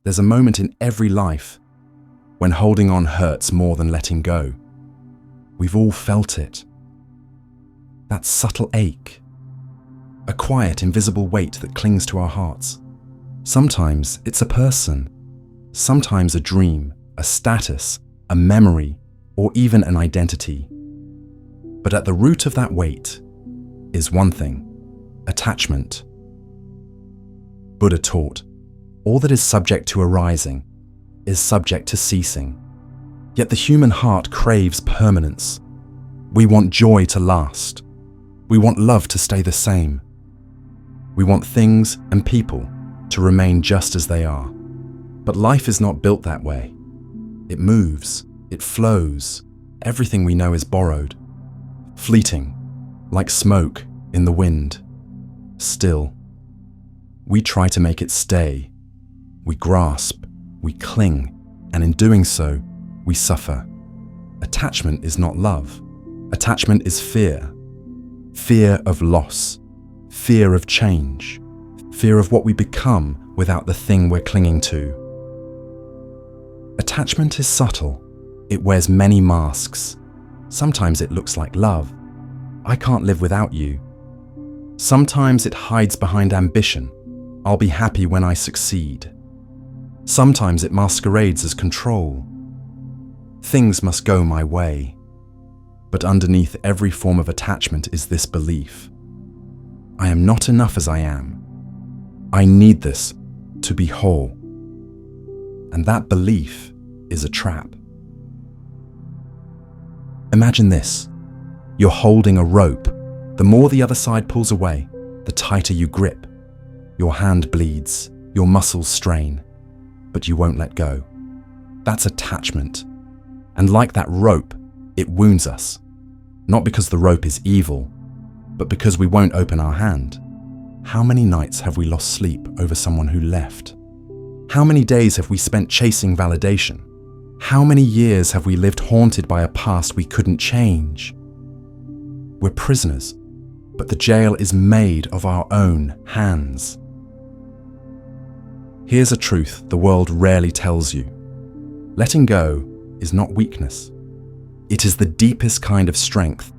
There's a moment in every life when holding on hurts more than letting go. We've all felt it. That subtle ache, a quiet, invisible weight that clings to our hearts. Sometimes it's a person, sometimes a dream, a status, a memory, or even an identity. But at the root of that weight is one thing: attachment. Buddha taught, all that is subject to arising is subject to ceasing. Yet the human heart craves permanence. We want joy to last. We want love to stay the same. We want things and people to remain just as they are. But life is not built that way. It moves, it flows. Everything we know is borrowed, fleeting, like smoke in the wind. Still, we try to make it stay. We grasp, we cling, and in doing so, we suffer. Attachment is not love. Attachment is fear. Fear of loss, fear of change, fear of what we become without the thing we're clinging to. Attachment is subtle. It wears many masks. Sometimes it looks like love. I can't live without you. Sometimes it hides behind ambition. I'll be happy when I succeed. Sometimes it masquerades as control. Things must go my way. But underneath every form of attachment is this belief: I am not enough as I am. I need this to be whole. And that belief is a trap. Imagine this. You're holding a rope. The more the other side pulls away, the tighter you grip. Your hand bleeds, your muscles strain, but you won't let go. That's attachment. And like that rope, it wounds us. Not because the rope is evil, but because we won't open our hand. How many nights have we lost sleep over someone who left? How many days have we spent chasing validation? How many years have we lived haunted by a past we couldn't change? We're prisoners, but the jail is made of our own hands. Here's a truth the world rarely tells you. Letting go is not weakness. It is the deepest kind of strength.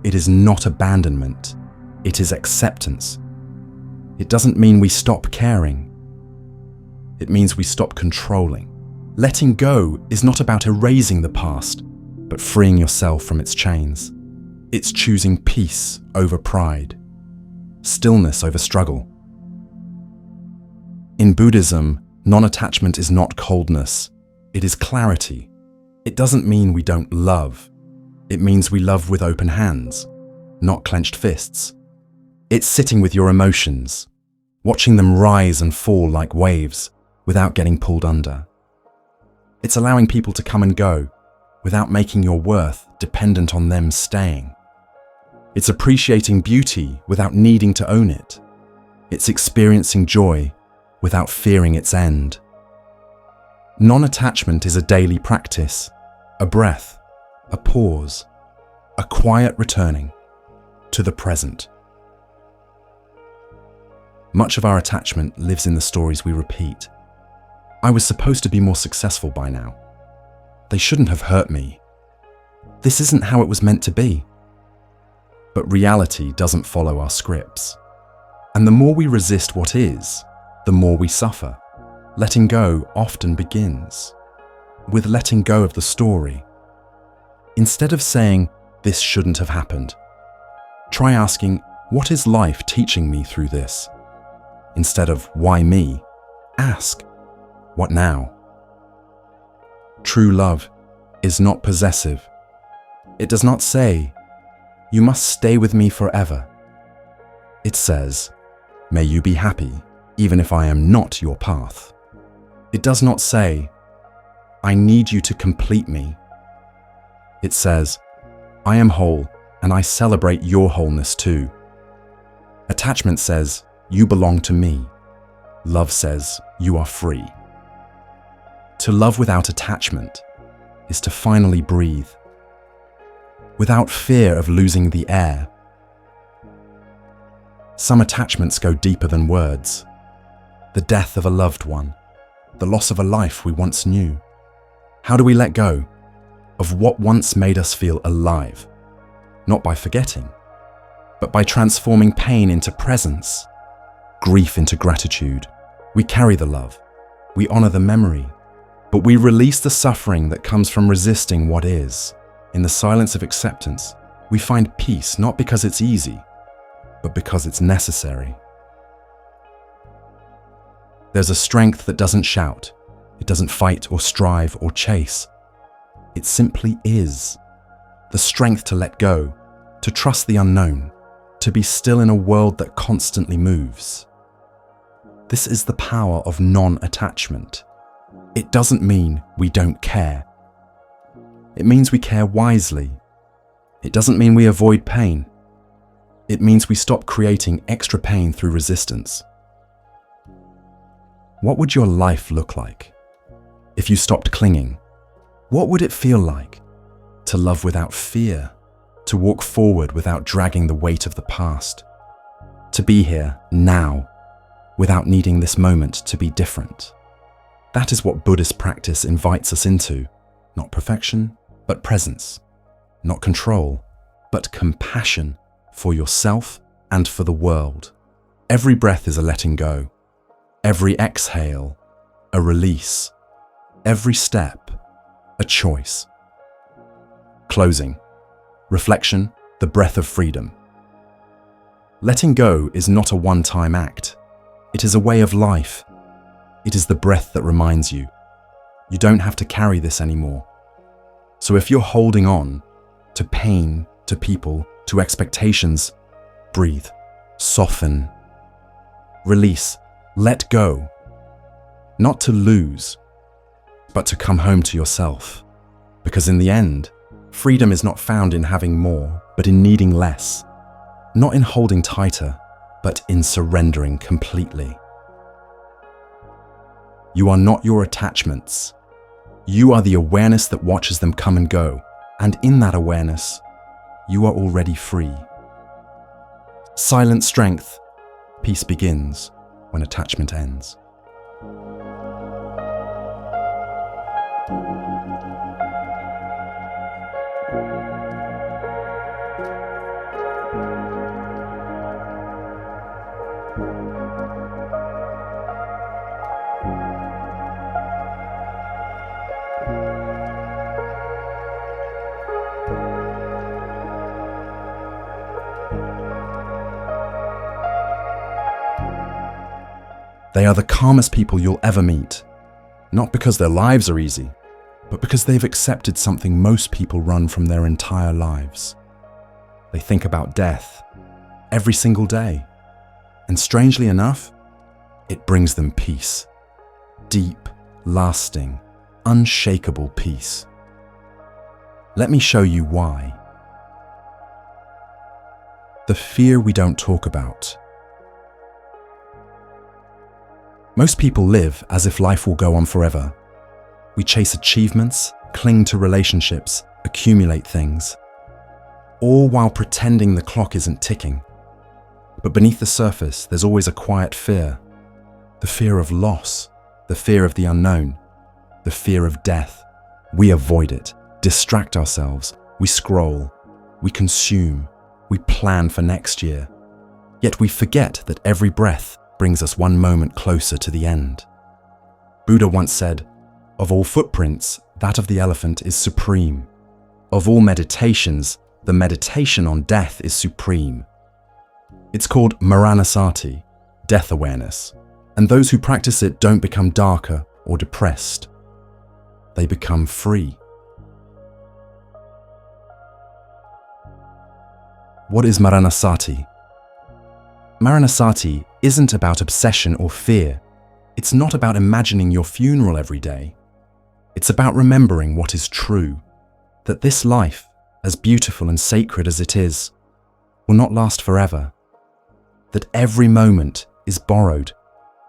It is not abandonment. It is acceptance. It doesn't mean we stop caring. It means we stop controlling. Letting go is not about erasing the past, but freeing yourself from its chains. It's choosing peace over pride, stillness over struggle. In Buddhism, non-attachment is not coldness. It is clarity. It doesn't mean we don't love. It means we love with open hands, not clenched fists. It's sitting with your emotions, watching them rise and fall like waves without getting pulled under. It's allowing people to come and go without making your worth dependent on them staying. It's appreciating beauty without needing to own it. It's experiencing joy without fearing its end. Non-attachment is a daily practice, a breath, a pause, a quiet returning to the present. Much of our attachment lives in the stories we repeat. I was supposed to be more successful by now. They shouldn't have hurt me. This isn't how it was meant to be. But reality doesn't follow our scripts. And the more we resist what is, the more we suffer. Letting go often begins with letting go of the story. Instead of saying, this shouldn't have happened, try asking, what is life teaching me through this? Instead of, why me? Ask, what now? True love is not possessive. It does not say, you must stay with me forever. It says, may you be happy, even if I am not your path. It does not say, I need you to complete me. It says, I am whole and I celebrate your wholeness too. Attachment says, you belong to me. Love says, you are free. To love without attachment is to finally breathe, without fear of losing the air. Some attachments go deeper than words. The death of a loved one, the loss of a life we once knew? How do we let go of what once made us feel alive? Not by forgetting, but by transforming pain into presence, grief into gratitude. We carry the love, we honor the memory, but we release the suffering that comes from resisting what is. In the silence of acceptance, we find peace not because it's easy, but because it's necessary. There's a strength that doesn't shout, it doesn't fight or strive or chase. It simply is. The strength to let go, to trust the unknown, to be still in a world that constantly moves. This is the power of non-attachment. It doesn't mean we don't care. It means we care wisely. It doesn't mean we avoid pain. It means we stop creating extra pain through resistance. What would your life look like if you stopped clinging? What would it feel like to love without fear, to walk forward without dragging the weight of the past, to be here now without needing this moment to be different? That is what Buddhist practice invites us into. Not perfection, but presence. Not control, but compassion for yourself and for the world. Every breath is a letting go. Every exhale, a release. Every step, a choice. Closing. Reflection, the breath of freedom. Letting go is not a one-time act. It is a way of life. It is the breath that reminds you. You don't have to carry this anymore. So if you're holding on to pain, to people, to expectations, breathe, soften, release, let go. Not to lose, but to come home to yourself. Because in the end, freedom is not found in having more, but in needing less. Not in holding tighter, but in surrendering completely. You are not your attachments. You are the awareness that watches them come and go. And in that awareness, you are already free. Silent strength. Peace begins when attachment ends. They are the calmest people you'll ever meet, not because their lives are easy, but because they've accepted something most people run from their entire lives. They think about death every single day, and strangely enough, it brings them peace. Deep, lasting, unshakable peace. Let me show you why. The fear we don't talk about. Most people live as if life will go on forever. We chase achievements, cling to relationships, accumulate things, all while pretending the clock isn't ticking. But beneath the surface, there's always a quiet fear. The fear of loss, the fear of the unknown, the fear of death. We avoid it, distract ourselves, we scroll, we consume, we plan for next year. Yet we forget that every breath brings us one moment closer to the end. Buddha once said, "Of all footprints, that of the elephant is supreme. Of all meditations, the meditation on death is supreme." It's called Maranasati, death awareness, and those who practice it don't become darker or depressed. They become free. What is Maranasati? Maranasati isn't about obsession or fear. It's not about imagining your funeral every day. It's about remembering what is true, that this life, as beautiful and sacred as it is, will not last forever. That every moment is borrowed,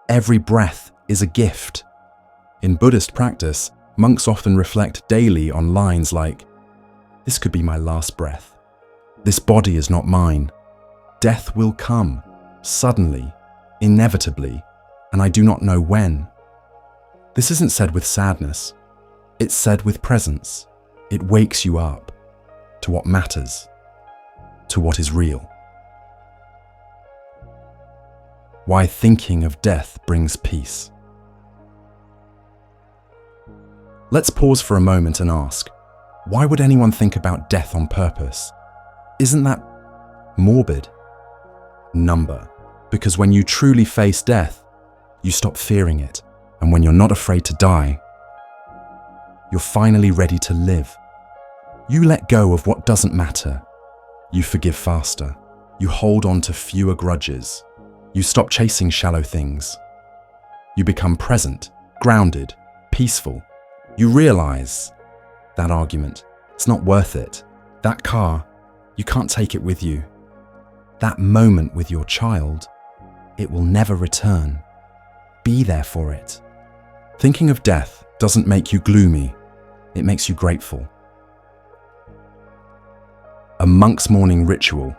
every breath is a gift. In Buddhist practice, monks often reflect daily on lines like, "This could be my last breath. This body is not mine. Death will come. Suddenly, inevitably, and I do not know when." This isn't said with sadness. It's said with presence. It wakes you up to what matters, to what is real. Why thinking of death brings peace. Let's pause for a moment and ask, why would anyone think about death on purpose? Isn't that morbid? Number. Because when you truly face death, you stop fearing it. And when you're not afraid to die, you're finally ready to live. You let go of what doesn't matter. You forgive faster. You hold on to fewer grudges. You stop chasing shallow things. You become present, grounded, peaceful. You realize that argument, it's not worth it. That car, you can't take it with you. That moment with your child, it will never return. Be there for it. Thinking of death doesn't make you gloomy, it makes you grateful. A monk's morning ritual.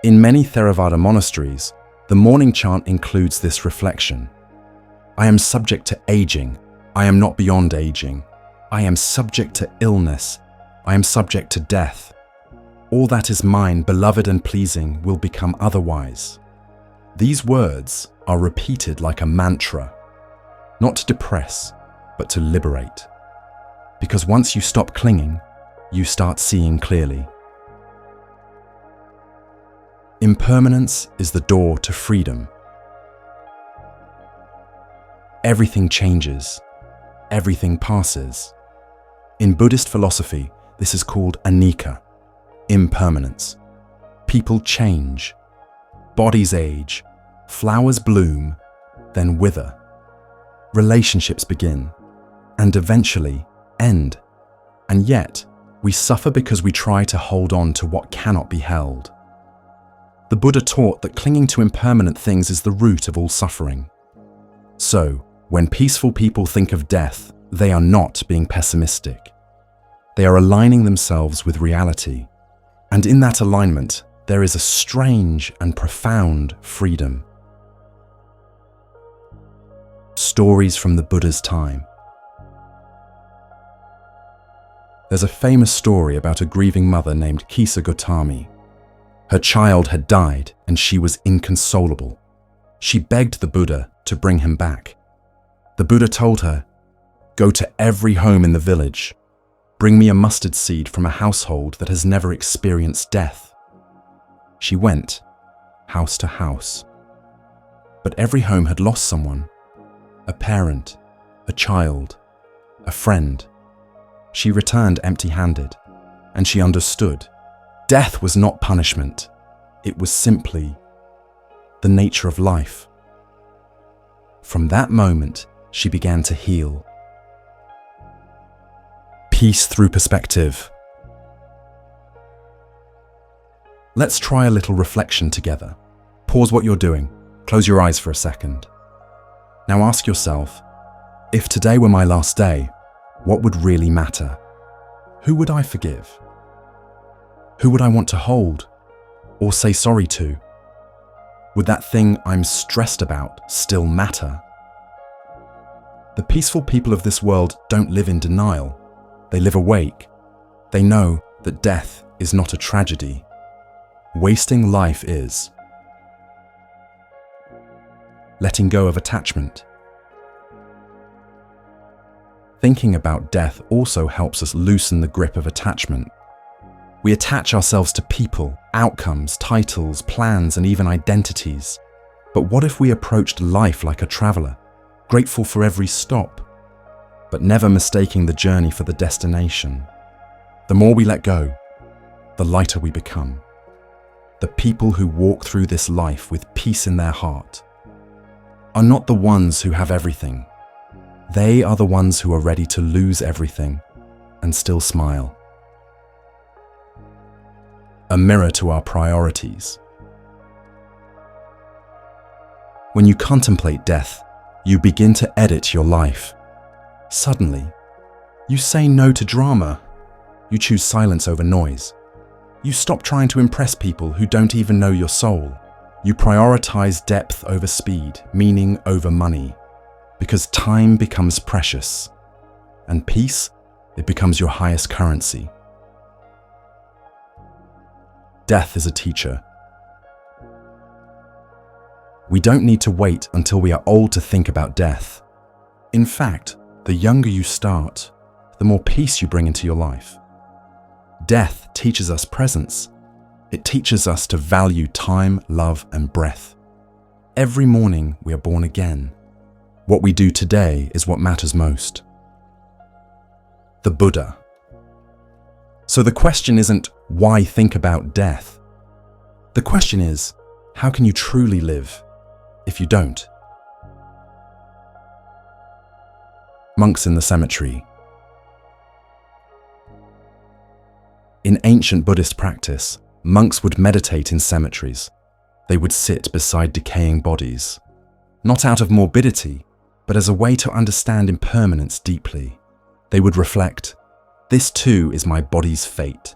In many Theravada monasteries, the morning chant includes this reflection. I am subject to aging. I am not beyond aging. I am subject to illness. I am subject to death. All that is mine, beloved and pleasing, will become otherwise. These words are repeated like a mantra, not to depress, but to liberate. Because once you stop clinging, you start seeing clearly. Impermanence is the door to freedom. Everything changes. Everything passes. In Buddhist philosophy, this is called anicca, impermanence. People change. Bodies age. Flowers bloom, then wither. Relationships begin, and eventually end. And yet, we suffer because we try to hold on to what cannot be held. The Buddha taught that clinging to impermanent things is the root of all suffering. So, when peaceful people think of death, they are not being pessimistic. They are aligning themselves with reality. And in that alignment, there is a strange and profound freedom. Stories from the Buddha's time. There's a famous story about a grieving mother named Kisa Gotami. Her child had died and she was inconsolable. She begged the Buddha to bring him back. The Buddha told her, "Go to every home in the village. Bring me a mustard seed from a household that has never experienced death." She went, house to house. But every home had lost someone. A parent, a child, a friend. She returned empty-handed, and she understood. Death was not punishment. It was simply the nature of life. From that moment, she began to heal. Peace through perspective. Let's try a little reflection together. Pause what you're doing. Close your eyes for a second. Now ask yourself, if today were my last day, what would really matter? Who would I forgive? Who would I want to hold or say sorry to? Would that thing I'm stressed about still matter? The peaceful people of this world don't live in denial. They live awake. They know that death is not a tragedy. Wasting life is. Letting go of attachment. Thinking about death also helps us loosen the grip of attachment. We attach ourselves to people, outcomes, titles, plans, and even identities. But what if we approached life like a traveler, grateful for every stop, but never mistaking the journey for the destination? The more we let go, the lighter we become. The people who walk through this life with peace in their heart are not the ones who have everything. They are the ones who are ready to lose everything and still smile. A mirror to our priorities. When you contemplate death, you begin to edit your life. Suddenly, you say no to drama. You choose silence over noise. You stop trying to impress people who don't even know your soul. You prioritize depth over speed, meaning over money, because time becomes precious, and peace, it becomes your highest currency. Death is a teacher. We don't need to wait until we are old to think about death. In fact, the younger you start, the more peace you bring into your life. Death teaches us presence. It teaches us to value time, love, and breath. Every morning we are born again. What we do today is what matters most. The Buddha. So the question isn't, why think about death? The question is, how can you truly live if you don't? Monks in the cemetery. In ancient Buddhist practice, monks would meditate in cemeteries. They would sit beside decaying bodies, not out of morbidity, but as a way to understand impermanence deeply. They would reflect, "This too is my body's fate.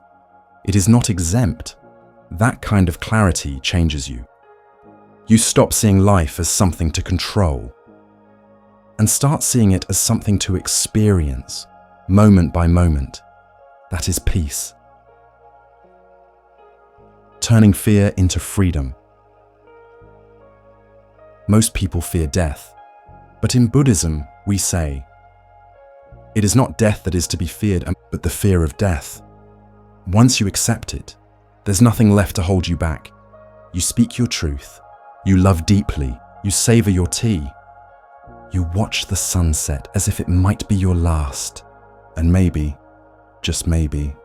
It is not exempt." That kind of clarity changes you. You stop seeing life as something to control and start seeing it as something to experience, moment by moment. That is peace. Turning fear into freedom. Most people fear death, but in Buddhism, we say, it is not death that is to be feared, but the fear of death. Once you accept it, there's nothing left to hold you back. You speak your truth. You love deeply. You savor your tea. You watch the sunset as if it might be your last. And maybe, just maybe,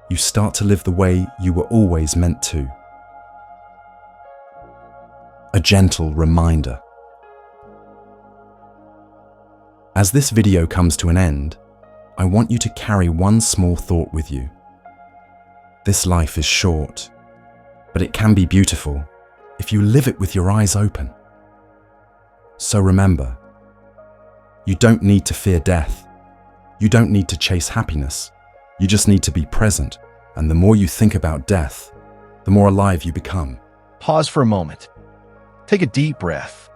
you start to live the way you were always meant to. A gentle reminder. As this video comes to an end, I want you to carry one small thought with you. This life is short, but it can be beautiful if you live it with your eyes open. So remember, you don't need to fear death. You don't need to chase happiness. You just need to be present, and the more you think about death, the more alive you become. Pause for a moment. Take a deep breath.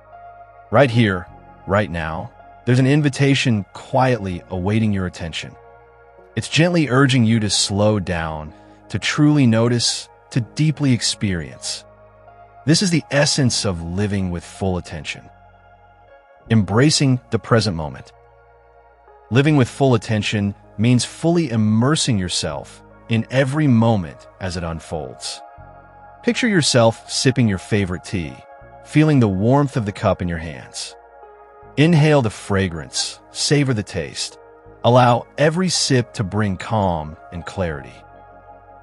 Right here, right now, there's an invitation quietly awaiting your attention. It's gently urging you to slow down, to truly notice, to deeply experience. This is the essence of living with full attention. Embracing the present moment. Living with full attention means fully immersing yourself in every moment as it unfolds. Picture yourself sipping your favorite tea, feeling the warmth of the cup in your hands. Inhale the fragrance, savor the taste. Allow every sip to bring calm and clarity.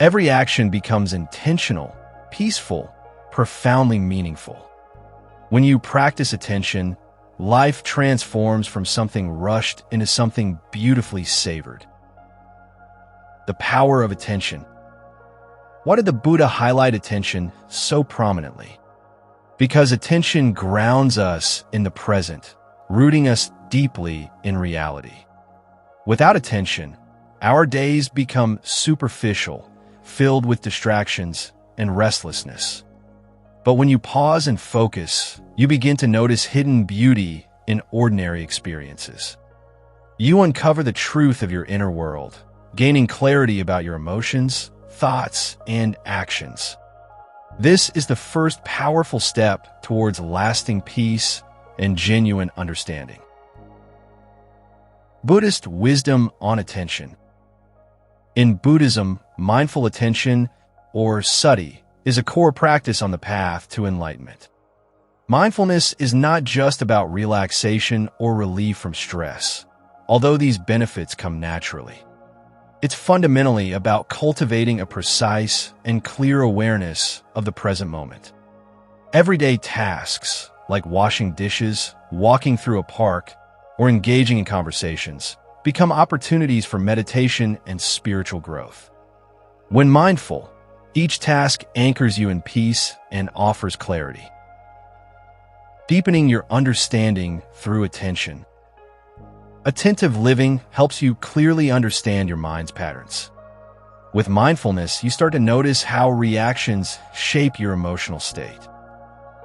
Every action becomes intentional, peaceful, profoundly meaningful. When you practice attention, life transforms from something rushed into something beautifully savored. The power of attention. Why did the Buddha highlight attention so prominently? Because attention grounds us in the present, rooting us deeply in reality. Without attention, our days become superficial, filled with distractions and restlessness. But when you pause and focus, you begin to notice hidden beauty in ordinary experiences. You uncover the truth of your inner world, gaining clarity about your emotions, thoughts, and actions. This is the first powerful step towards lasting peace and genuine understanding. Buddhist wisdom on attention. In Buddhism, mindful attention, or sati, is a core practice on the path to enlightenment. Mindfulness is not just about relaxation or relief from stress, although these benefits come naturally. It's fundamentally about cultivating a precise and clear awareness of the present moment. Everyday tasks, like washing dishes, walking through a park, or engaging in conversations, become opportunities for meditation and spiritual growth. When mindful, each task anchors you in peace and offers clarity. Deepening your understanding through attention. Attentive living helps you clearly understand your mind's patterns. With mindfulness, you start to notice how reactions shape your emotional state.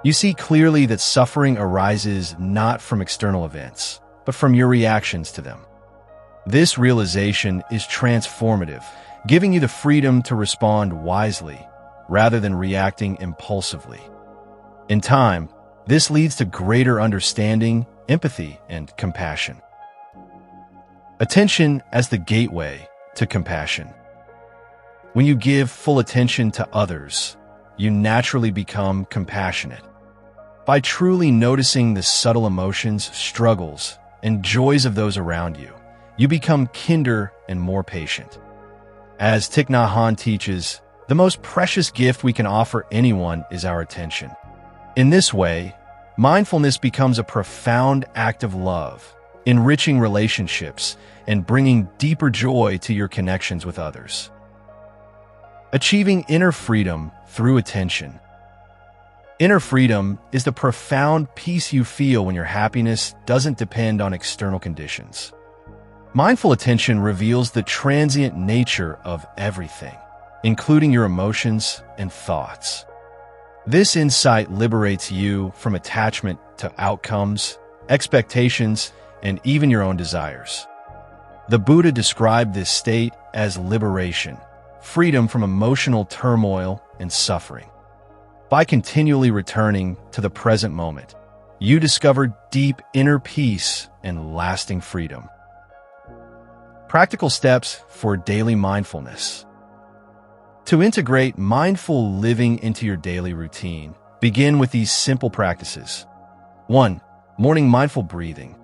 You see clearly that suffering arises not from external events, but from your reactions to them. This realization is transformative, giving you the freedom to respond wisely rather than reacting impulsively. In time, this leads to greater understanding, empathy, and compassion. Attention as the gateway to compassion. When you give full attention to others, you naturally become compassionate. By truly noticing the subtle emotions, struggles, and joys of those around you, you become kinder and more patient. As Thich Nhat Hanh teaches, the most precious gift we can offer anyone is our attention. In this way, mindfulness becomes a profound act of love, enriching relationships and bringing deeper joy to your connections with others. Achieving inner freedom through attention. Inner freedom is the profound peace you feel when your happiness doesn't depend on external conditions. Mindful attention reveals the transient nature of everything, including your emotions and thoughts. This insight liberates you from attachment to outcomes, expectations, and even your own desires. The Buddha described this state as liberation, freedom from emotional turmoil and suffering. By continually returning to the present moment, you discover deep inner peace and lasting freedom. Practical steps for daily mindfulness. To integrate mindful living into your daily routine, begin with these simple practices. 1. Morning mindful breathing.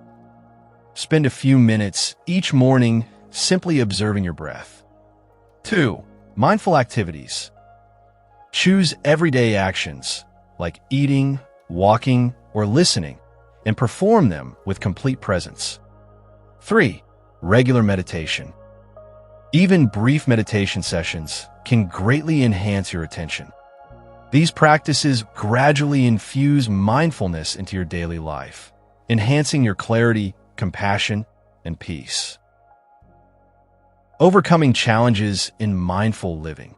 Spend a few minutes each morning simply observing your breath. 2. Mindful activities. Choose everyday actions like eating, walking, or listening, and perform them with complete presence. 3. Regular meditation. Even brief meditation sessions can greatly enhance your attention. These practices gradually infuse mindfulness into your daily life, enhancing your clarity, compassion, and peace. Overcoming challenges in mindful living.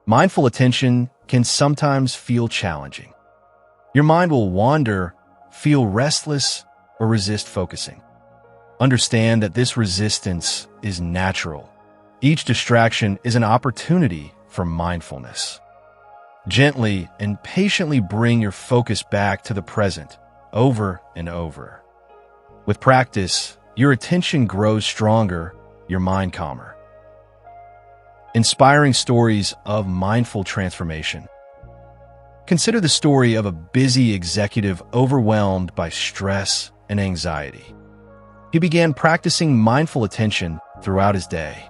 Mindful attention can sometimes feel challenging. Your mind will wander, feel restless, or resist focusing. Understand that this resistance is natural. Each distraction is an opportunity for mindfulness. Gently and patiently bring your focus back to the present, over and over. With practice, your attention grows stronger, your mind calmer. Inspiring stories of mindful transformation. Consider the story of a busy executive overwhelmed by stress and anxiety. He began practicing mindful attention throughout his day.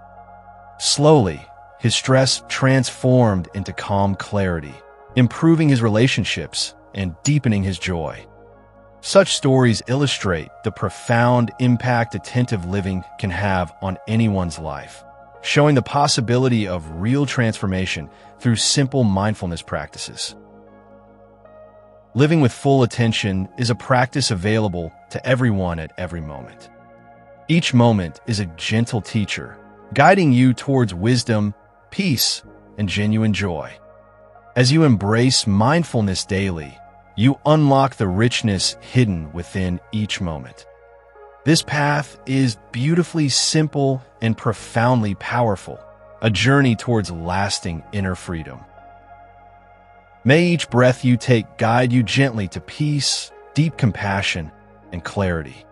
Slowly, his stress transformed into calm clarity, improving his relationships and deepening his joy. Such stories illustrate the profound impact attentive living can have on anyone's life, showing the possibility of real transformation through simple mindfulness practices. Living with full attention is a practice available to everyone at every moment. Each moment is a gentle teacher, guiding you towards wisdom, peace, and genuine joy. As you embrace mindfulness daily, you unlock the richness hidden within each moment. This path is beautifully simple and profoundly powerful, a journey towards lasting inner freedom. May each breath you take guide you gently to peace, deep compassion, and clarity.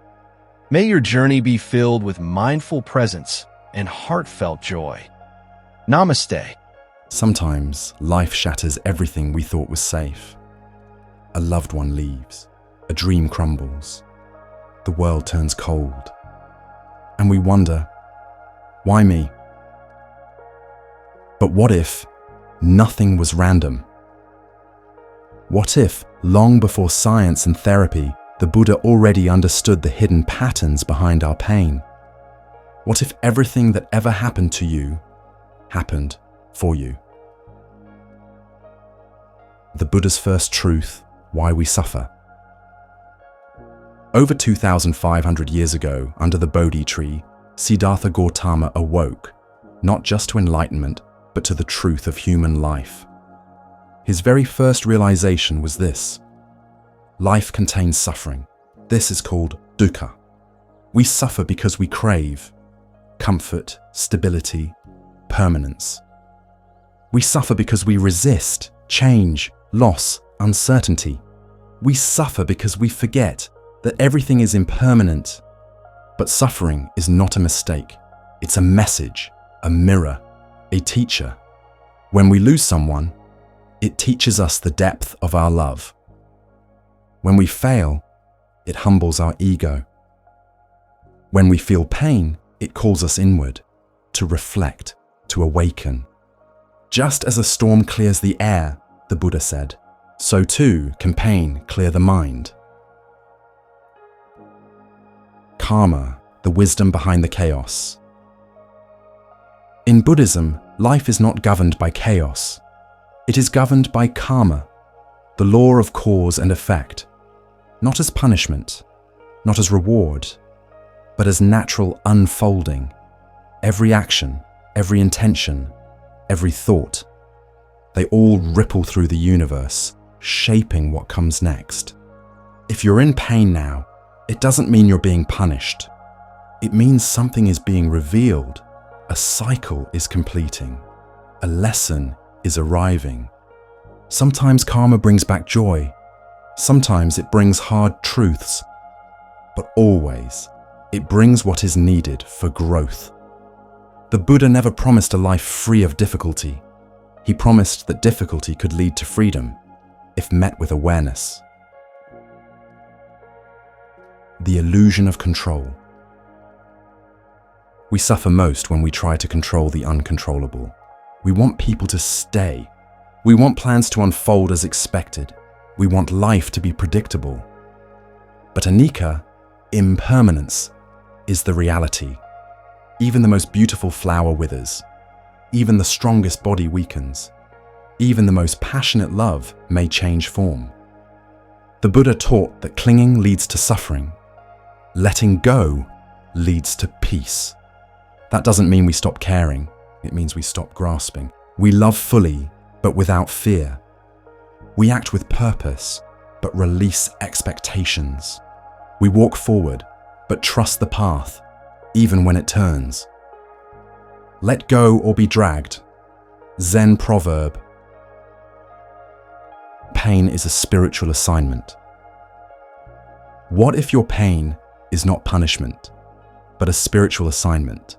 May your journey be filled with mindful presence and heartfelt joy. Namaste. Sometimes life shatters everything we thought was safe. A loved one leaves, a dream crumbles, the world turns cold, and we wonder, why me? But what if nothing was random? What if, long before science and therapy, the Buddha already understood the hidden patterns behind our pain? What if everything that ever happened to you happened for you? The Buddha's first truth, why we suffer. Over 2,500 years ago, under the Bodhi tree, Siddhartha Gautama awoke, not just to enlightenment, but to the truth of human life. His very first realization was this: life contains suffering. This is called dukkha. We suffer because we crave comfort, stability, permanence. We suffer because we resist change, loss, uncertainty. We suffer because we forget that everything is impermanent. But suffering is not a mistake. It's a message, a mirror, a teacher. When we lose someone, it teaches us the depth of our love. When we fail, it humbles our ego. When we feel pain, it calls us inward, to reflect, to awaken. Just as a storm clears the air, the Buddha said, so too can pain clear the mind. Karma, the wisdom behind the chaos. In Buddhism, life is not governed by chaos. It is governed by karma, the law of cause and effect, not as punishment, not as reward, but as natural unfolding. Every action, every intention, every thought, they all ripple through the universe, shaping what comes next. If you're in pain now, it doesn't mean you're being punished. It means something is being revealed, a cycle is completing, a lesson is arriving. Sometimes karma brings back joy, sometimes it brings hard truths, but always it brings what is needed for growth. The Buddha never promised a life free of difficulty. He promised that difficulty could lead to freedom if met with awareness. The illusion of control. We suffer most when we try to control the uncontrollable. We want people to stay. We want plans to unfold as expected. We want life to be predictable. But anicca, impermanence, is the reality. Even the most beautiful flower withers. Even the strongest body weakens. Even the most passionate love may change form. The Buddha taught that clinging leads to suffering. Letting go leads to peace. That doesn't mean we stop caring. It means we stop grasping. We love fully, but without fear. We act with purpose, but release expectations. We walk forward, but trust the path, even when it turns. Let go or be dragged. Zen proverb. Pain is a spiritual assignment. What if your pain is not punishment, but a spiritual assignment?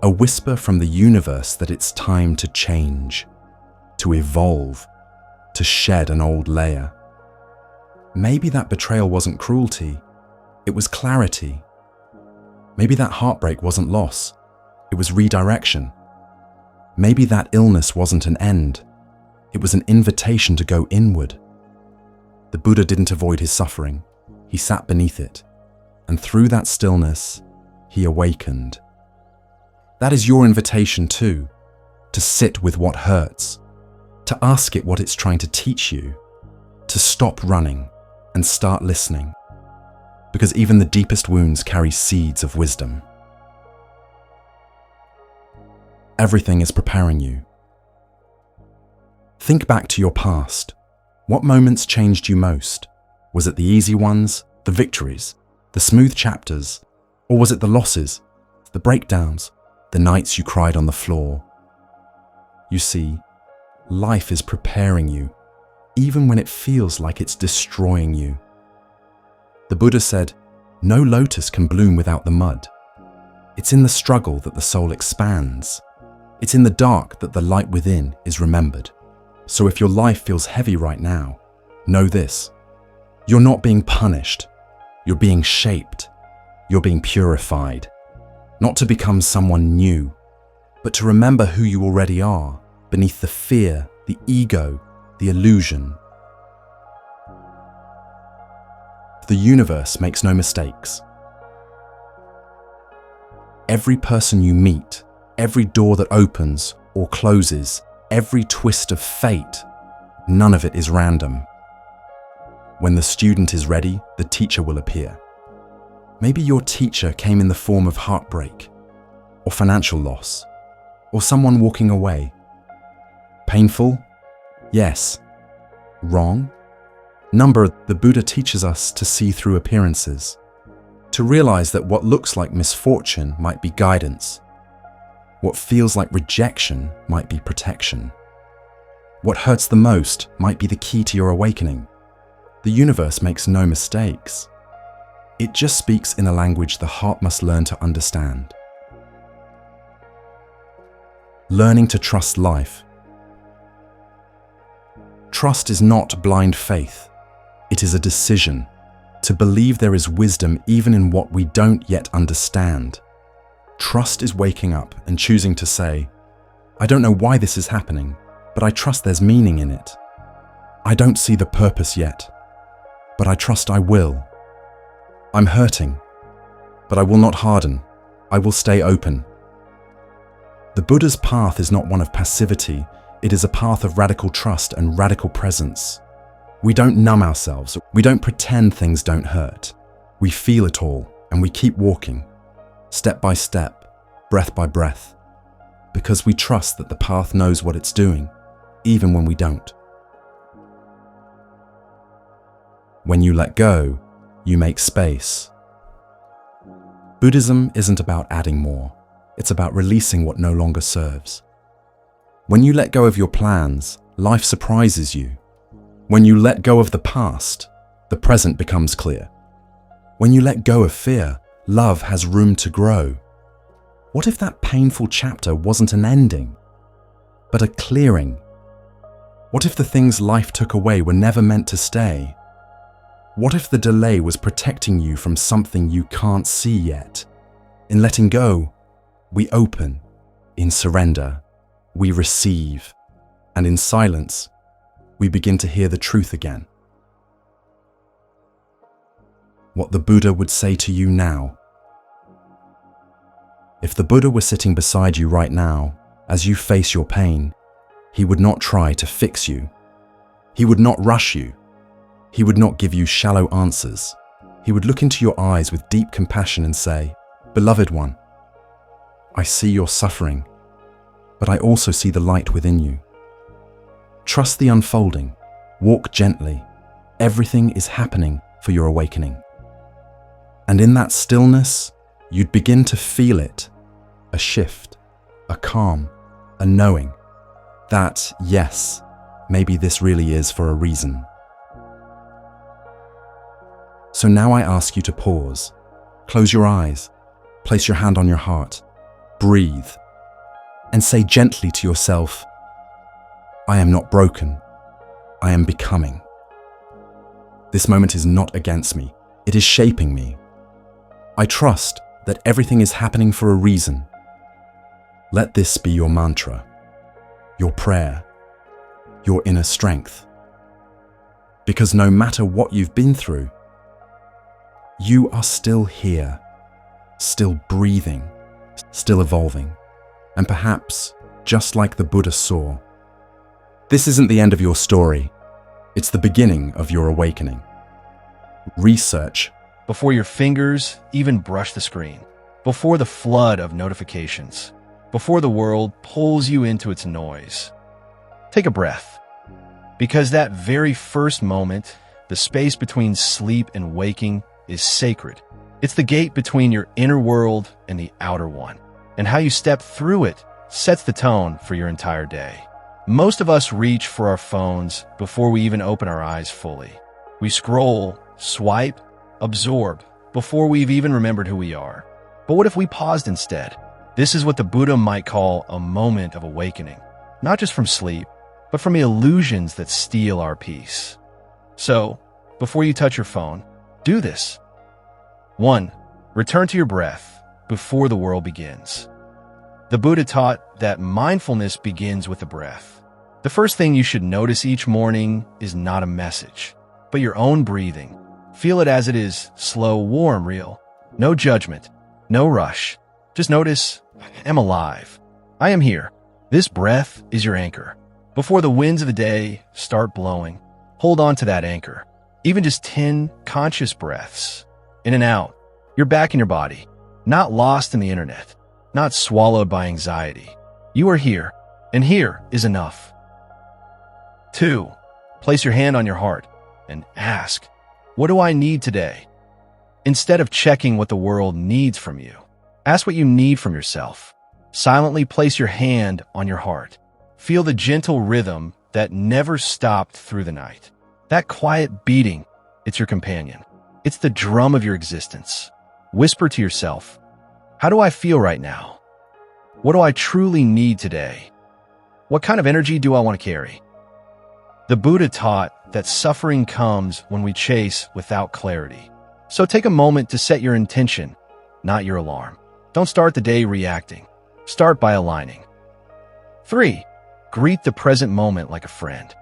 A whisper from the universe that it's time to change, to evolve, to shed an old layer. Maybe that betrayal wasn't cruelty, it was clarity. Maybe that heartbreak wasn't loss, it was redirection. Maybe that illness wasn't an end, it was an invitation to go inward. The Buddha didn't avoid his suffering, he sat beneath it, and through that stillness, he awakened. That is your invitation too, to sit with what hurts, to ask it what it's trying to teach you, to stop running and start listening, because even the deepest wounds carry seeds of wisdom. Everything is preparing you. Think back to your past. What moments changed you most? Was it the easy ones, the victories, the smooth chapters, or was it the losses, the breakdowns, the nights you cried on the floor? You see, life is preparing you, even when it feels like it's destroying you. The Buddha said, no lotus can bloom without the mud. It's in the struggle that the soul expands. It's in the dark that the light within is remembered. So if your life feels heavy right now, know this: you're not being punished, you're being shaped, you're being purified. Not to become someone new, but to remember who you already are, beneath the fear, the ego, the illusion. The universe makes no mistakes. Every person you meet, every door that opens or closes, every twist of fate, none of it is random. When the student is ready, the teacher will appear. Maybe your teacher came in the form of heartbreak, or financial loss, or someone walking away. Painful? Yes. Wrong? Number, the Buddha teaches us to see through appearances, to realize that what looks like misfortune might be guidance. What feels like rejection might be protection. What hurts the most might be the key to your awakening. The universe makes no mistakes. It just speaks in a language the heart must learn to understand. Learning to trust life. Trust is not blind faith. It is a decision to believe there is wisdom even in what we don't yet understand. Trust is waking up and choosing to say, I don't know why this is happening, but I trust there's meaning in it. I don't see the purpose yet, but I trust I will. I'm hurting, but I will not harden. I will stay open. The Buddha's path is not one of passivity. It is a path of radical trust and radical presence. We don't numb ourselves. We don't pretend things don't hurt. We feel it all, and we keep walking, step by step, breath by breath, because we trust that the path knows what it's doing, even when we don't. When you let go, you make space. Buddhism isn't about adding more. It's about releasing what no longer serves. When you let go of your plans, life surprises you. When you let go of the past, the present becomes clear. When you let go of fear, love has room to grow. What if that painful chapter wasn't an ending, but a clearing? What if the things life took away were never meant to stay? What if the delay was protecting you from something you can't see yet? In letting go, we open. In surrender, we receive. And in silence, we begin to hear the truth again. What the Buddha would say to you now. If the Buddha were sitting beside you right now, as you face your pain, he would not try to fix you. He would not rush you. He would not give you shallow answers. He would look into your eyes with deep compassion and say, Beloved one, I see your suffering, but I also see the light within you. Trust the unfolding. Walk gently. Everything is happening for your awakening. And in that stillness, you'd begin to feel it, a shift, a calm, a knowing that, yes, maybe this really is for a reason. So now I ask you to pause, close your eyes, place your hand on your heart, breathe, and say gently to yourself, I am not broken, I am becoming. This moment is not against me, it is shaping me. I trust that everything is happening for a reason. Let this be your mantra, your prayer, your inner strength. Because no matter what you've been through, you are still here, still breathing, still evolving, and perhaps just like the Buddha saw. This isn't the end of your story, it's the beginning of your awakening. Research before your fingers even brush the screen, before the flood of notifications, before the world pulls you into its noise. Take a breath, because that very first moment, the space between sleep and waking, is sacred. It's the gate between your inner world and the outer one, and how you step through it sets the tone for your entire day. Most of us reach for our phones before we even open our eyes fully. We scroll, swipe, absorb before we've even remembered who we are. But what if we paused instead? This is what the Buddha might call a moment of awakening, not just from sleep, but from the illusions that steal our peace. So, before you touch your phone, do this. 1. Return to your breath before the world begins. The Buddha taught that mindfulness begins with the breath. The first thing you should notice each morning is not a message, but your own breathing. Feel it as it is, slow, warm, real. No judgment, no rush. Just notice, I am alive. I am here. This breath is your anchor. Before the winds of the day start blowing, hold on to that anchor. Even just 10 conscious breaths, in and out, you're back in your body, not lost in the internet, not swallowed by anxiety. You are here, and here is enough. 2. Place your hand on your heart and ask, what do I need today? Instead of checking what the world needs from you, ask what you need from yourself. Silently place your hand on your heart. Feel the gentle rhythm that never stopped through the night. That quiet beating, it's your companion. It's the drum of your existence. Whisper to yourself, how do I feel right now? What do I truly need today? What kind of energy do I want to carry? The Buddha taught that suffering comes when we chase without clarity. So take a moment to set your intention, not your alarm. Don't start the day reacting. Start by aligning. 3. Greet the present moment like a friend.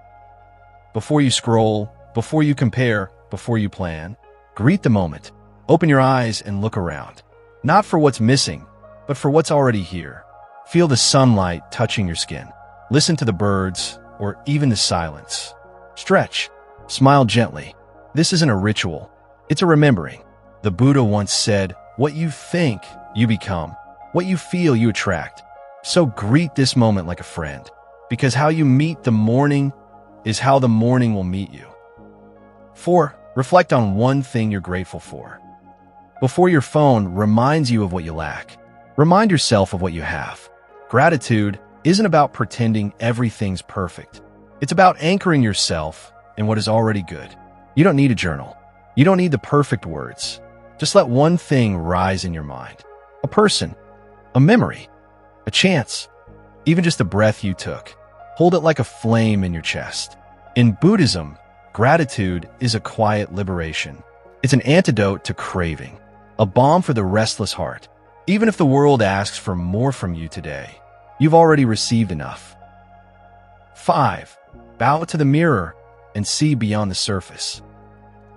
Before you scroll, before you compare, before you plan, greet the moment. Open your eyes and look around. Not for what's missing, but for what's already here. Feel the sunlight touching your skin. Listen to the birds, or even the silence. Stretch. Smile gently. This isn't a ritual. It's a remembering. The Buddha once said, what you think, you become. What you feel, you attract. So greet this moment like a friend, because how you meet the morning is how the morning will meet you. 4. Reflect on one thing you're grateful for. Before your phone reminds you of what you lack, remind yourself of what you have. Gratitude isn't about pretending everything's perfect. It's about anchoring yourself in what is already good. You don't need a journal. You don't need the perfect words. Just let one thing rise in your mind. A person, a memory, a chance, even just the breath you took. Hold it like a flame in your chest. In Buddhism, gratitude is a quiet liberation. It's an antidote to craving, a balm for the restless heart. Even if the world asks for more from you today, you've already received enough. 5. Bow to the mirror and see beyond the surface.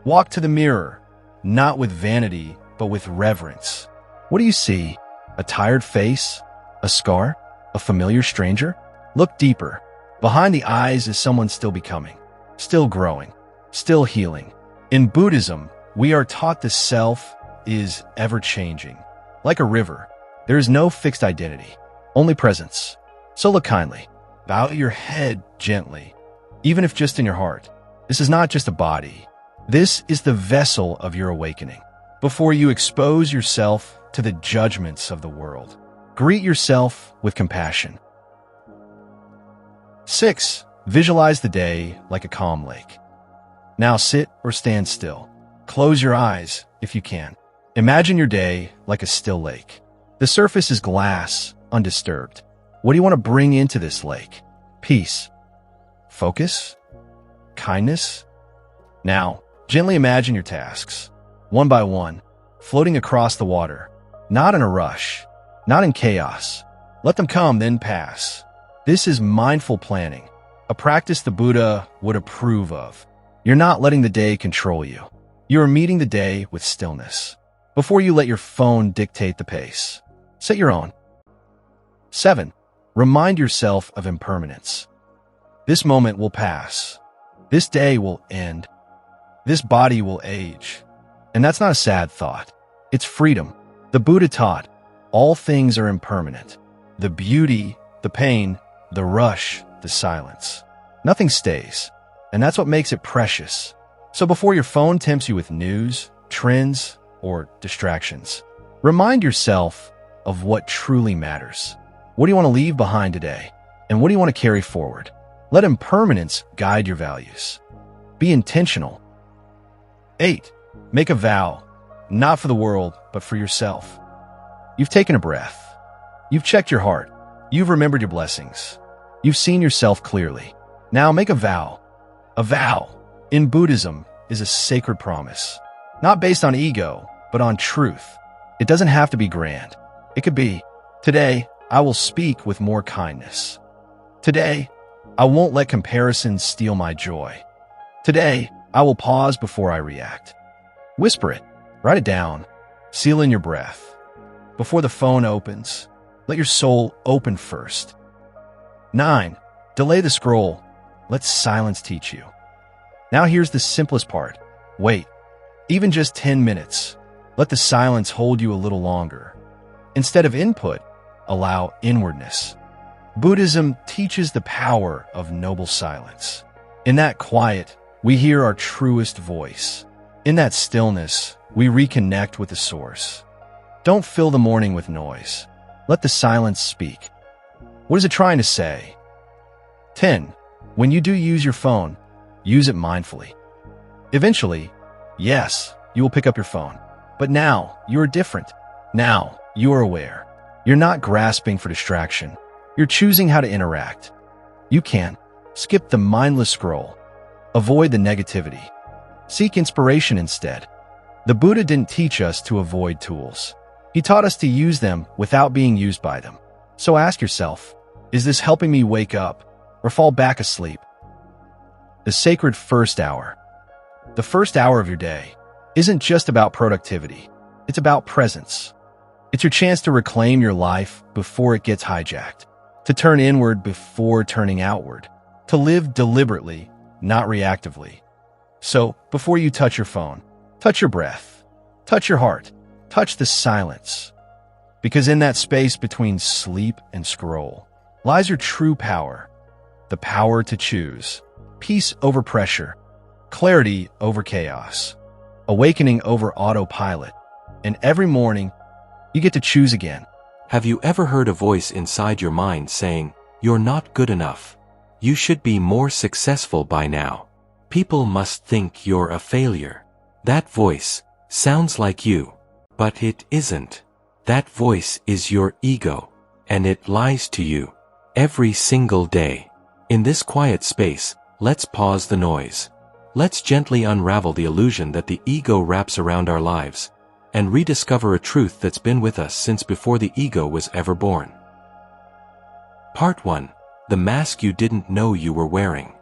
Walk to the mirror, not with vanity, but with reverence. What do you see? A tired face? A scar? A familiar stranger? Look deeper. Behind the eyes is someone still becoming, still growing, still healing. In Buddhism, we are taught the self is ever-changing. Like a river, there is no fixed identity, only presence. So look kindly. Bow your head gently, even if just in your heart. This is not just a body. This is the vessel of your awakening. Before you expose yourself to the judgments of the world, greet yourself with compassion. 6. Visualize the day like a calm lake. Now sit or stand still. Close your eyes if you can. Imagine your day like a still lake. The surface is glass, undisturbed. What do you want to bring into this lake? Peace. Focus. Kindness. Now, gently imagine your tasks, one by one, floating across the water. Not in a rush, not in chaos. Let them come, then pass. This is mindful planning, a practice the Buddha would approve of. You're not letting the day control you. You are meeting the day with stillness. Before you let your phone dictate the pace, set your own. 7. Remind yourself of impermanence. This moment will pass. This day will end. This body will age. And that's not a sad thought. It's freedom. The Buddha taught, all things are impermanent. The beauty, the pain, the rush, the silence. Nothing stays. And that's what makes it precious. So before your phone tempts you with news, trends, or distractions, remind yourself of what truly matters. What do you want to leave behind today? And what do you want to carry forward? Let impermanence guide your values. Be intentional. 8. Make a vow, not for the world, but for yourself. You've taken a breath. You've checked your heart. You've remembered your blessings. You've seen yourself clearly. Now make a vow. A vow, in Buddhism, is a sacred promise. Not based on ego, but on truth. It doesn't have to be grand. It could be, today, I will speak with more kindness. Today, I won't let comparison steal my joy. Today, I will pause before I react. Whisper it. Write it down. Seal in your breath. Before the phone opens, let your soul open first. 9. Delay the scroll. Let silence teach you. Now here's the simplest part. Wait. Even just 10 minutes. Let the silence hold you a little longer. Instead of input, allow inwardness. Buddhism teaches the power of noble silence. In that quiet, we hear our truest voice. In that stillness, we reconnect with the source. Don't fill the morning with noise. Let the silence speak. What is it trying to say? 10. When you do use your phone, use it mindfully. Eventually, yes, you will pick up your phone. But now, you are different. Now, you are aware. You're not grasping for distraction. You're choosing how to interact. You can skip the mindless scroll. Avoid the negativity. Seek inspiration instead. The Buddha didn't teach us to avoid tools. He taught us to use them without being used by them. So ask yourself, is this helping me wake up or fall back asleep? The sacred first hour. The first hour of your day isn't just about productivity. It's about presence. It's your chance to reclaim your life before it gets hijacked, to turn inward before turning outward, to live deliberately, not reactively. So, before you touch your phone, touch your breath, touch your heart, touch the silence. Because in that space between sleep and scroll lies your true power, the power to choose, peace over pressure, clarity over chaos, awakening over autopilot. And every morning, you get to choose again. Have you ever heard a voice inside your mind saying, "You're not good enough. You should be more successful by now. People must think you're a failure"? That voice sounds like you, but it isn't. That voice is your ego, and it lies to you every single day. In this quiet space, let's pause the noise. Let's gently unravel the illusion that the ego wraps around our lives, and rediscover a truth that's been with us since before the ego was ever born. Part 1. The mask you didn't know you were wearing.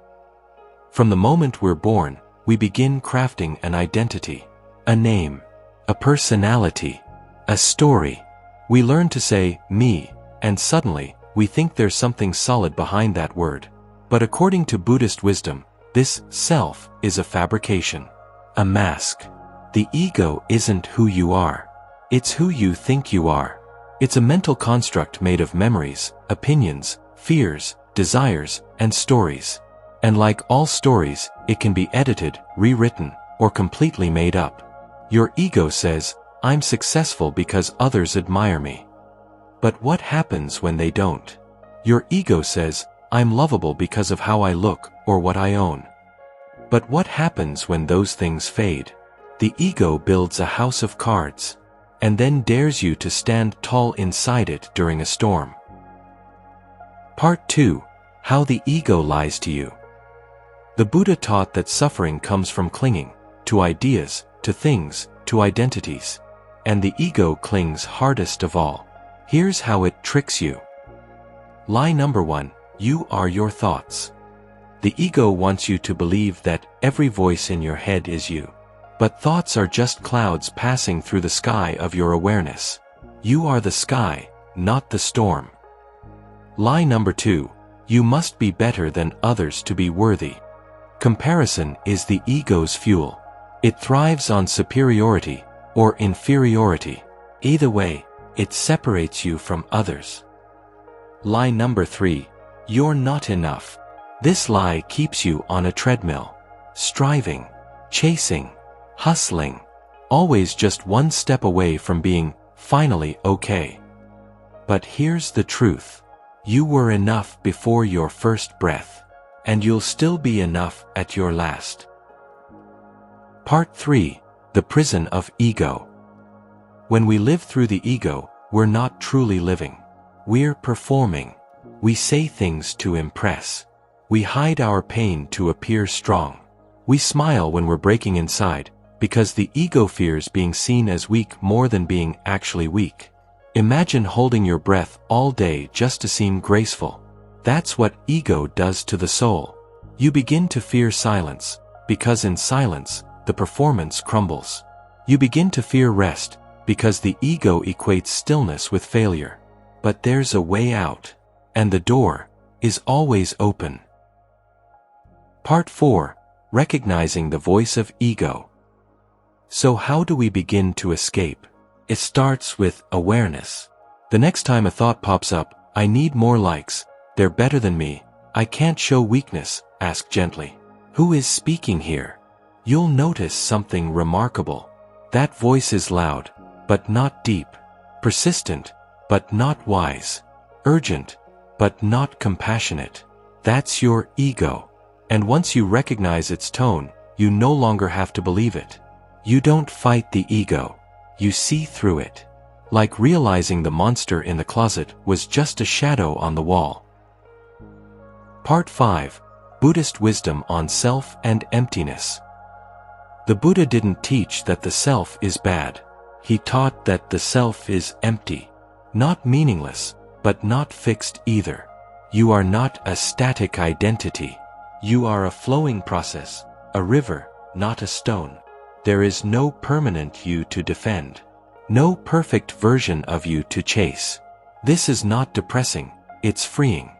From the moment we're born, we begin crafting an identity, a name, a personality, a story. We learn to say, me, and suddenly, we think there's something solid behind that word. But according to Buddhist wisdom, this self is a fabrication, a mask. The ego isn't who you are. It's who you think you are. It's a mental construct made of memories, opinions, fears, desires, and stories. And like all stories, it can be edited, rewritten, or completely made up. Your ego says, "I'm successful because others admire me." But what happens when they don't? Your ego says, "I'm lovable because of how I look or what I own." But what happens when those things fade? The ego builds a house of cards, and then dares you to stand tall inside it during a storm. Part 2. How the ego lies to you. The Buddha taught that suffering comes from clinging to ideas, to things, to identities, and the ego clings hardest of all. Here's how it tricks you. Lie number 1, you are your thoughts. The ego wants you to believe that every voice in your head is you. But thoughts are just clouds passing through the sky of your awareness. You are the sky, not the storm. Lie number 2, you must be better than others to be worthy. Comparison is the ego's fuel. It thrives on superiority or inferiority. Either way, it separates you from others. Lie number 3, you're not enough. This lie keeps you on a treadmill, striving, chasing, hustling, always just one step away from being finally okay. But here's the truth. You were enough before your first breath, and you'll still be enough at your last. Part 3. The prison of ego. When we live through the ego, we're not truly living. We're performing. We say things to impress. We hide our pain to appear strong. We smile when we're breaking inside, because the ego fears being seen as weak more than being actually weak. Imagine holding your breath all day just to seem graceful. That's what ego does to the soul. You begin to fear silence, because in silence, the performance crumbles. You begin to fear rest, because the ego equates stillness with failure. But there's a way out, and the door is always open. Part 4. Recognizing the voice of ego. So how do we begin to escape? It starts with awareness. The next time a thought pops up, I need more likes, They're better than me. I can't show weakness. Ask gently. Who is speaking here? You'll notice something remarkable. That voice is loud, but not deep. Persistent, but not wise. Urgent, but not compassionate. That's your ego. And once you recognize its tone, you no longer have to believe it. You don't fight the ego. You see through it. Like realizing the monster in the closet was just a shadow on the wall. Part 5. Buddhist Wisdom on Self and Emptiness. The Buddha didn't teach that the self is bad. He taught that the self is empty. Not meaningless, but not fixed either. You are not a static identity. You are a flowing process, a river, not a stone. There is no permanent you to defend. No perfect version of you to chase. This is not depressing, it's freeing.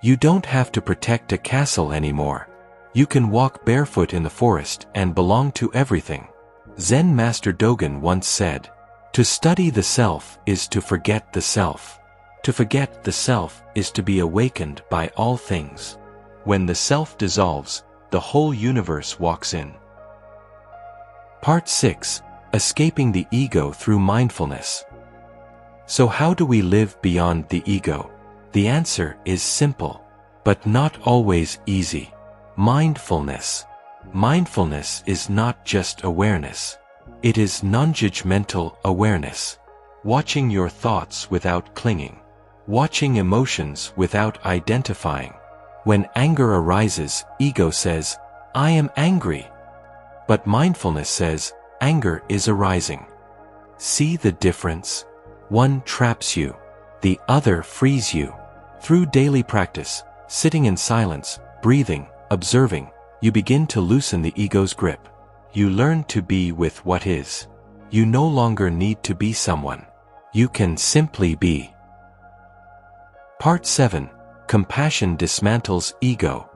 You don't have to protect a castle anymore. You can walk barefoot in the forest and belong to everything. Zen Master Dogen once said, "To study the self is to forget the self. To forget the self is to be awakened by all things." When the self dissolves, the whole universe walks in. Part 6. Escaping the ego through mindfulness. So how do we live beyond the ego? The answer is simple, but not always easy. Mindfulness. Mindfulness is not just awareness. It is non-judgmental awareness. Watching your thoughts without clinging. Watching emotions without identifying. When anger arises, ego says, "I am angry." But mindfulness says, anger is arising. See the difference? One traps you. The other frees you. Through daily practice, sitting in silence, breathing, observing, you begin to loosen the ego's grip. You learn to be with what is. You no longer need to be someone. You can simply be. Part 7. Compassion dismantles ego.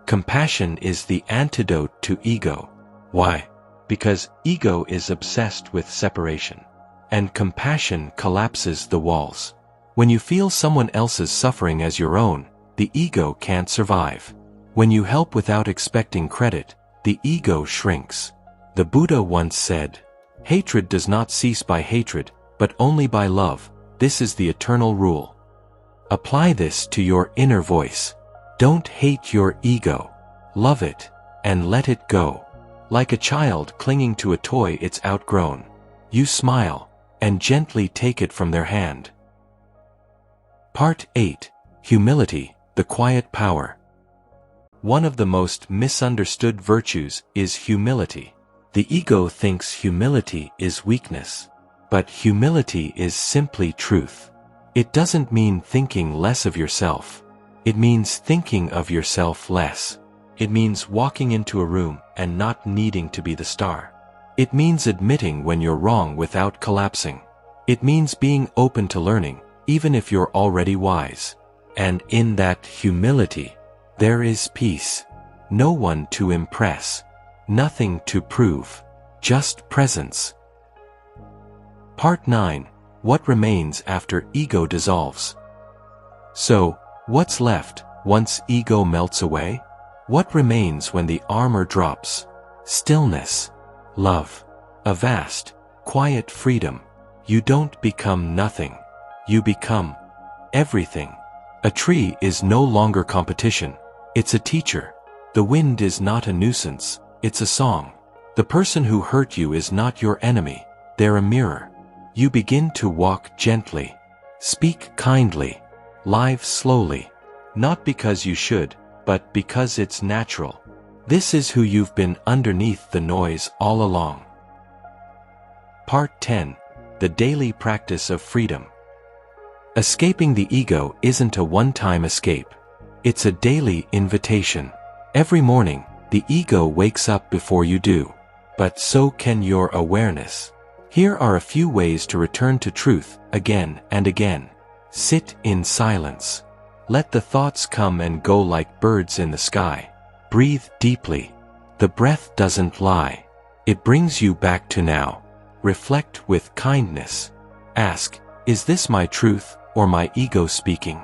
Compassion is the antidote to ego. Why? Because ego is obsessed with separation. And compassion collapses the walls. When you feel someone else's suffering as your own, the ego can't survive. When you help without expecting credit, the ego shrinks. The Buddha once said, "Hatred does not cease by hatred, but only by love. This is the eternal rule." Apply this to your inner voice. Don't hate your ego. Love it, and let it go. Like a child clinging to a toy it's outgrown. You smile, and gently take it from their hand. Part 8. Humility, the quiet power. One of the most misunderstood virtues is humility. The ego thinks humility is weakness. But humility is simply truth. It doesn't mean thinking less of yourself. It means thinking of yourself less. It means walking into a room and not needing to be the star. It means admitting when you're wrong without collapsing. It means being open to learning, even if you're already wise. And in that humility, there is peace. No one to impress. Nothing to prove. Just presence. Part 9. What remains after ego dissolves? So, what's left once ego melts away? What remains when the armor drops? Stillness. Love. A vast, quiet freedom. You don't become nothing. You become everything. A tree is no longer competition. It's a teacher. The wind is not a nuisance. It's a song. The person who hurt you is not your enemy. They're a mirror. You begin to walk gently. Speak kindly. Live slowly. Not because you should, but because it's natural. This is who you've been underneath the noise all along. Part 10. The daily practice of freedom. Escaping the ego isn't a one-time escape. It's a daily invitation. Every morning, the ego wakes up before you do. But so can your awareness. Here are a few ways to return to truth again and again. Sit in silence. Let the thoughts come and go like birds in the sky. Breathe deeply. The breath doesn't lie. It brings you back to now. Reflect with kindness. Ask, is this my truth or my ego speaking?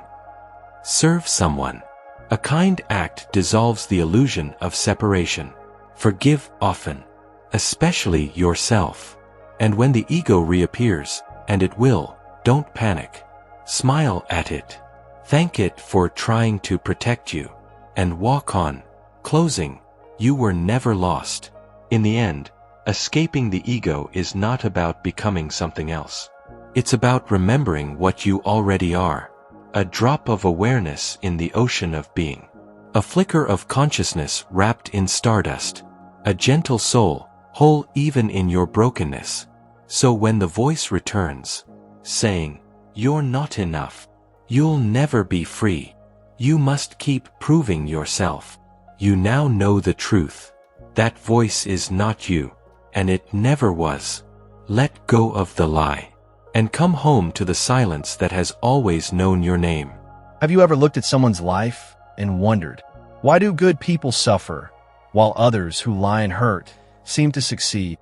Serve someone. A kind act dissolves the illusion of separation. Forgive often, especially yourself. And when the ego reappears, and it will, don't panic. Smile at it. Thank it for trying to protect you. And walk on. Closing. You were never lost. In the end, escaping the ego is not about becoming something else. It's about remembering what you already are. A drop of awareness in the ocean of being. A flicker of consciousness wrapped in stardust. A gentle soul, whole even in your brokenness. So when the voice returns, saying, "You're not enough. You'll never be free. You must keep proving yourself," you now know the truth. That voice is not you, and it never was. Let go of the lie, and come home to the silence that has always known your name. Have you ever looked at someone's life and wondered, why do good people suffer, while others who lie and hurt seem to succeed?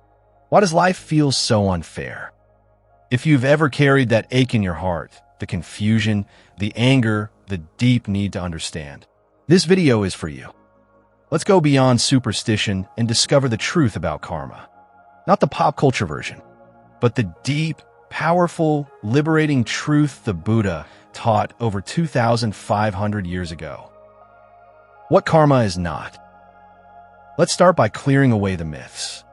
Why does life feel so unfair? If you've ever carried that ache in your heart, the confusion, the anger, the deep need to understand, this video is for you. Let's go beyond superstition and discover the truth about karma. Not the pop culture version, but the deep, powerful, liberating truth the Buddha taught over 2,500 years ago. What karma is not. Let's start by clearing away the myths.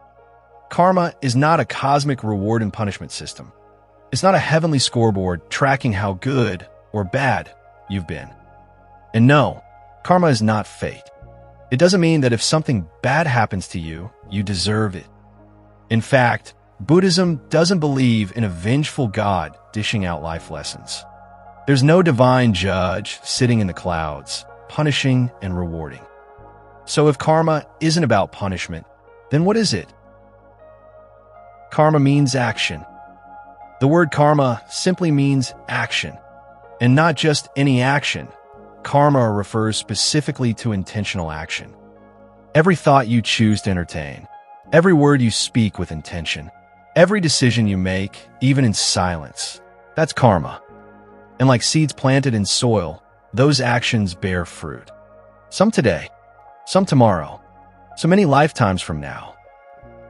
Karma is not a cosmic reward and punishment system. It's not a heavenly scoreboard tracking how good or bad you've been. And no, karma is not fate. It doesn't mean that if something bad happens to you, you deserve it. In fact, Buddhism doesn't believe in a vengeful God dishing out life lessons. There's no divine judge sitting in the clouds, punishing and rewarding. So if karma isn't about punishment, then what is it? Karma means action. The word karma simply means action, and not just any action. Karma refers specifically to intentional action. Every thought you choose to entertain, every word you speak with intention, every decision you make, even in silence, that's karma. And like seeds planted in soil, those actions bear fruit. Some today, some tomorrow, so many lifetimes from now.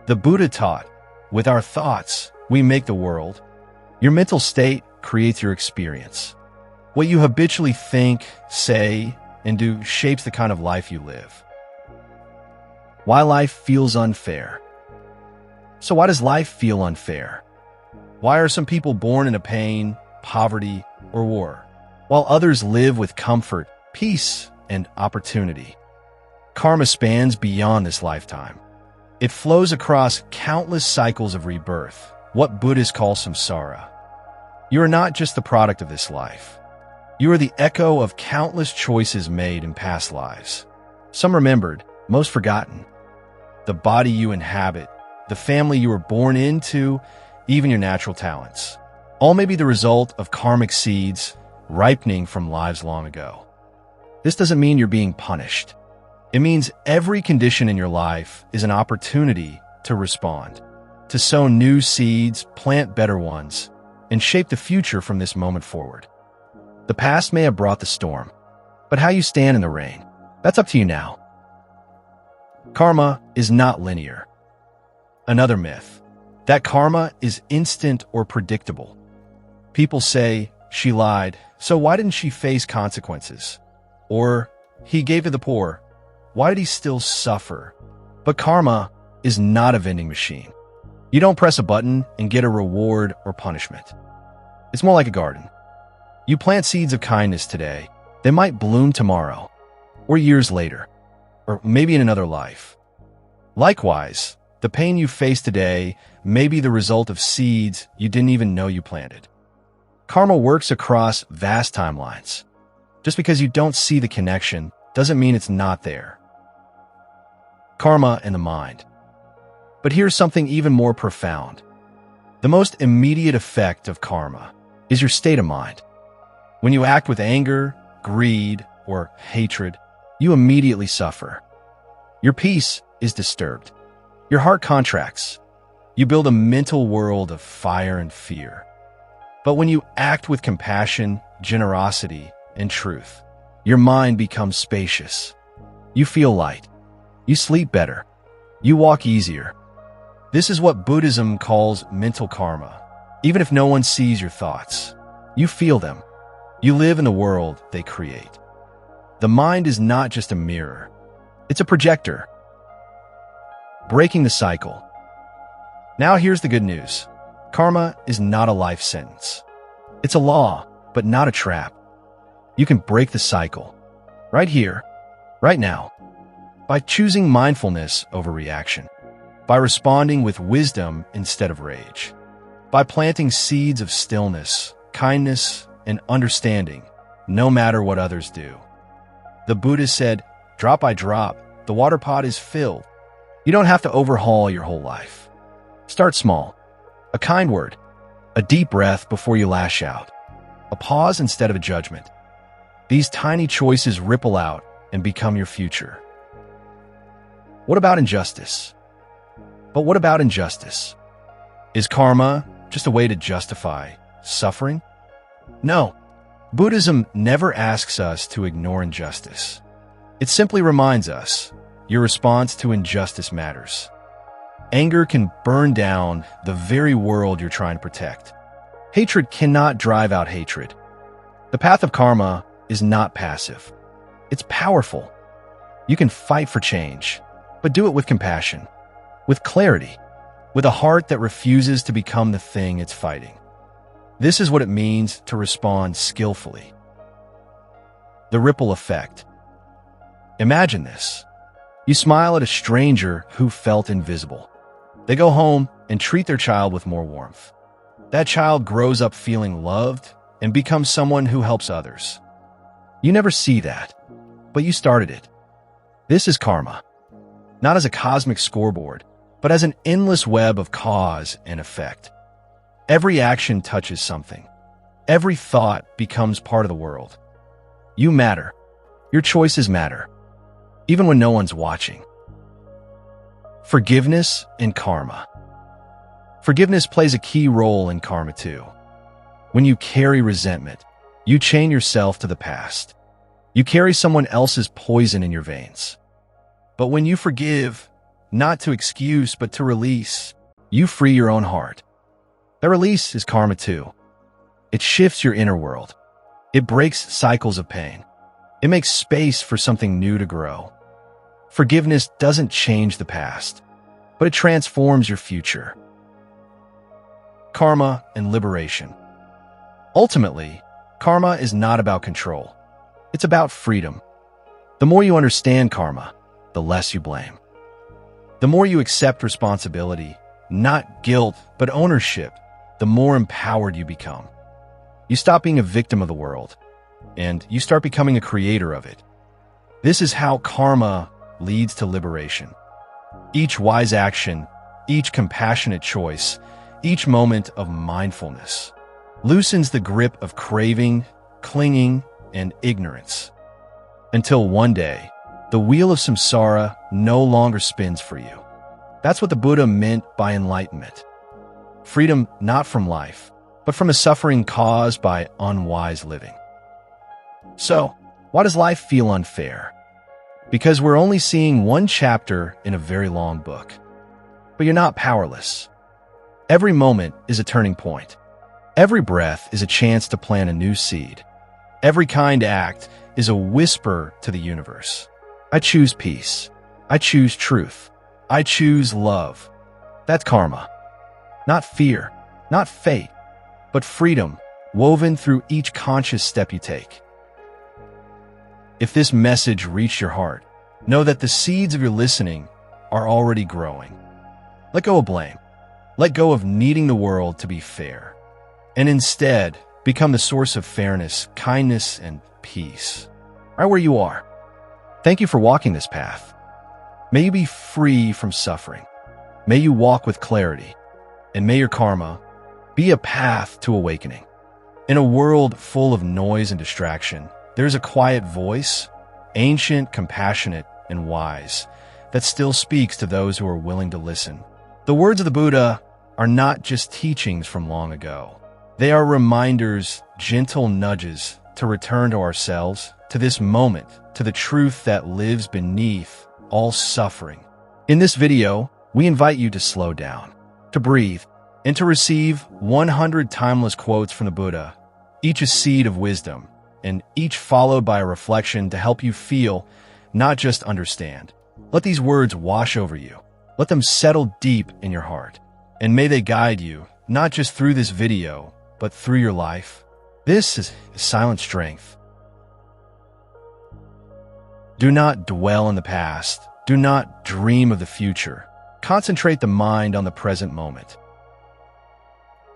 The Buddha taught, with our thoughts, we make the world. Your mental state creates your experience. What you habitually think, say, and do shapes the kind of life you live. Why life feels unfair. So why does life feel unfair? Why are some people born into pain, poverty, or war, while others live with comfort, peace, and opportunity? Karma spans beyond this lifetime. It flows across countless cycles of rebirth, what Buddhists call samsara. You are not just the product of this life. You are the echo of countless choices made in past lives. Some remembered, most forgotten. The body you inhabit, the family you were born into, even your natural talents. All may be the result of karmic seeds ripening from lives long ago. This doesn't mean you're being punished. It means every condition in your life is an opportunity to respond, to sow new seeds, plant better ones, and shape the future from this moment forward. The past may have brought the storm, but how you stand in the rain, that's up to you now. Karma is not linear. Another myth, that karma is instant or predictable. People say, she lied, so why didn't she face consequences? Or, he gave to the poor, why did he still suffer? But karma is not a vending machine. You don't press a button and get a reward or punishment. It's more like a garden. You plant seeds of kindness today. They might bloom tomorrow, or years later, or maybe in another life. Likewise, the pain you face today may be the result of seeds you didn't even know you planted. Karma works across vast timelines. Just because you don't see the connection doesn't mean it's not there. Karma and the mind. But here's something even more profound. The most immediate effect of karma is your state of mind. When you act with anger, greed, or hatred, you immediately suffer. Your peace is disturbed. Your heart contracts. You build a mental world of fire and fear. But when you act with compassion, generosity, and truth, Your mind becomes spacious. You feel light. You sleep better. You walk easier. This is what Buddhism calls mental karma. Even if no one sees your thoughts, you feel them. You live in the world they create. The mind is not just a mirror. It's a projector. Breaking the cycle. Now here's the good news. Karma is not a life sentence. It's a law, but not a trap. You can break the cycle. Right here, right now. By choosing mindfulness over reaction. By responding with wisdom instead of rage. By planting seeds of stillness, kindness, and understanding, no matter what others do. The Buddha said, drop by drop, the water pot is filled. You don't have to overhaul your whole life. Start small. A kind word. A deep breath before you lash out. A pause instead of a judgment. These tiny choices ripple out and become your future. What about injustice? But what about injustice? Is karma just a way to justify suffering? No. Buddhism never asks us to ignore injustice. It simply reminds us, your response to injustice matters. Anger can burn down the very world you're trying to protect. Hatred cannot drive out hatred. The path of karma is not passive. It's powerful. You can fight for change, but do it with compassion, with clarity, with a heart that refuses to become the thing it's fighting. This is what it means to respond skillfully. The ripple effect. Imagine this. You smile at a stranger who felt invisible. They go home and treat their child with more warmth. That child grows up feeling loved and becomes someone who helps others. You never see that, but you started it. This is karma. Not as a cosmic scoreboard, but as an endless web of cause and effect. Every action touches something. Every thought becomes part of the world. You matter. Your choices matter, even when no one's watching. Forgiveness and karma. Forgiveness plays a key role in karma too. When you carry resentment, you chain yourself to the past. You carry someone else's poison in your veins. But when you forgive, not to excuse but to release, you free your own heart. That release is karma too. It shifts your inner world. It breaks cycles of pain. It makes space for something new to grow. Forgiveness doesn't change the past, but it transforms your future. Karma and liberation. Ultimately, karma is not about control. It's about freedom. The more you understand karma, the less you blame. The more you accept responsibility, not guilt, but ownership, the more empowered you become. You stop being a victim of the world, and you start becoming a creator of it. This is how karma leads to liberation. Each wise action, each compassionate choice, each moment of mindfulness loosens the grip of craving, clinging, and ignorance. Until one day, the wheel of samsara no longer spins for you. That's what the Buddha meant by enlightenment. Freedom not from life, but from a suffering caused by unwise living. So, why does life feel unfair? Because we're only seeing one chapter in a very long book. But you're not powerless. Every moment is a turning point. Every breath is a chance to plant a new seed. Every kind act is a whisper to the universe. I choose peace. I choose truth. I choose love. That's karma. Not fear, not fate, but freedom woven through each conscious step you take. If this message reached your heart, know that the seeds of your listening are already growing. Let go of blame. Let go of needing the world to be fair. And instead, become the source of fairness, kindness, and peace. Right where you are. Thank you for walking this path. May you be free from suffering. May you walk with clarity. And may your karma be a path to awakening. In a world full of noise and distraction, there's a quiet voice, ancient, compassionate, and wise, that still speaks to those who are willing to listen. The words of the Buddha are not just teachings from long ago. They are reminders, gentle nudges to return to ourselves, to this moment, to the truth that lives beneath all suffering. In this video, we invite you to slow down, to breathe, and to receive 100 timeless quotes from the Buddha, each a seed of wisdom, and each followed by a reflection to help you feel, not just understand. Let these words wash over you. Let them settle deep in your heart. And may they guide you, not just through this video, but through your life. This is silent strength. Do not dwell in the past. Do not dream of the future. Concentrate the mind on the present moment.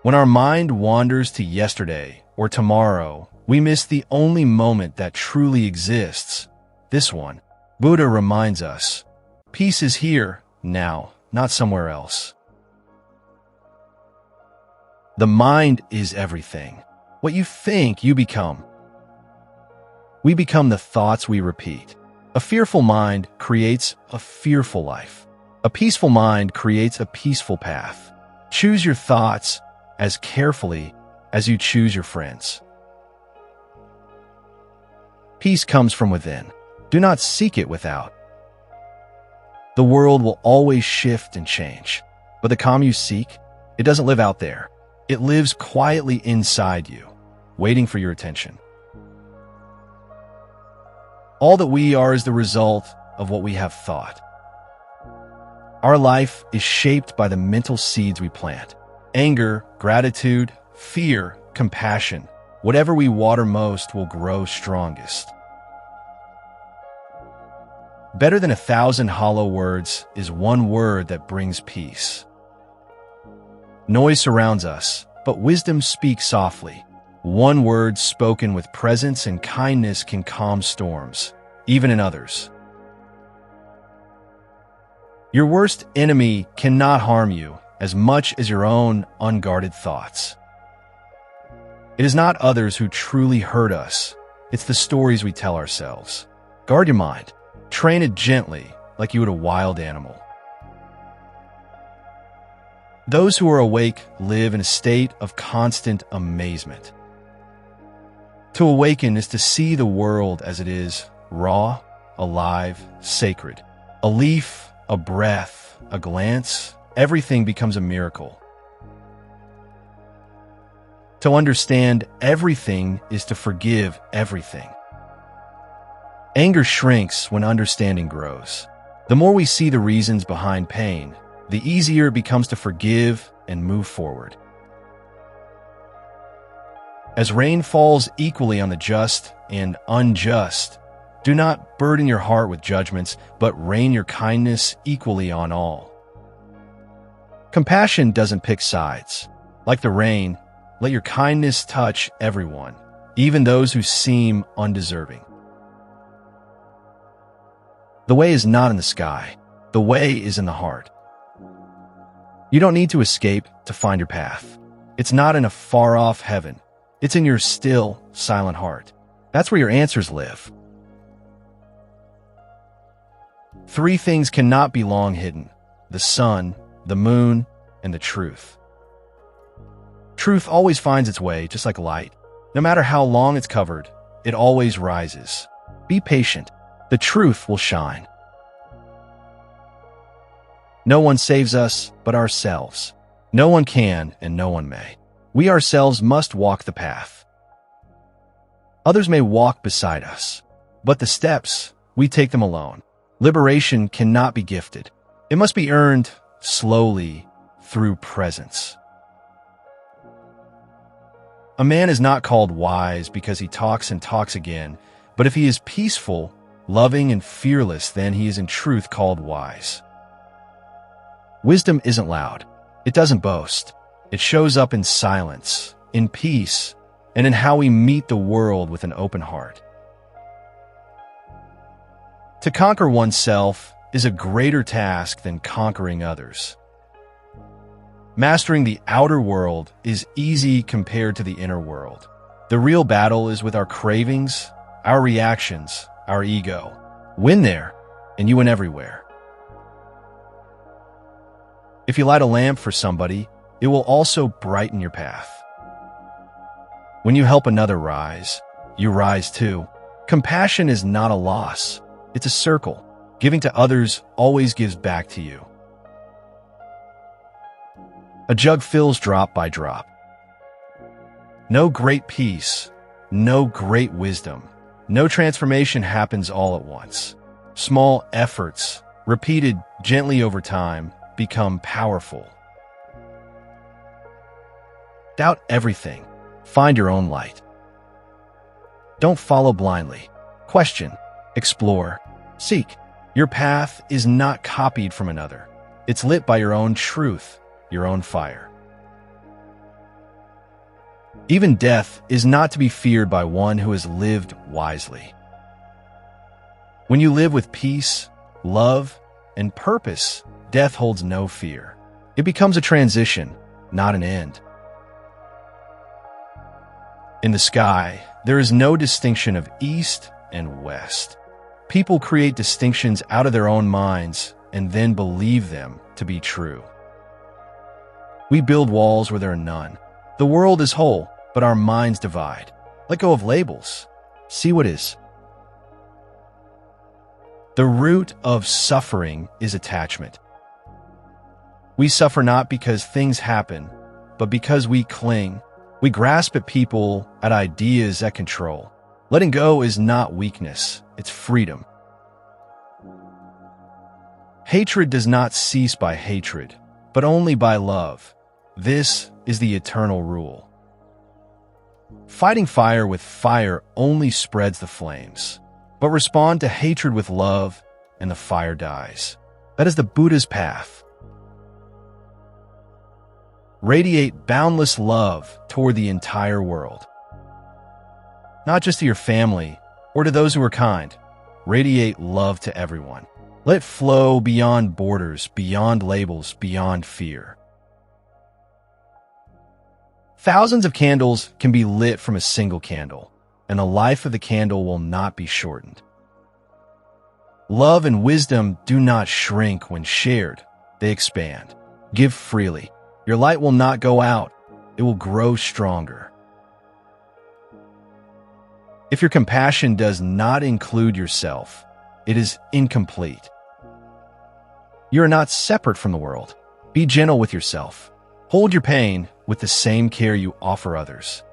When our mind wanders to yesterday or tomorrow, we miss the only moment that truly exists, this one. Buddha reminds us, peace is here, now, not somewhere else. The mind is everything. What you think, you become. We become the thoughts we repeat. A fearful mind creates a fearful life. A peaceful mind creates a peaceful path. Choose your thoughts as carefully as you choose your friends. Peace comes from within. Do not seek it without. The world will always shift and change, but the calm you seek, it doesn't live out there. It lives quietly inside you, waiting for your attention. All that we are is the result of what we have thought. Our life is shaped by the mental seeds we plant. Anger, gratitude, fear, compassion. Whatever we water most will grow strongest. Better than 1,000 hollow words is one word that brings peace. Noise surrounds us, but wisdom speaks softly. One word spoken with presence and kindness can calm storms, even in others. Your worst enemy cannot harm you as much as your own unguarded thoughts. It is not others who truly hurt us. It's the stories we tell ourselves. Guard your mind. Train it gently, like you would a wild animal. Those who are awake live in a state of constant amazement. To awaken is to see the world as it is, raw, alive, sacred. A leaf, a breath, a glance, everything becomes a miracle. To understand everything is to forgive everything. Anger shrinks when understanding grows. The more we see the reasons behind pain, the easier it becomes to forgive and move forward. As rain falls equally on the just and unjust, do not burden your heart with judgments, but rain your kindness equally on all. Compassion doesn't pick sides. Like the rain, let your kindness touch everyone, even those who seem undeserving. The way is not in the sky. The way is in the heart. You don't need to escape to find your path. It's not in a far-off heaven. It's in your still, silent heart. That's where your answers live. 3 things cannot be long hidden: the sun, the moon, and the truth. Truth always finds its way, just like light. No matter how long it's covered, it always rises. Be patient. The truth will shine. No one saves us but ourselves. No one can and no one may. We ourselves must walk the path. Others may walk beside us, but the steps, we take them alone. Liberation cannot be gifted. It must be earned slowly through presence. A man is not called wise because he talks and talks again, but if he is peaceful, loving, and fearless, then he is in truth called wise. Wisdom isn't loud. It doesn't boast. It shows up in silence, in peace, and in how we meet the world with an open heart. To conquer oneself is a greater task than conquering others. Mastering the outer world is easy compared to the inner world. The real battle is with our cravings, our reactions, our ego. Win there, and you win everywhere. If you light a lamp for somebody, it will also brighten your path. When you help another rise, you rise too. Compassion is not a loss. It's a circle. Giving to others always gives back to you. A jug fills drop by drop. No great peace, no great wisdom, no transformation happens all at once. Small efforts, repeated gently over time, become powerful. Doubt everything. Find your own light. Don't follow blindly. Question, explore, seek. Your path is not copied from another. It's lit by your own truth, your own fire. Even death is not to be feared by one who has lived wisely. When you live with peace, love, and purpose, death holds no fear. It becomes a transition, not an end. In the sky, there is no distinction of east and west. People create distinctions out of their own minds and then believe them to be true. We build walls where there are none. The world is whole, but our minds divide. Let go of labels. See what is. The root of suffering is attachment. We suffer not because things happen, but because we cling. We grasp at people, at ideas that control. Letting go is not weakness, it's freedom. Hatred does not cease by hatred, but only by love. This is the eternal rule. Fighting fire with fire only spreads the flames, but respond to hatred with love and the fire dies. That is the Buddha's path. Radiate boundless love toward the entire world. Not just to your family or to those who are kind. Radiate love to everyone. Let it flow beyond borders, beyond labels, beyond fear. Thousands of candles can be lit from a single candle, and the life of the candle will not be shortened. Love and wisdom do not shrink when shared. They expand. Give freely. Your light will not go out. It will grow stronger. If your compassion does not include yourself, it is incomplete. You are not separate from the world. Be gentle with yourself. Hold your pain with the same care you offer others.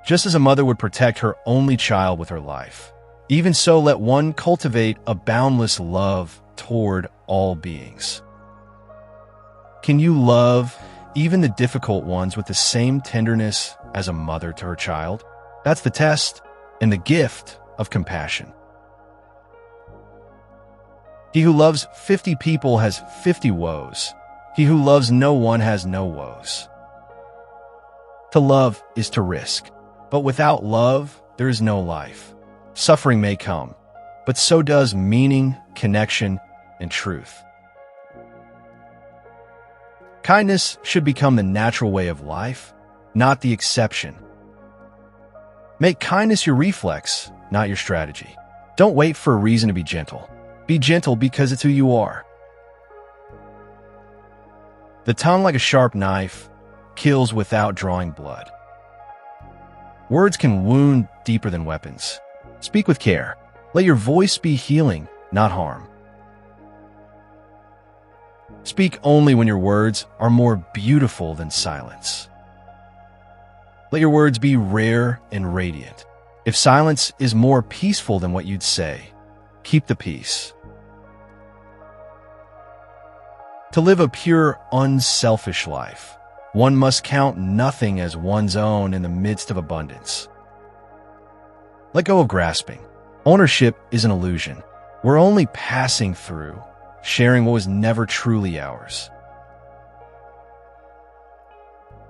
Just as a mother would protect her only child with her life, even so let one cultivate a boundless love toward all beings. Can you love even the difficult ones with the same tenderness as a mother to her child? That's the test and the gift of compassion. He who loves 50 people has 50 woes. He who loves no one has no woes. To love is to risk, but without love, there is no life. Suffering may come, but so does meaning, connection, and truth. Kindness should become the natural way of life, not the exception. Make kindness your reflex, not your strategy. Don't wait for a reason to be gentle. Be gentle because it's who you are. The tongue, like a sharp knife, kills without drawing blood. Words can wound deeper than weapons. Speak with care. Let your voice be healing, not harm. Speak only when your words are more beautiful than silence. Let your words be rare and radiant. If silence is more peaceful than what you'd say, keep the peace. To live a pure, unselfish life, one must count nothing as one's own in the midst of abundance. Let go of grasping. Ownership is an illusion. We're only passing through, sharing what was never truly ours.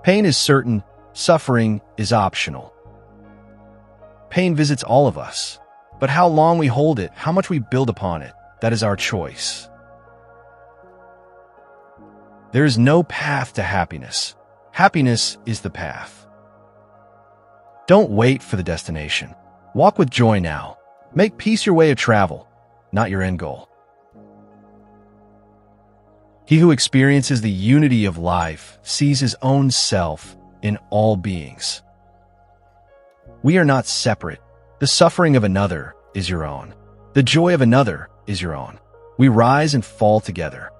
Pain is certain, suffering is optional. Pain visits all of us, but how long we hold it, how much we build upon it, that is our choice. There is no path to happiness. Happiness is the path. Don't wait for the destination. Walk with joy now. Make peace your way of travel, not your end goal. He who experiences the unity of life sees his own self in all beings. We are not separate. The suffering of another is your own. The joy of another is your own. We rise and fall together.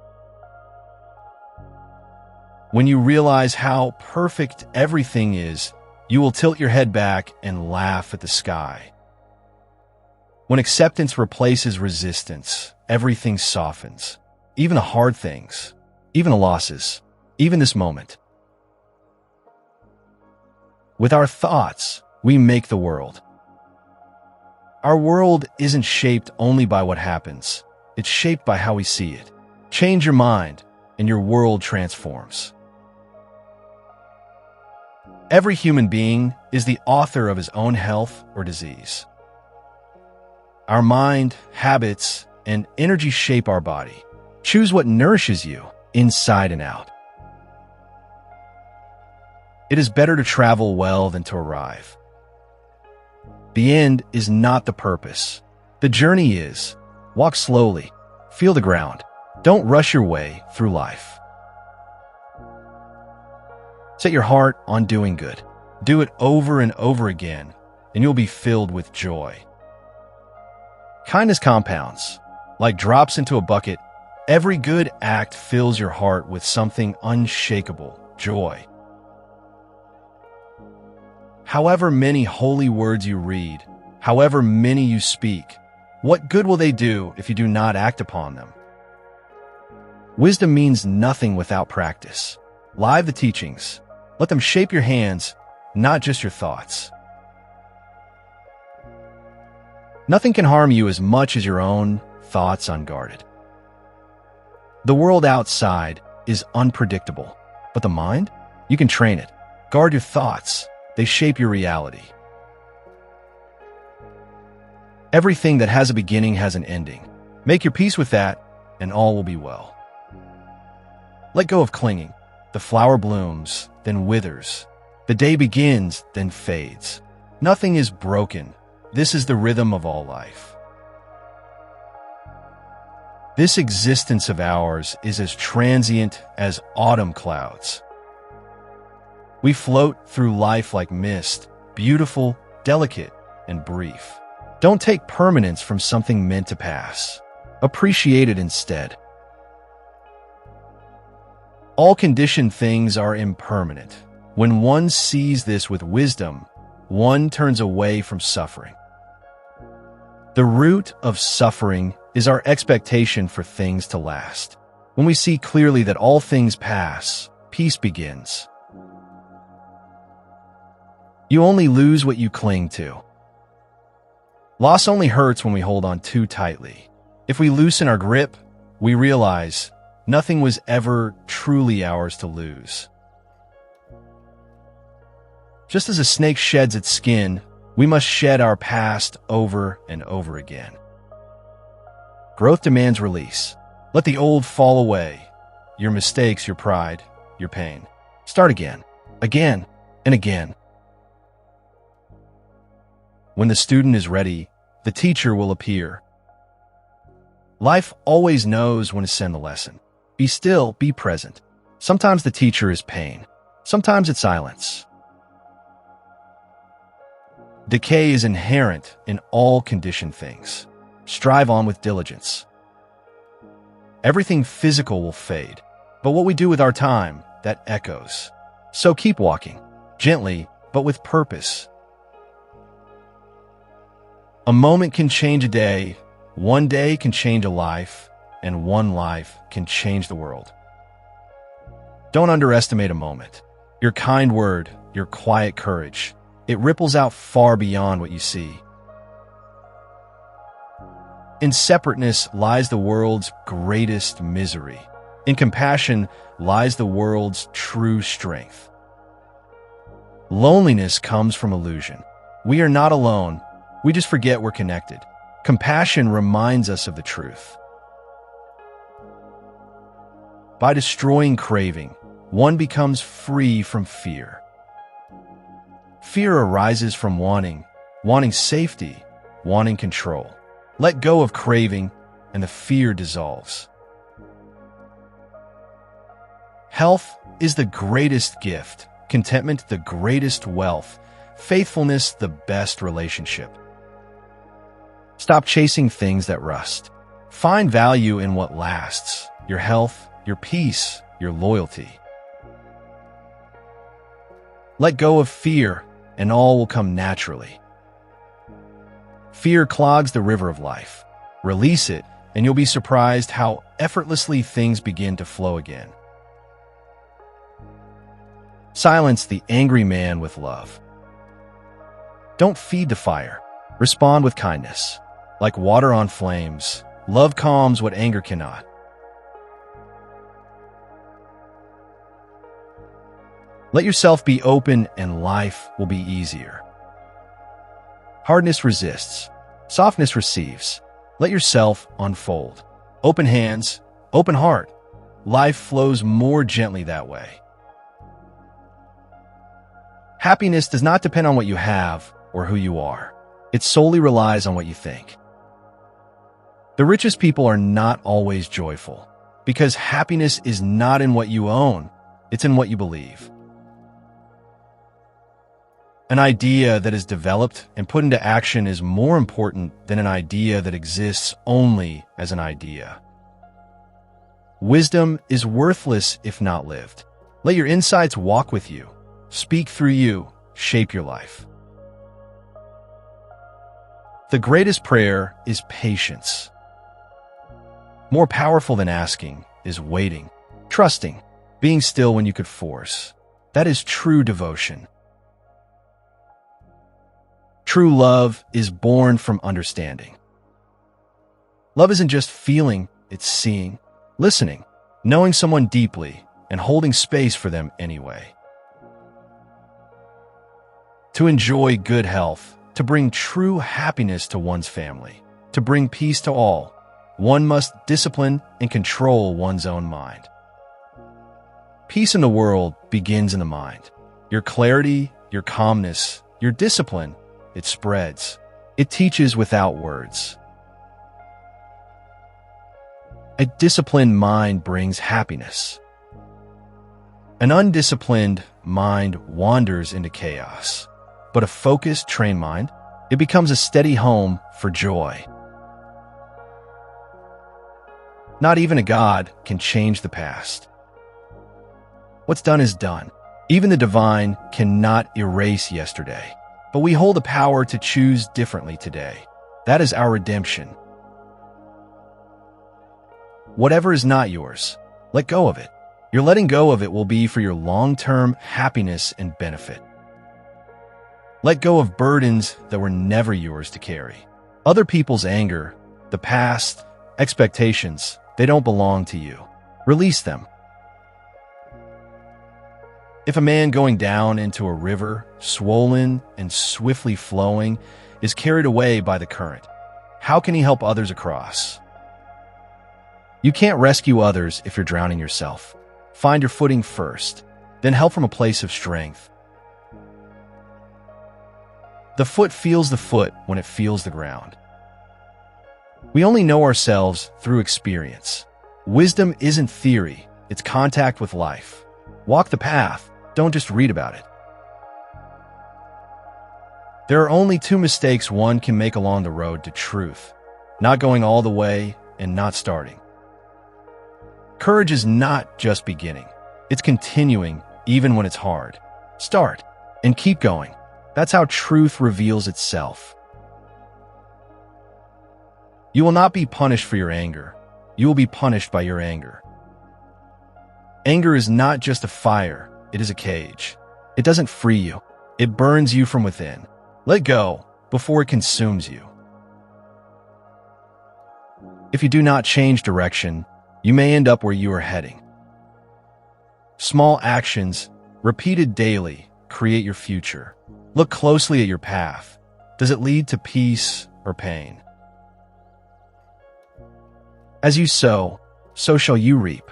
When you realize how perfect everything is, you will tilt your head back and laugh at the sky. When acceptance replaces resistance, everything softens. Even the hard things, even the losses, even this moment. With our thoughts, we make the world. Our world isn't shaped only by what happens. It's shaped by how we see it. Change your mind, and your world transforms. Every human being is the author of his own health or disease. Our mind, habits, and energy shape our body. Choose what nourishes you, inside and out. It is better to travel well than to arrive. The end is not the purpose. The journey is. Walk slowly. Feel the ground. Don't rush your way through life. Set your heart on doing good. Do it over and over again, and you'll be filled with joy. Kindness compounds. Like drops into a bucket, every good act fills your heart with something unshakable, joy. However many holy words you read, however many you speak, what good will they do if you do not act upon them? Wisdom means nothing without practice. Live the teachings. Let them shape your hands, not just your thoughts. Nothing can harm you as much as your own thoughts unguarded. The world outside is unpredictable, but the mind, you can train it. Guard your thoughts. They shape your reality. Everything that has a beginning has an ending. Make your peace with that, and all will be well. Let go of clinging. The flower blooms, then withers. The day begins, then fades. Nothing is broken. This is the rhythm of all life. This existence of ours is as transient as autumn clouds. We float through life like mist, beautiful, delicate, and brief. Don't take permanence from something meant to pass. Appreciate it instead. All conditioned things are impermanent. When one sees this with wisdom, one turns away from suffering. The root of suffering is our expectation for things to last. When we see clearly that all things pass, peace begins. You only lose what you cling to. Loss only hurts when we hold on too tightly. If we loosen our grip, we realize nothing was ever truly ours to lose. Just as a snake sheds its skin, we must shed our past over and over again. Growth demands release. Let the old fall away. Your mistakes, your pride, your pain. Start again, and again. When the student is ready, the teacher will appear. Life always knows when to send the lesson. Be still, be present. Sometimes the teacher is pain. Sometimes it's silence. Decay is inherent in all conditioned things. Strive on with diligence. Everything physical will fade, but what we do with our time, that echoes. So keep walking, gently, but with purpose. A moment can change a day, one day can change a life, and one life can change the world. Don't underestimate a moment. Your kind word, your quiet courage, it ripples out far beyond what you see. In separateness lies the world's greatest misery. In compassion lies the world's true strength. Loneliness comes from illusion. We are not alone. We just forget we're connected. Compassion reminds us of the truth. By destroying craving, one becomes free from fear. Fear arises from wanting safety, wanting control. Let go of craving, and the fear dissolves. Health is the greatest gift, contentment the greatest wealth, faithfulness the best relationship. Stop chasing things that rust. Find value in what lasts: your health, your peace, your loyalty. Let go of fear, and all will come naturally. Fear clogs the river of life. Release it, and you'll be surprised how effortlessly things begin to flow again. Silence the angry man with love. Don't feed the fire. Respond with kindness. Like water on flames, love calms what anger cannot. Let yourself be open, and life will be easier. Hardness resists. Softness receives. Let yourself unfold. Open hands, open heart. Life flows more gently that way. Happiness does not depend on what you have or who you are. It solely relies on what you think. The richest people are not always joyful, because happiness is not in what you own, it's in what you believe. An idea that is developed and put into action is more important than an idea that exists only as an idea. Wisdom is worthless if not lived. Let your insights walk with you, speak through you, shape your life. The greatest prayer is patience. More powerful than asking is waiting, trusting, being still when you could force. That is true devotion. True love is born from understanding. Love isn't just feeling, it's seeing, listening, knowing someone deeply, and holding space for them anyway. To enjoy good health, to bring true happiness to one's family, to bring peace to all, one must discipline and control one's own mind. Peace in the world begins in the mind. Your clarity, your calmness, your discipline, it spreads. It teaches without words. A disciplined mind brings happiness. An undisciplined mind wanders into chaos, but a focused, trained mind, it becomes a steady home for joy. Not even a god can change the past. What's done is done. Even the divine cannot erase yesterday. But we hold the power to choose differently today. That is our redemption. Whatever is not yours, let go of it. Your letting go of it will be for your long-term happiness and benefit. Let go of burdens that were never yours to carry. Other people's anger, the past, expectations, they don't belong to you. Release them. If a man going down into a river, swollen and swiftly flowing, is carried away by the current, how can he help others across? You can't rescue others if you're drowning yourself. Find your footing first, then help from a place of strength. The foot feels the foot when it feels the ground. We only know ourselves through experience. Wisdom isn't theory, it's contact with life. Walk the path. Don't just read about it. There are only two mistakes one can make along the road to truth: not going all the way and not starting. Courage is not just beginning. It's continuing even when it's hard. Start and keep going. That's how truth reveals itself. You will not be punished for your anger. You will be punished by your anger. Anger is not just a fire. It is a cage. It doesn't free you. It burns you from within. Let go before it consumes you. If you do not change direction, you may end up where you are heading. Small actions, repeated daily, create your future. Look closely at your path. Does it lead to peace or pain? As you sow, so shall you reap.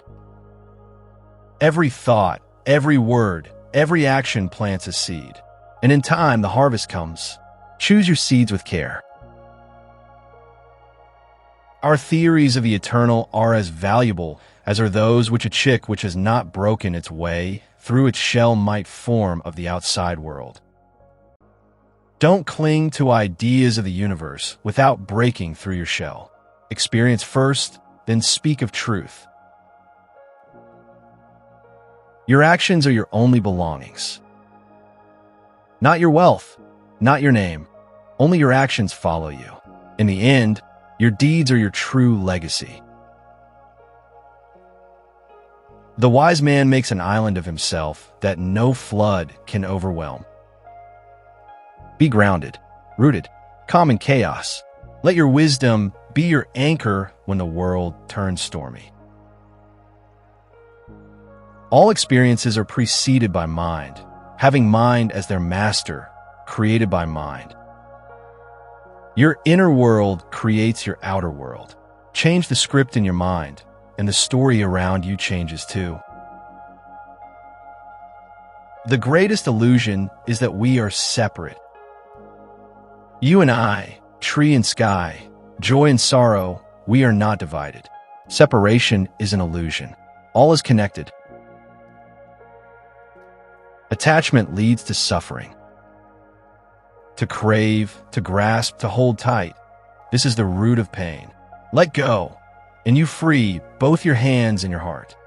Every thought, every word, every action plants a seed, and in time the harvest comes. Choose your seeds with care. Our theories of the eternal are as valuable as are those which a chick which has not broken its way through its shell might form of the outside world. Don't cling to ideas of the universe without breaking through your shell. Experience first, then speak of truth. Your actions are your only belongings. Not your wealth, not your name. Only your actions follow you. In the end, your deeds are your true legacy. The wise man makes an island of himself that no flood can overwhelm. Be grounded, rooted, calm in chaos. Let your wisdom be your anchor when the world turns stormy. All experiences are preceded by mind, having mind as their master, created by mind. Your inner world creates your outer world. Change the script in your mind, and the story around you changes too. The greatest illusion is that we are separate. You and I, tree and sky, joy and sorrow, we are not divided. Separation is an illusion. All is connected. Attachment leads to suffering. To crave, to grasp, to hold tight. This is the root of pain. Let go, and you free both your hands and your heart.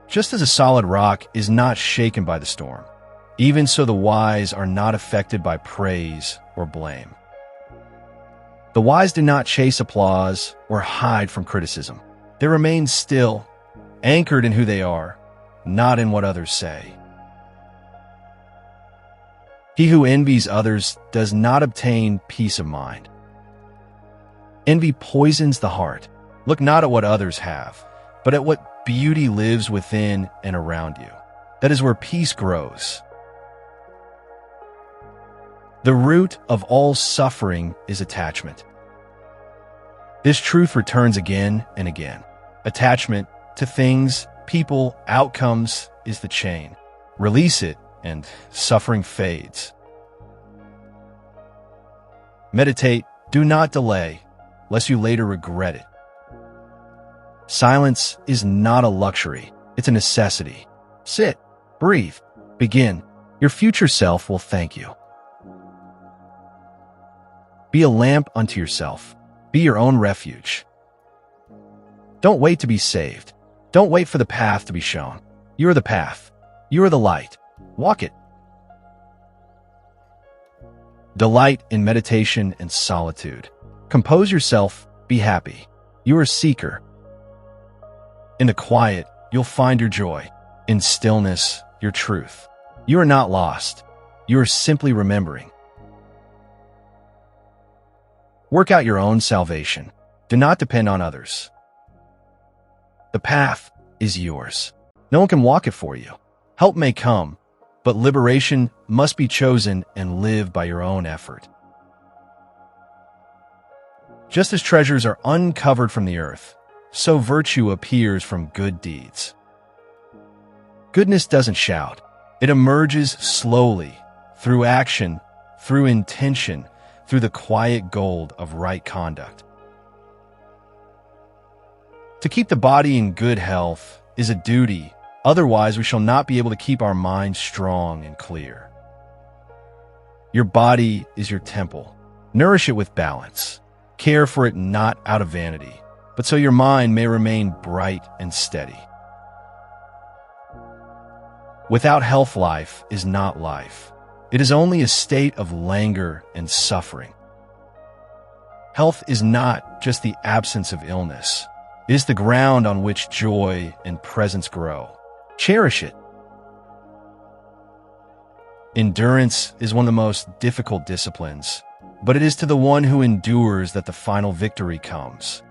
Just as a solid rock is not shaken by the storm, even so the wise are not affected by praise or blame. The wise do not chase applause or hide from criticism. They remain still, anchored in who they are, not in what others say. He who envies others does not obtain peace of mind. Envy poisons the heart. Look not at what others have, but at what beauty lives within and around you. That is where peace grows. The root of all suffering is attachment. This truth returns again and again. Attachment to things, people, outcomes is the chain. Release it, and suffering fades. Meditate, do not delay, lest you later regret it. Silence is not a luxury, it's a necessity. Sit, breathe, begin. Your future self will thank you. Be a lamp unto yourself. Be your own refuge. Don't wait to be saved. Don't wait for the path to be shown. You are the path. You are the light. Walk it. Delight in meditation and solitude. Compose yourself. Be happy. You are a seeker. In the quiet, you'll find your joy. In stillness, your truth. You are not lost. You are simply remembering. Work out your own salvation. Do not depend on others. The path is yours. No one can walk it for you. Help may come, but liberation must be chosen and lived by your own effort. Just as treasures are uncovered from the earth, so virtue appears from good deeds. Goodness doesn't shout. It emerges slowly, through action, through intention, through the quiet gold of right conduct. To keep the body in good health is a duty, otherwise we shall not be able to keep our minds strong and clear. Your body is your temple. Nourish it with balance. Care for it not out of vanity, but so your mind may remain bright and steady. Without health, life is not life. It is only a state of languor and suffering. Health is not just the absence of illness. It is the ground on which joy and presence grow. Cherish it. Endurance is one of the most difficult disciplines, but it is to the one who endures that the final victory comes.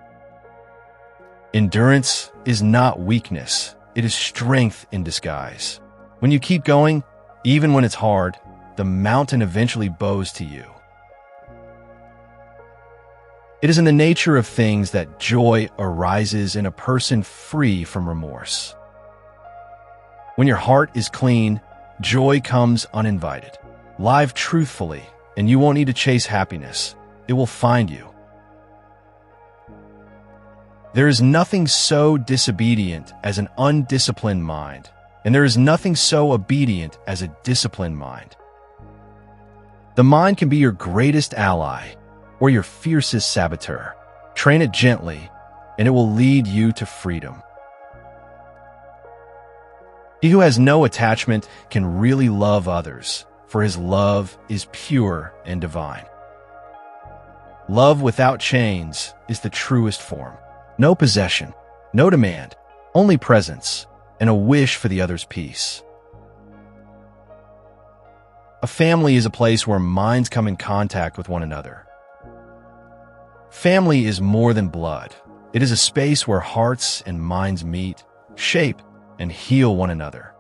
Endurance is not weakness. It is strength in disguise. When you keep going, even when it's hard, the mountain eventually bows to you. It is in the nature of things that joy arises in a person free from remorse. When your heart is clean, joy comes uninvited. Live truthfully, and you won't need to chase happiness. It will find you. There is nothing so disobedient as an undisciplined mind, and there is nothing so obedient as a disciplined mind. The mind can be your greatest ally or your fiercest saboteur. Train it gently, and it will lead you to freedom. He who has no attachment can really love others, for his love is pure and divine. Love without chains is the truest form. No possession, no demand, only presence, and a wish for the other's peace. A family is a place where minds come in contact with one another. Family is more than blood. It is a space where hearts and minds meet, shape, and heal one another.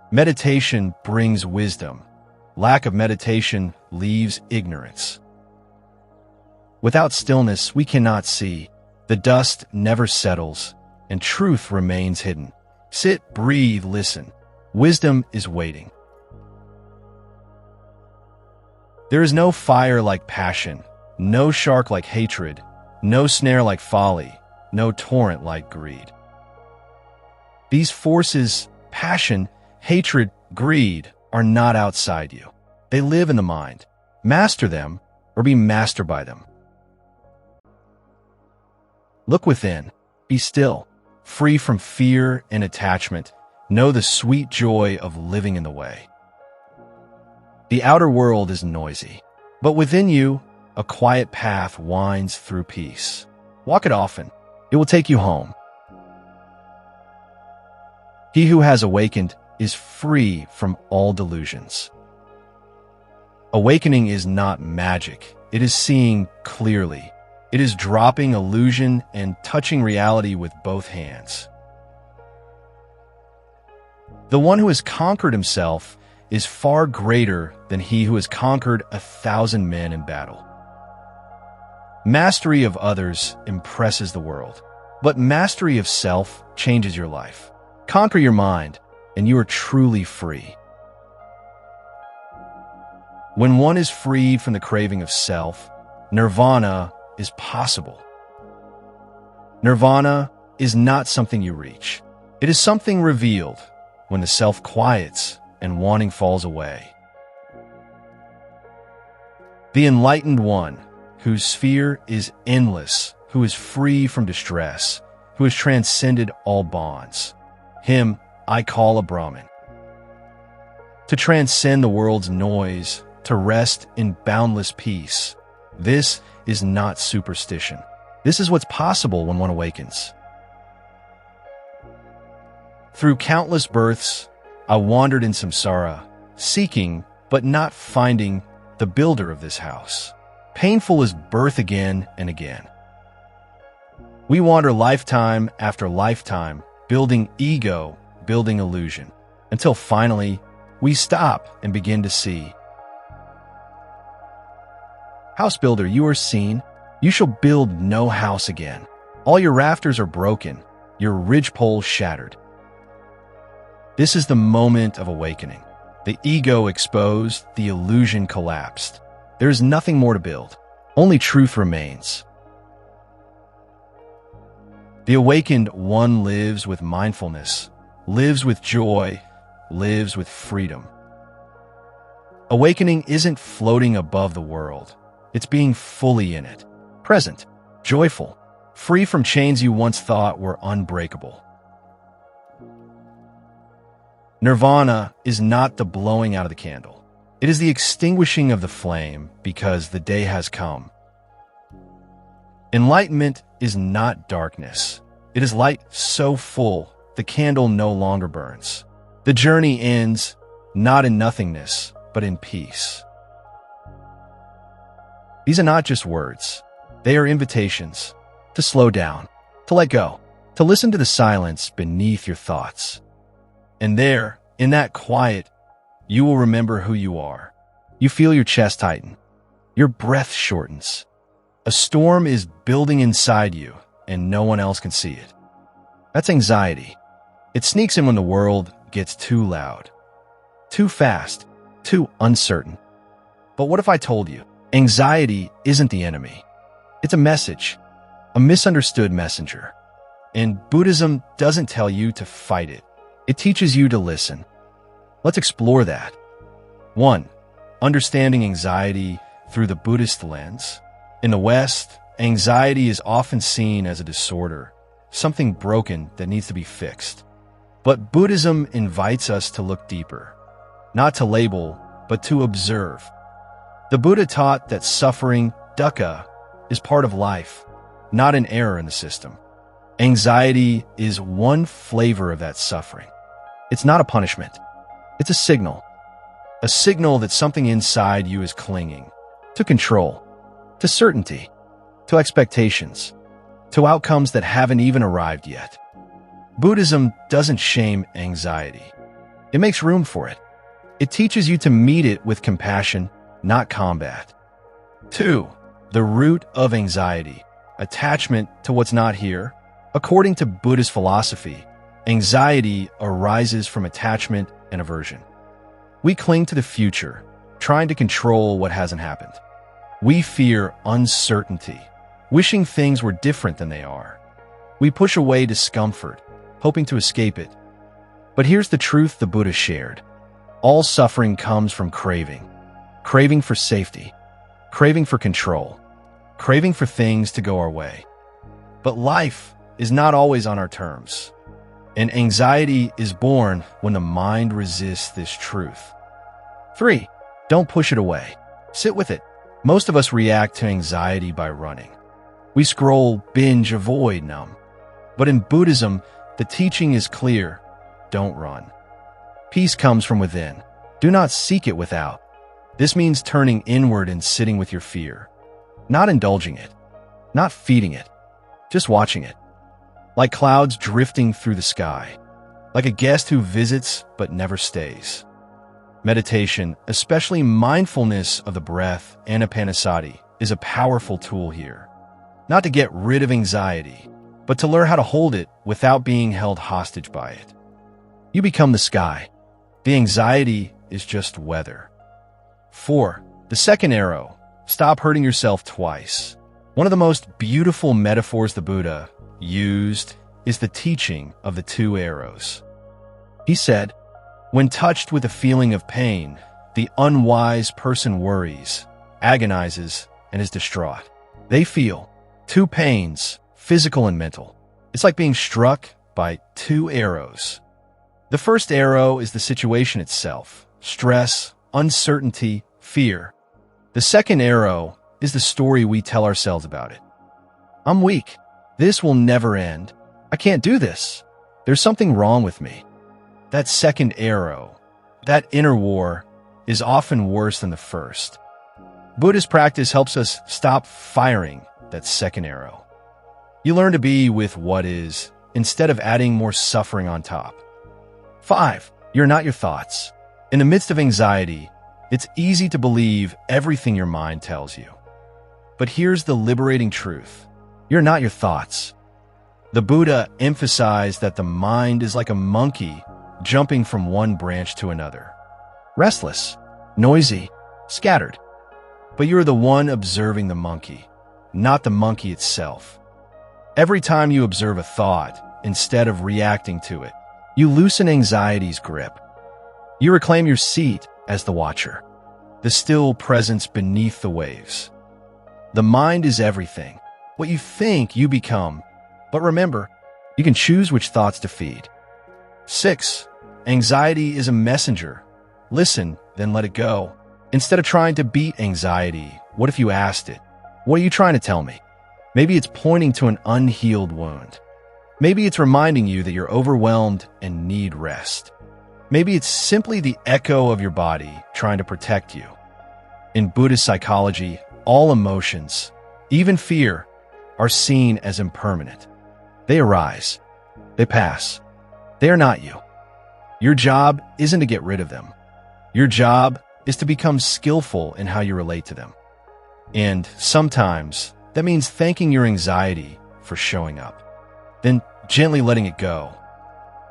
Meditation brings wisdom. Lack of meditation leaves ignorance. Without stillness, we cannot see. The dust never settles, and truth remains hidden. Sit, breathe, listen. Wisdom is waiting. There is no fire like passion, no shark like hatred, no snare like folly, no torrent like greed. These forces, passion, hatred, greed, are not outside you. They live in the mind. Master them or be mastered by them. Look within. Be still. Free from fear and attachment. Know the sweet joy of living in the way. The outer world is noisy, but within you, a quiet path winds through peace. Walk it often. It will take you home. He who has awakened is free from all delusions. Awakening is not magic. It is seeing clearly. It is dropping illusion and touching reality with both hands. The one who has conquered himself is far greater than he who has conquered 1,000 men in battle. Mastery of others impresses the world, but mastery of self changes your life. Conquer your mind, and you are truly free. When one is freed from the craving of self, nirvana is possible. Nirvana is not something you reach. It is something revealed when the self quiets and wanting falls away. The enlightened one, whose sphere is endless, who is free from distress, who has transcended all bonds. Him I call a Brahmin. To transcend the world's noise, to rest in boundless peace, this is not superstition. This is what's possible when one awakens. Through countless births, I wandered in samsara, seeking but not finding the builder of this house. Painful is birth again and again. We wander lifetime after lifetime, building ego, building illusion, until finally we stop and begin to see. House builder, you are seen. You shall build no house again. All your rafters are broken, your ridgepole shattered. This is the moment of awakening. The ego exposed, the illusion collapsed. There is nothing more to build. Only truth remains. The awakened one lives with mindfulness, lives with joy, lives with freedom. Awakening isn't floating above the world. It's being fully in it, present, joyful, free from chains you once thought were unbreakable. Nirvana is not the blowing out of the candle. It is the extinguishing of the flame because the day has come. Enlightenment is not darkness. It is light so full the candle no longer burns. The journey ends not in nothingness, but in peace. These are not just words. They are invitations to slow down, to let go, to listen to the silence beneath your thoughts. And there, in that quiet, you will remember who you are. You feel your chest tighten. Your breath shortens. A storm is building inside you, and no one else can see it. That's anxiety. It sneaks in when the world gets too loud, too fast, too uncertain. But what if I told you, anxiety isn't the enemy? It's a message, a misunderstood messenger. And Buddhism doesn't tell you to fight it. It teaches you to listen. Let's explore that. 1. Understanding anxiety through the Buddhist lens. In the West, anxiety is often seen as a disorder, something broken that needs to be fixed. But Buddhism invites us to look deeper, not to label, but to observe. The Buddha taught that suffering, dukkha, is part of life, not an error in the system. Anxiety is one flavor of that suffering. It's not a punishment. It's a signal that something inside you is clinging to control, to certainty, to expectations, to outcomes that haven't even arrived yet. Buddhism doesn't shame anxiety. It makes room for it. It teaches you to meet it with compassion, not combat. 2. The root of anxiety, attachment to what's not here. According to Buddhist philosophy, anxiety arises from attachment and aversion. We cling to the future, trying to control what hasn't happened. We fear uncertainty, wishing things were different than they are. We push away discomfort, hoping to escape it. But here's the truth the Buddha shared. All suffering comes from craving. Craving for safety, craving for control, craving for things to go our way. But life is not always on our terms. And anxiety is born when the mind resists this truth. 3. Don't push it away. Sit with it. Most of us react to anxiety by running. We scroll, binge, avoid, numb. But in Buddhism, the teaching is clear. Don't run. Peace comes from within. Do not seek it without. This means turning inward and sitting with your fear. Not indulging it. Not feeding it. Just watching it. Like clouds drifting through the sky. Like a guest who visits but never stays. Meditation, especially mindfulness of the breath, anapanasati, is a powerful tool here. Not to get rid of anxiety, but to learn how to hold it without being held hostage by it. You become the sky. The anxiety is just weather. 4. The second arrow. Stop hurting yourself twice. One of the most beautiful metaphors the Buddha used is the teaching of the 2 arrows. He said, when touched with a feeling of pain, the unwise person worries, agonizes, and is distraught. They feel 2 pains, physical and mental. It's like being struck by 2 arrows. The first arrow is the situation itself, stress, uncertainty, fear. The second arrow is the story we tell ourselves about it. I'm weak. This will never end. I can't do this. There's something wrong with me. That second arrow, that inner war, is often worse than the first. Buddhist practice helps us stop firing that second arrow. You learn to be with what is, instead of adding more suffering on top. 5. You're not your thoughts. In the midst of anxiety, it's easy to believe everything your mind tells you. But here's the liberating truth. You're not your thoughts. The Buddha emphasized that the mind is like a monkey jumping from one branch to another. Restless, noisy, scattered. But you're the one observing the monkey, not the monkey itself. Every time you observe a thought, instead of reacting to it, you loosen anxiety's grip. You reclaim your seat as the watcher, the still presence beneath the waves. The mind is everything. What you think, you become. But remember, you can choose which thoughts to feed. 6. Anxiety is a messenger. Listen, then let it go. Instead of trying to beat anxiety, what if you asked it, what are you trying to tell me? Maybe it's pointing to an unhealed wound. Maybe it's reminding you that you're overwhelmed and need rest. Maybe it's simply the echo of your body trying to protect you. In Buddhist psychology, all emotions, even fear, are seen as impermanent. They arise. They pass. They are not you. Your job isn't to get rid of them. Your job is to become skillful in how you relate to them. And sometimes that means thanking your anxiety for showing up, then gently letting it go.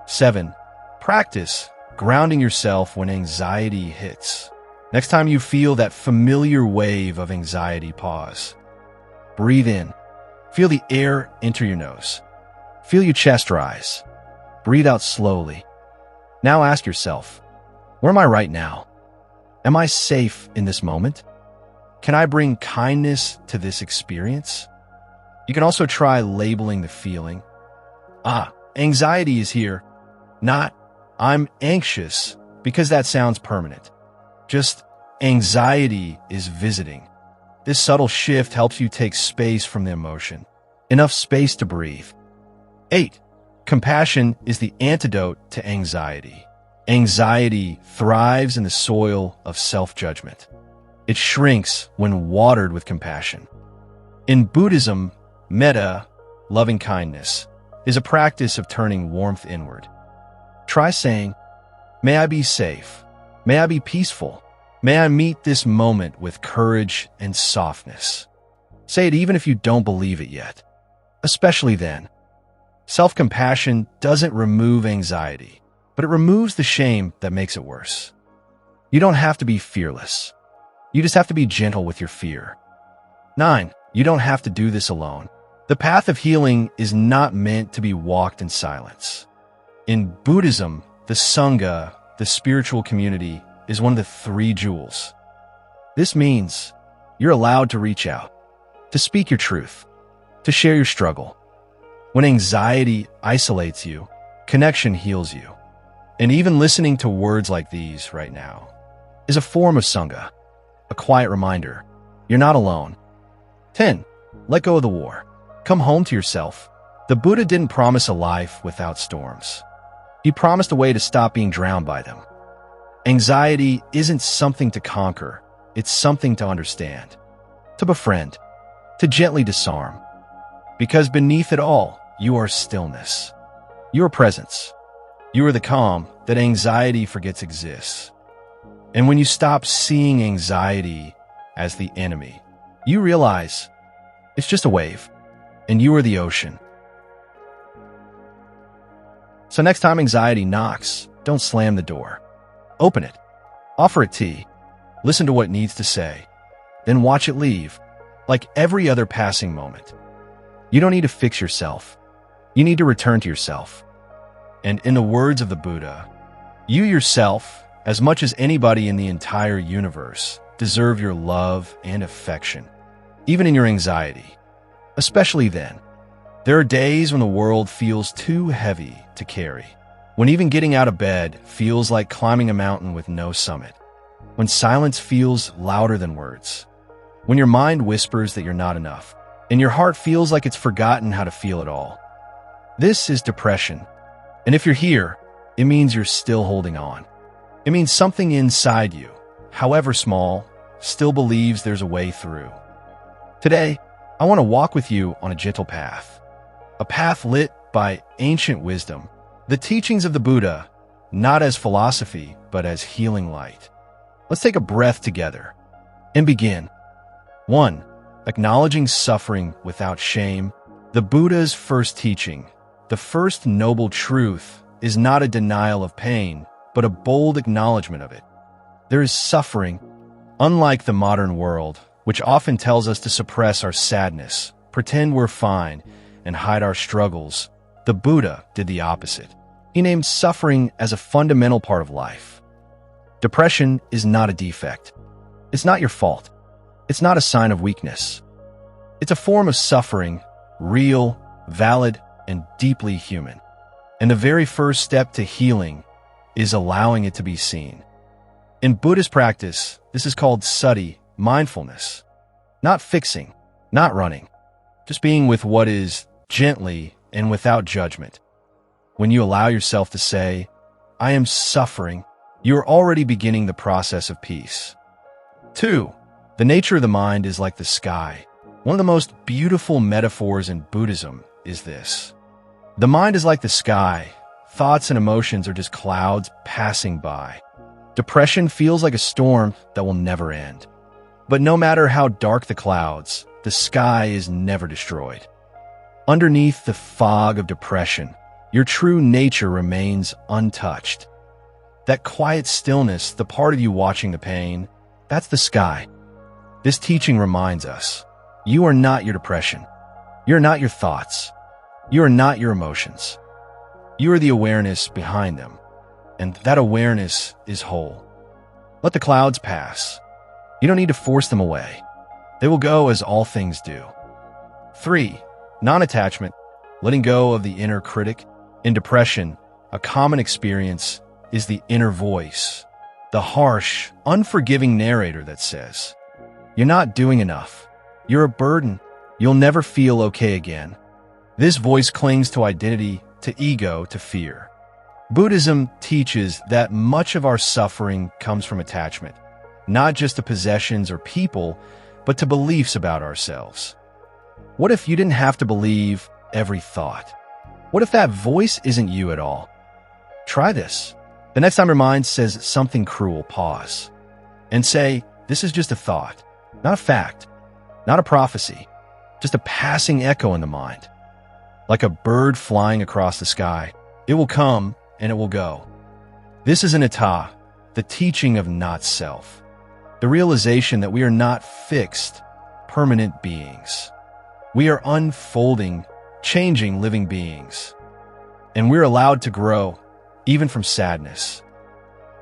7. Practice grounding yourself when anxiety hits. Next time you feel that familiar wave of anxiety, pause. Breathe in. Feel the air enter your nose. Feel your chest rise. Breathe out slowly. Now ask yourself, where am I right now? Am I safe in this moment? Can I bring kindness to this experience? You can also try labeling the feeling. Anxiety is here. Not, I'm anxious, because that sounds permanent. Just, anxiety is visiting. This subtle shift helps you take space from the emotion. Enough space to breathe. 8. Compassion is the antidote to anxiety. Anxiety thrives in the soil of self-judgment. It shrinks when watered with compassion. In Buddhism, metta, loving kindness, is a practice of turning warmth inward. Try saying, "May I be safe. May I be peaceful. May I meet this moment with courage and softness." Say it even if you don't believe it yet. Especially then. Self-compassion doesn't remove anxiety, but it removes the shame that makes it worse. You don't have to be fearless. You just have to be gentle with your fear. 9. You don't have to do this alone. The path of healing is not meant to be walked in silence. In Buddhism, the Sangha, the spiritual community, is one of the 3 jewels. This means you're allowed to reach out, to speak your truth, to share your struggle. When anxiety isolates you, connection heals you. And even listening to words like these right now is a form of Sangha, a quiet reminder. You're not alone. 10. Let go of the war. Come home to yourself. The Buddha didn't promise a life without storms. He promised a way to stop being drowned by them. Anxiety isn't something to conquer. It's something to understand, to befriend, to gently disarm. Because beneath it all, you are stillness. You are presence. You are the calm that anxiety forgets exists. And when you stop seeing anxiety as the enemy, you realize it's just a wave, and you are the ocean. So next time anxiety knocks, don't slam the door. Open it. Offer it tea. Listen to what it needs to say. Then watch it leave, like every other passing moment. You don't need to fix yourself. You need to return to yourself. And in the words of the Buddha, you yourself, as much as anybody in the entire universe, deserve your love and affection, even in your anxiety. Especially then. There are days when the world feels too heavy to carry. When even getting out of bed feels like climbing a mountain with no summit. When silence feels louder than words. When your mind whispers that you're not enough, and your heart feels like it's forgotten how to feel at all. This is depression. And if you're here, it means you're still holding on. It means something inside you, however small, still believes there's a way through. Today, I want to walk with you on a gentle path. A path lit by ancient wisdom, the teachings of the Buddha, not as philosophy, but as healing light. Let's take a breath together and begin. 1. Acknowledging suffering without shame. The Buddha's first teaching, the first noble truth, is not a denial of pain, but a bold acknowledgement of it. There is suffering, unlike the modern world, which often tells us to suppress our sadness, pretend we're fine, and hide our struggles. The Buddha did the opposite. He named suffering as a fundamental part of life. Depression is not a defect. It's not your fault. It's not a sign of weakness. It's a form of suffering, real, valid, and deeply human. And the very first step to healing is allowing it to be seen. In Buddhist practice, this is called sati, mindfulness. Not fixing, not running, just being with what is gently and without judgment. When you allow yourself to say, "I am suffering," you are already beginning the process of peace. 2. The nature of the mind is like the sky. One of the most beautiful metaphors in Buddhism is this. The mind is like the sky. Thoughts and emotions are just clouds passing by. Depression feels like a storm that will never end. But no matter how dark the clouds, the sky is never destroyed. Underneath the fog of depression, your true nature remains untouched. That quiet stillness, the part of you watching the pain, that's the sky. This teaching reminds us, you are not your depression. You're not your thoughts. You are not your emotions. You are the awareness behind them, and that awareness is whole. Let the clouds pass. You don't need to force them away. They will go as all things do. 3. Non-attachment, letting go of the inner critic. In depression, a common experience is the inner voice, the harsh, unforgiving narrator that says, "You're not doing enough. You're a burden. You'll never feel okay again." This voice clings to identity, to ego, to fear. Buddhism teaches that much of our suffering comes from attachment, not just to possessions or people, but to beliefs about ourselves. What if you didn't have to believe every thought? What if that voice isn't you at all? Try this. The next time your mind says something cruel, pause and say, "This is just a thought, not a fact, not a prophecy, just a passing echo in the mind." Like a bird flying across the sky, it will come and it will go. This is anatta, the teaching of not self, the realization that we are not fixed, permanent beings. We are unfolding, changing living beings, and we're allowed to grow, even from sadness.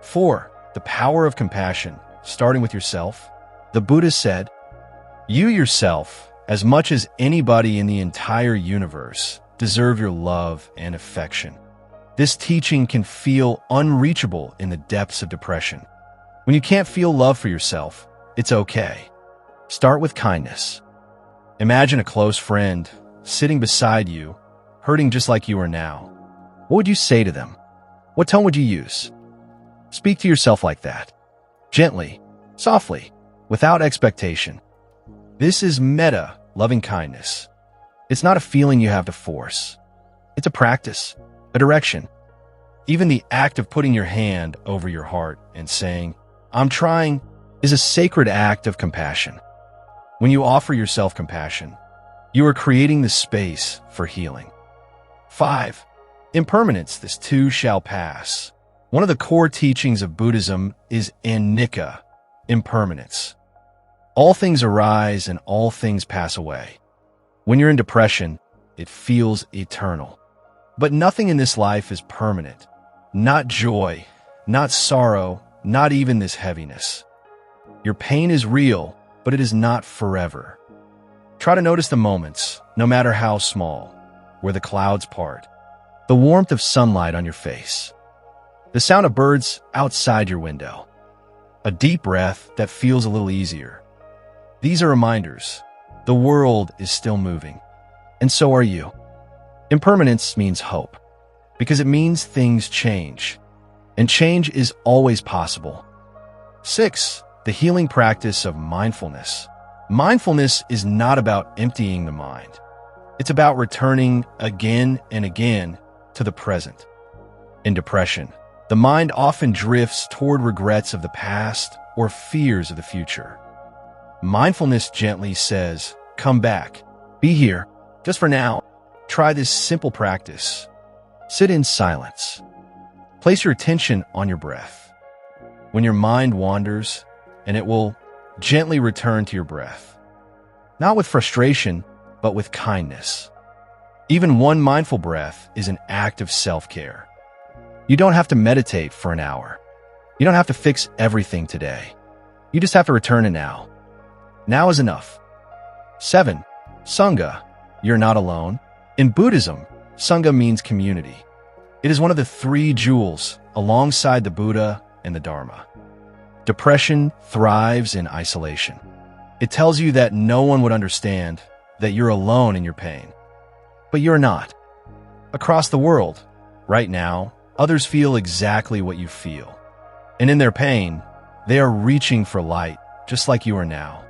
4. The power of compassion, starting with yourself. The Buddha said, "You yourself, as much as anybody in the entire universe, deserve your love and affection." This teaching can feel unreachable in the depths of depression. When you can't feel love for yourself, it's okay. Start with kindness. Imagine a close friend sitting beside you, hurting just like you are now. What would you say to them? What tone would you use? Speak to yourself like that. Gently, softly, without expectation. This is metta, loving kindness. It's not a feeling you have to force. It's a practice, a direction. Even the act of putting your hand over your heart and saying, "I'm trying," is a sacred act of compassion. When you offer yourself compassion, you are creating the space for healing. 5. Impermanence, this too shall pass. One of the core teachings of Buddhism is anicca, impermanence. All things arise and all things pass away. When you're in depression, it feels eternal. But nothing in this life is permanent. Not joy, not sorrow, not even this heaviness. Your pain is real, but it is not forever. Try to notice the moments, no matter how small, where the clouds part, the warmth of sunlight on your face, the sound of birds outside your window, a deep breath that feels a little easier. These are reminders. The world is still moving, and so are you. Impermanence means hope, because it means things change, and change is always possible. 6. The healing practice of mindfulness. Mindfulness is not about emptying the mind. It's about returning again and again to the present. In depression, the mind often drifts toward regrets of the past or fears of the future. Mindfulness gently says, "Come back. Be here, just for now." Try this simple practice. Sit in silence. Place your attention on your breath. When your mind wanders, and it will gently return to your breath. Not with frustration, but with kindness. Even one mindful breath is an act of self-care. You don't have to meditate for an hour. You don't have to fix everything today. You just have to return to now. Now is enough. 7. Sangha. You're not alone. In Buddhism, Sangha means community. It is one of the 3 jewels alongside the Buddha and the Dharma. Depression thrives in isolation. It tells you that no one would understand, that you're alone in your pain. But you're not. Across the world, right now, others feel exactly what you feel. And in their pain, they are reaching for light, just like you are now.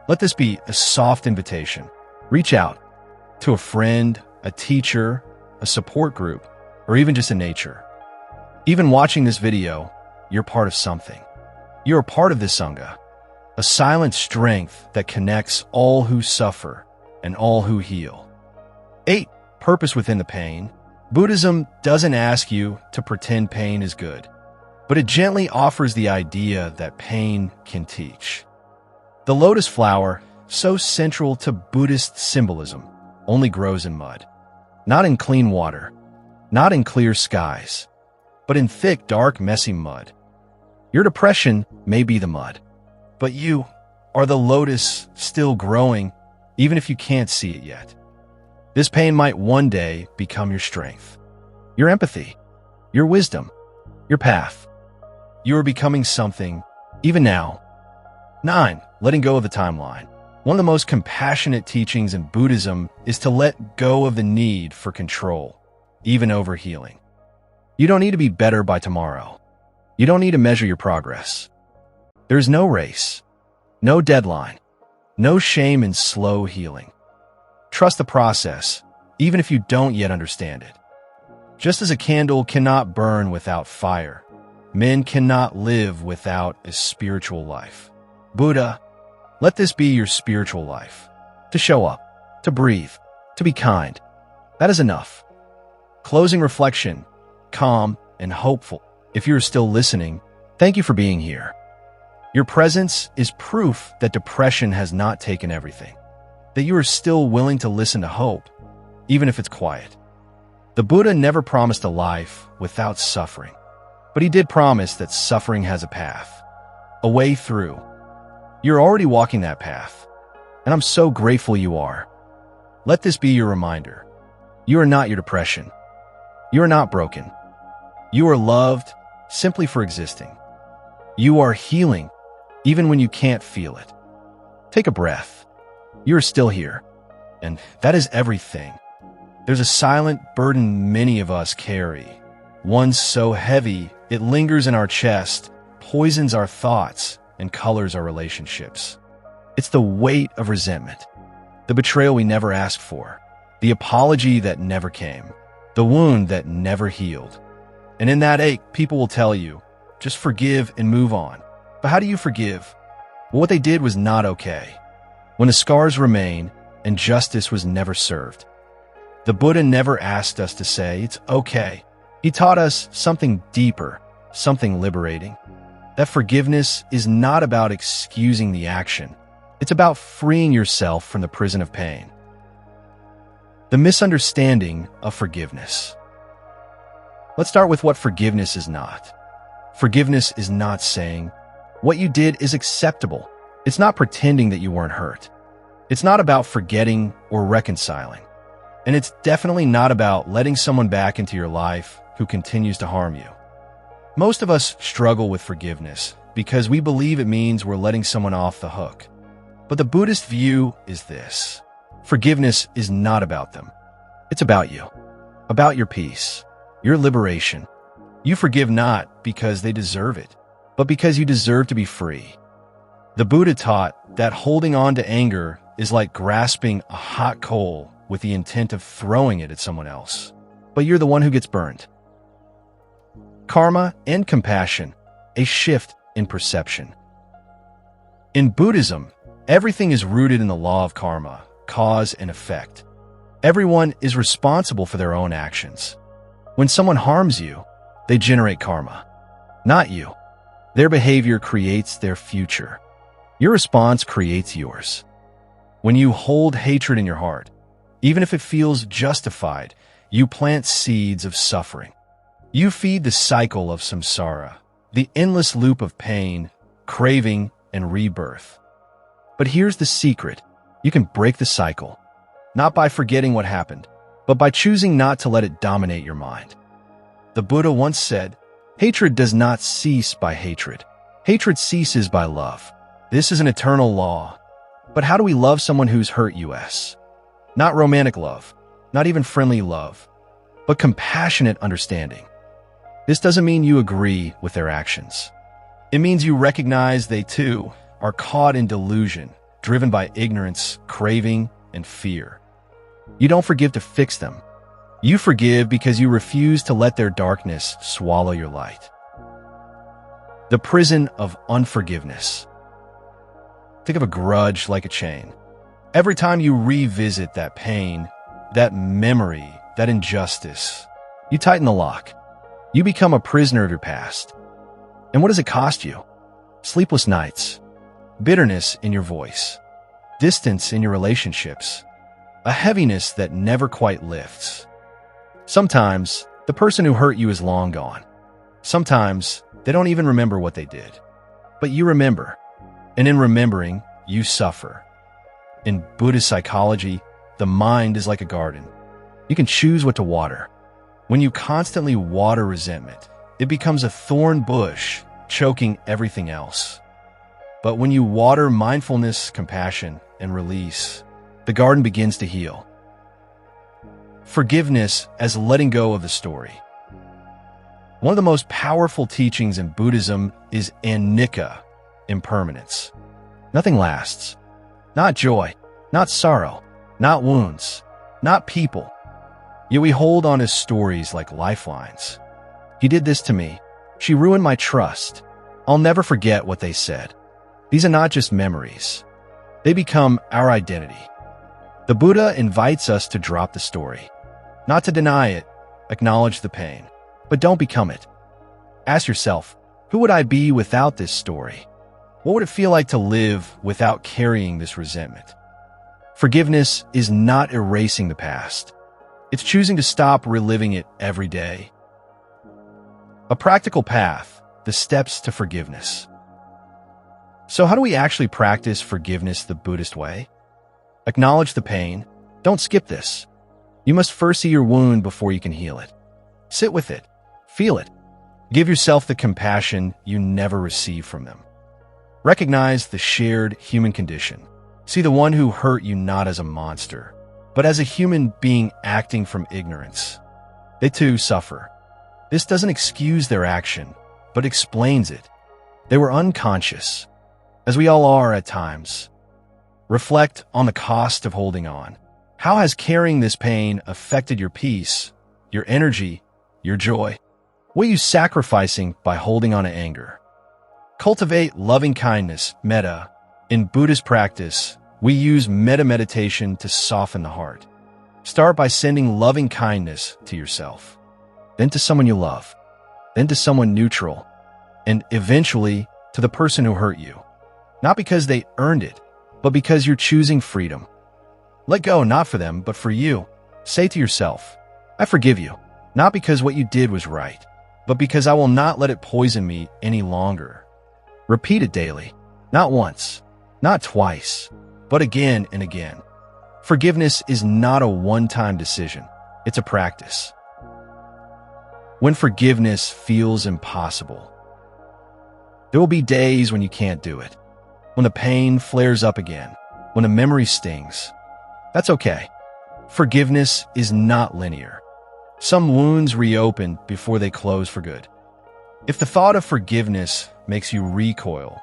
Let this be a soft invitation. Reach out to a friend, a teacher, a support group, or even just in nature. Even watching this video, you're part of something. You're a part of this Sangha, a silent strength that connects all who suffer and all who heal. 8. Purpose within the pain. Buddhism doesn't ask you to pretend pain is good, but it gently offers the idea that pain can teach. The lotus flower, so central to Buddhist symbolism, only grows in mud. Not in clean water, not in clear skies, but in thick, dark, messy mud. Your depression may be the mud, but you are the lotus still growing, even if you can't see it yet. This pain might one day become your strength, your empathy, your wisdom, your path. You are becoming something, even now. 9. Letting go of the timeline. One of the most compassionate teachings in Buddhism is to let go of the need for control, even over healing. You don't need to be better by tomorrow. You don't need to measure your progress. There's no race, no deadline, no shame in slow healing. Trust the process, even if you don't yet understand it. Just as a candle cannot burn without fire, men cannot live without a spiritual life. Buddha, let this be your spiritual life. To show up, to breathe, to be kind. That is enough. Closing reflection, calm and hopeful. If you are still listening, thank you for being here. Your presence is proof that depression has not taken everything, that you are still willing to listen to hope, even if it's quiet. The Buddha never promised a life without suffering, but he did promise that suffering has a path, a way through. You're already walking that path, and I'm so grateful you are. Let this be your reminder. You are not your depression. You are not broken. You are loved simply for existing. You are healing even when you can't feel it. Take a breath. You are still here, and that is everything. There's a silent burden many of us carry, one so heavy it lingers in our chest, poisons our thoughts, and colors our relationships. It's the weight of resentment, the betrayal we never asked for, the apology that never came, the wound that never healed. And in that ache, people will tell you, just forgive and move on. But how do you forgive? Well, what they did was not okay. When the scars remain and justice was never served. The Buddha never asked us to say, it's okay. He taught us something deeper, something liberating. That forgiveness is not about excusing the action. It's about freeing yourself from the prison of pain. The misunderstanding of forgiveness. Let's start with what forgiveness is not. Forgiveness is not saying, what you did is acceptable. It's not pretending that you weren't hurt. It's not about forgetting or reconciling. And it's definitely not about letting someone back into your life who continues to harm you. Most of us struggle with forgiveness because we believe it means we're letting someone off the hook. But the Buddhist view is this. Forgiveness is not about them. It's about you, about your peace, your liberation. You forgive not because they deserve it, but because you deserve to be free. The Buddha taught that holding on to anger is like grasping a hot coal with the intent of throwing it at someone else, but you're the one who gets burned. Karma and compassion, a shift in perception. In Buddhism, everything is rooted in the law of karma, cause and effect. Everyone is responsible for their own actions. When someone harms you, they generate karma, not you. Their behavior creates their future. Your response creates yours. When you hold hatred in your heart, even if it feels justified, you plant seeds of suffering. You feed the cycle of samsara, the endless loop of pain, craving, and rebirth. But here's the secret. You can break the cycle, not by forgetting what happened, but by choosing not to let it dominate your mind. The Buddha once said, hatred does not cease by hatred. Hatred ceases by love. This is an eternal law. But how do we love someone who's hurt us? Not romantic love, not even friendly love, but compassionate understanding. This doesn't mean you agree with their actions. It means you recognize they too are caught in delusion, driven by ignorance, craving, and fear. You don't forgive to fix them. You forgive because you refuse to let their darkness swallow your light. The prison of unforgiveness. Think of a grudge like a chain. Every time you revisit that pain, that memory, that injustice, you tighten the lock. You become a prisoner of your past. And what does it cost you? Sleepless nights, bitterness in your voice, distance in your relationships, a heaviness that never quite lifts. Sometimes, the person who hurt you is long gone. Sometimes, They don't even remember what they did. But you remember. And in remembering, you suffer. In Buddhist psychology, the mind is like a garden. You can choose what to water. When you constantly water resentment, it becomes a thorn bush, choking everything else. But when you water mindfulness, compassion, and release, the garden begins to heal. Forgiveness as letting go of the story. One of the most powerful teachings in Buddhism is anicca, impermanence. Nothing lasts. Not joy, not sorrow, not wounds, not people. Yet we hold on to stories like lifelines. He did this to me. She ruined my trust. I'll never forget what they said. These are not just memories. They become our identity. The Buddha invites us to drop the story. Not to deny it, acknowledge the pain, but don't become it. Ask yourself, who would I be without this story? What would it feel like to live without carrying this resentment? Forgiveness is not erasing the past. It's choosing to stop reliving it every day. A practical path, the steps to forgiveness. So how do we actually practice forgiveness the Buddhist way? Acknowledge the pain. Don't skip this. You must first see your wound before you can heal it. Sit with it. Feel it. Give yourself the compassion you never received from them. Recognize the shared human condition. See the one who hurt you not as a monster, but as a human being acting from ignorance. They too suffer. This doesn't excuse their action, but explains it. They were unconscious, as we all are at times. Reflect on the cost of holding on. How has carrying this pain affected your peace, your energy, your joy? What are you sacrificing by holding on to anger? Cultivate loving kindness, metta. In Buddhist practice, we use metta meditation to soften the heart. Start by sending loving kindness to yourself, then to someone you love, then to someone neutral, and eventually to the person who hurt you. Not because they earned it, but because you're choosing freedom. Let go not for them, but for you. Say to yourself, I forgive you, not because what you did was right, but because I will not let it poison me any longer. Repeat it daily, not once, not twice, but again and again. Forgiveness is not a one-time decision. It's a practice. When forgiveness feels impossible, there will be days when you can't do it. When the pain flares up again, when the memory stings. That's okay. Forgiveness is not linear. Some wounds reopen before they close for good. If the thought of forgiveness makes you recoil,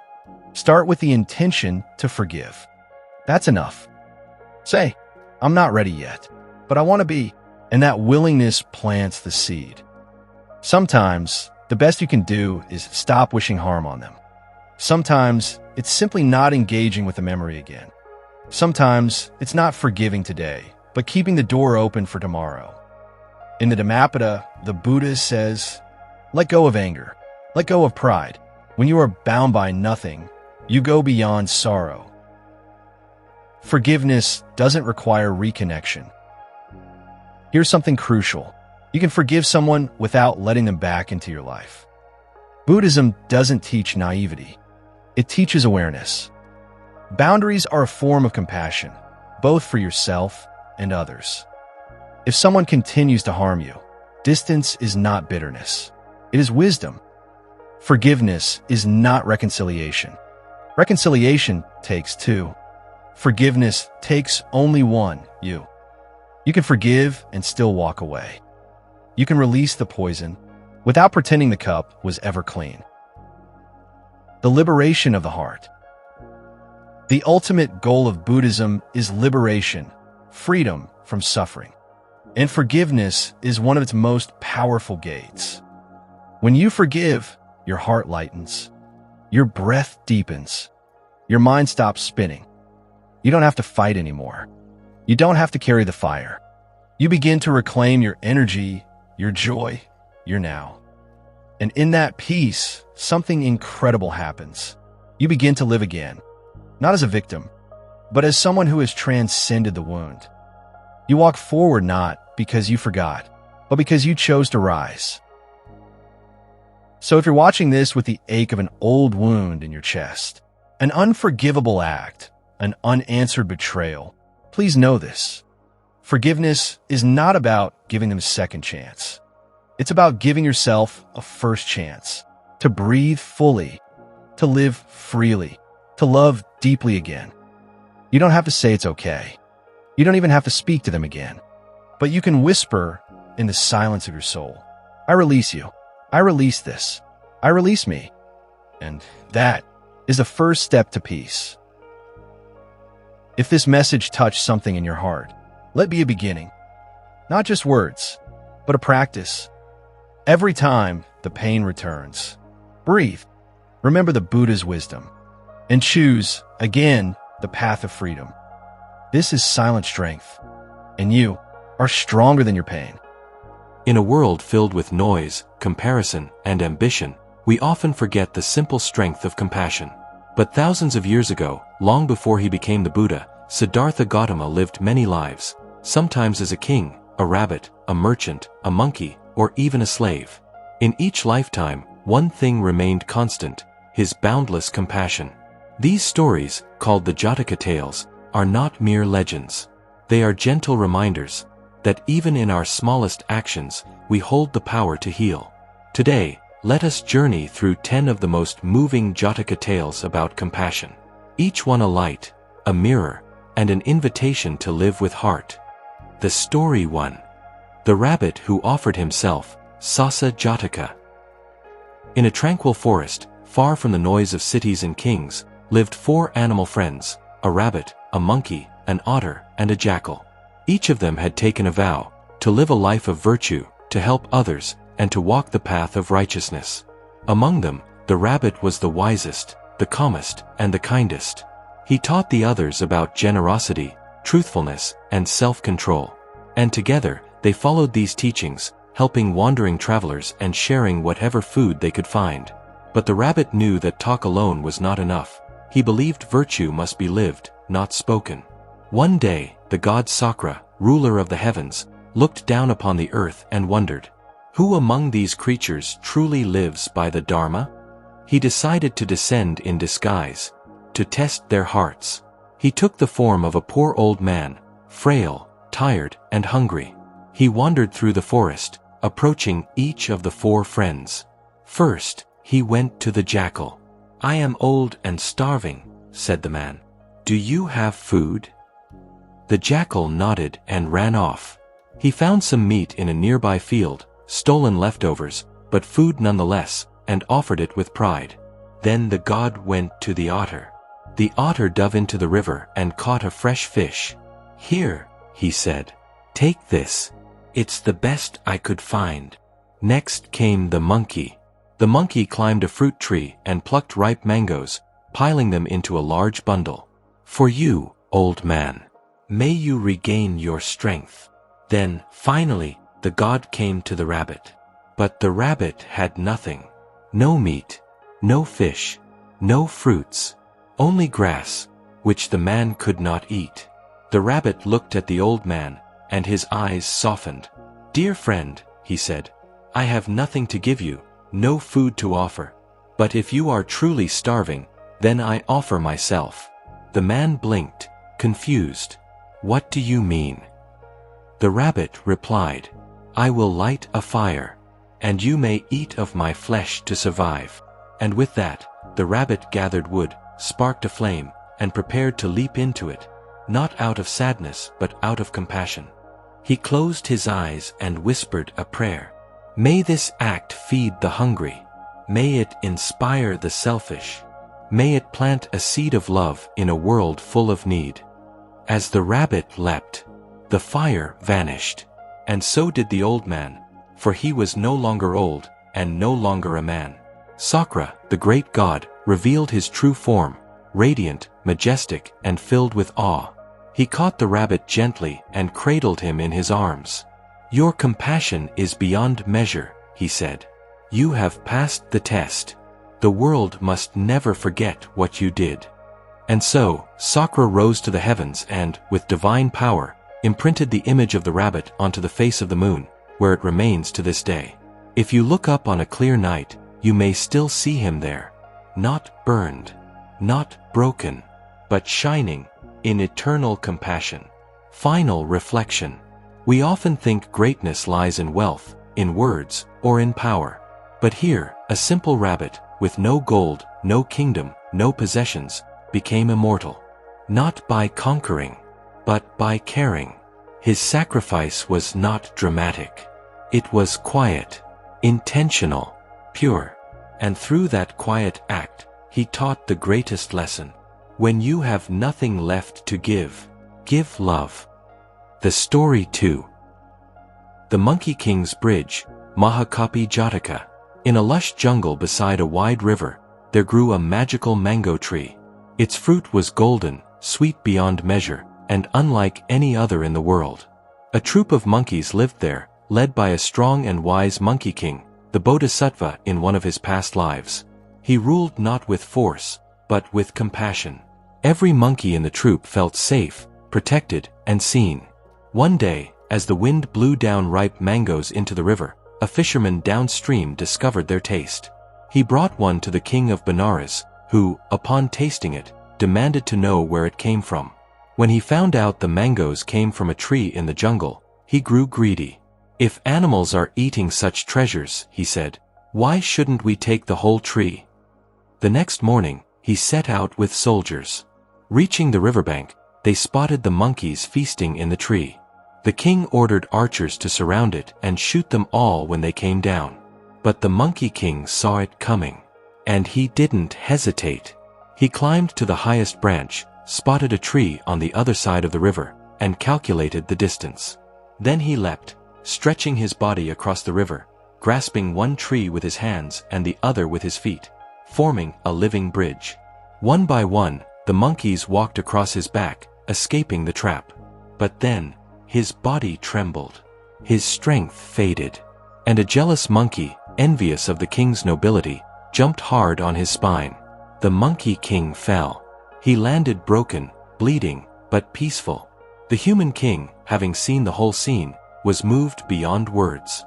start with the intention to forgive. That's enough. Say, I'm not ready yet, but I want to be, and that willingness plants the seed. Sometimes, the best you can do is stop wishing harm on them. Sometimes, it's simply not engaging with the memory again. Sometimes, it's not forgiving today, but keeping the door open for tomorrow. In the Dhammapada, the Buddha says, let go of anger, let go of pride. When you are bound by nothing, you go beyond sorrow. Forgiveness doesn't require reconnection. Here's something crucial. You can forgive someone without letting them back into your life. Buddhism doesn't teach naivety. It teaches awareness. Boundaries are a form of compassion, both for yourself and others. If someone continues to harm you, distance is not bitterness. It is wisdom. Forgiveness is not reconciliation. Reconciliation takes two. Forgiveness takes only one, you. You can forgive and still walk away. You can release the poison without pretending the cup was ever clean. The liberation of the heart. The ultimate goal of Buddhism is liberation, freedom from suffering. And forgiveness is one of its most powerful gates. When you forgive, your heart lightens. Your breath deepens. Your mind stops spinning. You don't have to fight anymore. You don't have to carry the fire. You begin to reclaim your energy, your joy, your now. And in that peace, something incredible happens. You begin to live again, not as a victim, but as someone who has transcended the wound. You walk forward not because you forgot, but because you chose to rise. So if you're watching this with the ache of an old wound in your chest, an unforgivable act, an unanswered betrayal, please know this. Forgiveness is not about giving them a second chance. It's about giving yourself a first chance to breathe fully, to live freely, to love deeply again. You don't have to say it's okay. You don't even have to speak to them again. But you can whisper in the silence of your soul, I release you. I release this. I release me. And that is the first step to peace. If this message touched something in your heart, let it be a beginning. Not just words, but a practice. Every time the pain returns, breathe. Remember the Buddha's wisdom and choose, again, the path of freedom. This is silent strength, and you are stronger than your pain. In a world filled with noise, comparison, and ambition, we often forget the simple strength of compassion. But thousands of years ago, long before he became the Buddha, Siddhartha Gautama lived many lives, sometimes as a king, a rabbit, a merchant, a monkey, or even a slave. In each lifetime, one thing remained constant: his boundless compassion. These stories, called the Jataka tales, are not mere legends. They are gentle reminders that even in our smallest actions, we hold the power to heal. Today, let us journey through 10 of the most moving Jataka tales about compassion. Each one a light, a mirror, and an invitation to live with heart. The Story 1. The Rabbit Who Offered Himself, Sasa Jataka. In a tranquil forest, far from the noise of cities and kings, lived 4 animal friends: a rabbit, a monkey, an otter, and a jackal. Each of them had taken a vow to live a life of virtue, to help others, and to walk the path of righteousness. Among them, the rabbit was the wisest, the calmest, and the kindest. He taught the others about generosity, truthfulness, and self-control. And together, they followed these teachings, helping wandering travelers and sharing whatever food they could find. But the rabbit knew that talk alone was not enough. He believed virtue must be lived, not spoken. One day, the god Sakra, ruler of the heavens, looked down upon the earth and wondered, who among these creatures truly lives by the Dharma? He decided to descend in disguise, to test their hearts. He took the form of a poor old man, frail, tired, and hungry. He wandered through the forest, approaching each of the 4 friends. First, he went to the jackal. I am old and starving, said the man. Do you have food? The jackal nodded and ran off. He found some meat in a nearby field, stolen leftovers, but food nonetheless, and offered it with pride. Then the god went to the otter. The otter dove into the river and caught a fresh fish. Here, he said, take this. It's the best I could find. Next came the monkey. The monkey climbed a fruit tree and plucked ripe mangoes, piling them into a large bundle. For you, old man. May you regain your strength. Then, finally, the god came to the rabbit. But the rabbit had nothing. No meat, no fish, no fruits, only grass, which the man could not eat. The rabbit looked at the old man, and his eyes softened. Dear friend, he said, I have nothing to give you, no food to offer. But if you are truly starving, then I offer myself. The man blinked, confused. What do you mean? The rabbit replied, I will light a fire, and you may eat of my flesh to survive. And with that, the rabbit gathered wood, sparked a flame, and prepared to leap into it, not out of sadness but out of compassion. He closed his eyes and whispered a prayer. May this act feed the hungry. May it inspire the selfish. May it plant a seed of love in a world full of need. As the rabbit leapt, the fire vanished, and so did the old man, for he was no longer old and no longer a man. Sakra, the great god, revealed his true form, radiant, majestic, and filled with awe. He caught the rabbit gently and cradled him in his arms. Your compassion is beyond measure, he said. You have passed the test. The world must never forget what you did. And so, Sakra rose to the heavens and, with divine power, imprinted the image of the rabbit onto the face of the moon, where it remains to this day. If you look up on a clear night, you may still see him there, not burned, not broken, but shining in eternal compassion. Final reflection. We often think greatness lies in wealth, in words, or in power. But here, a simple rabbit, with no gold, no kingdom, no possessions, became immortal. Not by conquering, but by caring. His sacrifice was not dramatic. It was quiet, intentional, pure. And through that quiet act, he taught the greatest lesson. When you have nothing left to give, give love. The story 2. The Monkey King's Bridge, Mahakapi Jataka. In a lush jungle beside a wide river, there grew a magical mango tree. Its fruit was golden, sweet beyond measure, and unlike any other in the world. A troop of monkeys lived there, led by a strong and wise Monkey King, the Bodhisattva in one of his past lives. He ruled not with force, but with compassion. Every monkey in the troop felt safe, protected, and seen. One day, as the wind blew down ripe mangoes into the river, a fisherman downstream discovered their taste. He brought one to the king of Benares, who, upon tasting it, demanded to know where it came from. When he found out the mangoes came from a tree in the jungle, he grew greedy. If animals are eating such treasures, he said, why shouldn't we take the whole tree? The next morning, he set out with soldiers. Reaching the riverbank, they spotted the monkeys feasting in the tree. The king ordered archers to surround it and shoot them all when they came down. But the Monkey King saw it coming. And he didn't hesitate. He climbed to the highest branch, spotted a tree on the other side of the river, and calculated the distance. Then he leapt, stretching his body across the river, grasping one tree with his hands and the other with his feet, forming a living bridge. One by one, the monkeys walked across his back, escaping the trap. But then, his body trembled. His strength faded. And a jealous monkey, envious of the king's nobility, jumped hard on his spine. The Monkey King fell. He landed broken, bleeding, but peaceful. The human king, having seen the whole scene, was moved beyond words.